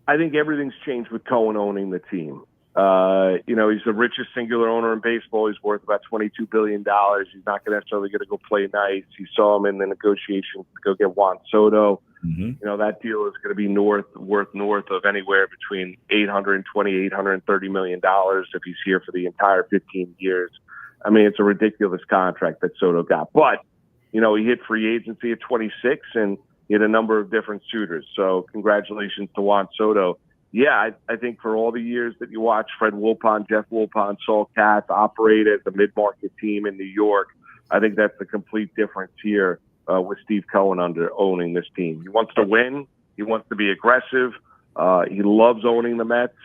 everything's changed with Cohen owning the team. You know, he's the richest singular owner in baseball. He's worth about $22 billion. He's not necessarily going to go play nice. You saw him in the negotiations to go get Juan Soto. Mm-hmm. You know, that deal is going to be worth north of anywhere between $820, $830 million if he's here for the entire 15 years. I mean, it's a ridiculous contract that Soto got. But, you know, he hit free agency at 26 and he had a number of different suitors. So congratulations to Juan Soto. Yeah, I think for all the years that you watch Fred Wilpon, Jeff Wilpon, Saul Katz operate as a mid-market team in New York, I think that's the complete difference here with Steve Cohen owning this team. He wants to win. He wants to be aggressive. He loves owning the Mets.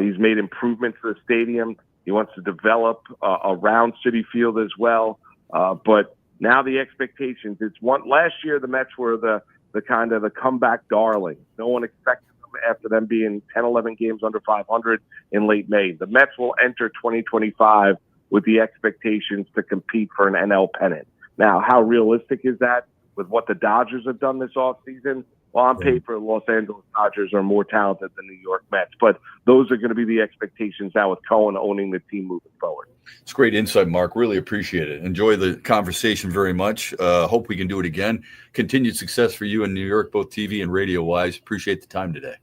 He's made improvements to the stadium. He wants to develop around Citi Field as well. But now the expectations, last year the Mets were the kind of the comeback darling. No one expected them after them being 10, 11 games under 500 in late May. The Mets will enter 2025 with the expectations to compete for an NL pennant. Now, how realistic is that with what the Dodgers have done this offseason? Well, on paper, the Los Angeles Dodgers are more talented than the New York Mets, but those are going to be the expectations now with Cohen owning the team moving forward. It's great insight, Mark. Really appreciate it. Enjoy the conversation very much. Hope we can do it again. Continued success for you in New York, both TV and radio-wise. Appreciate the time today.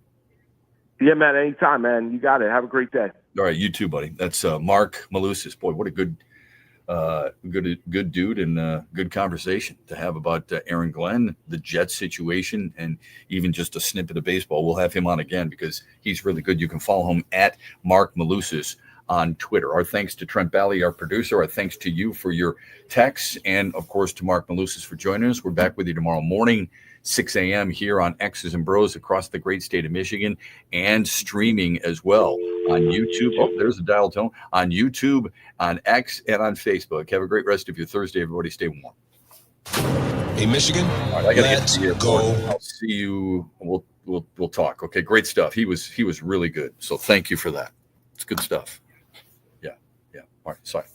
Yeah, man, anytime, man. You got it. Have a great day. All right, you too, buddy. That's Mark Malusis. Boy, what a good dude and good conversation to have about Aaron Glenn, the Jets situation, and even just a snippet of baseball. We'll have him on again because he's really good. You can follow him at Mark Malusis on Twitter. Our thanks to Trent Bally, our producer. Our thanks to you for your texts, and of course to Mark Malusis for joining us. We're back with you tomorrow morning, 6 a.m. here on X's and Bros across the great state of Michigan, and streaming as well on YouTube. Oh, there's a dial tone on YouTube, on X, and on Facebook. Have a great rest of your Thursday, everybody. Stay warm. Hey, Michigan, all right, I gotta let's get to go. I'll see you. We'll talk. Okay, great stuff. He was really good. So thank you for that. It's good stuff. Yeah. All right. Sorry.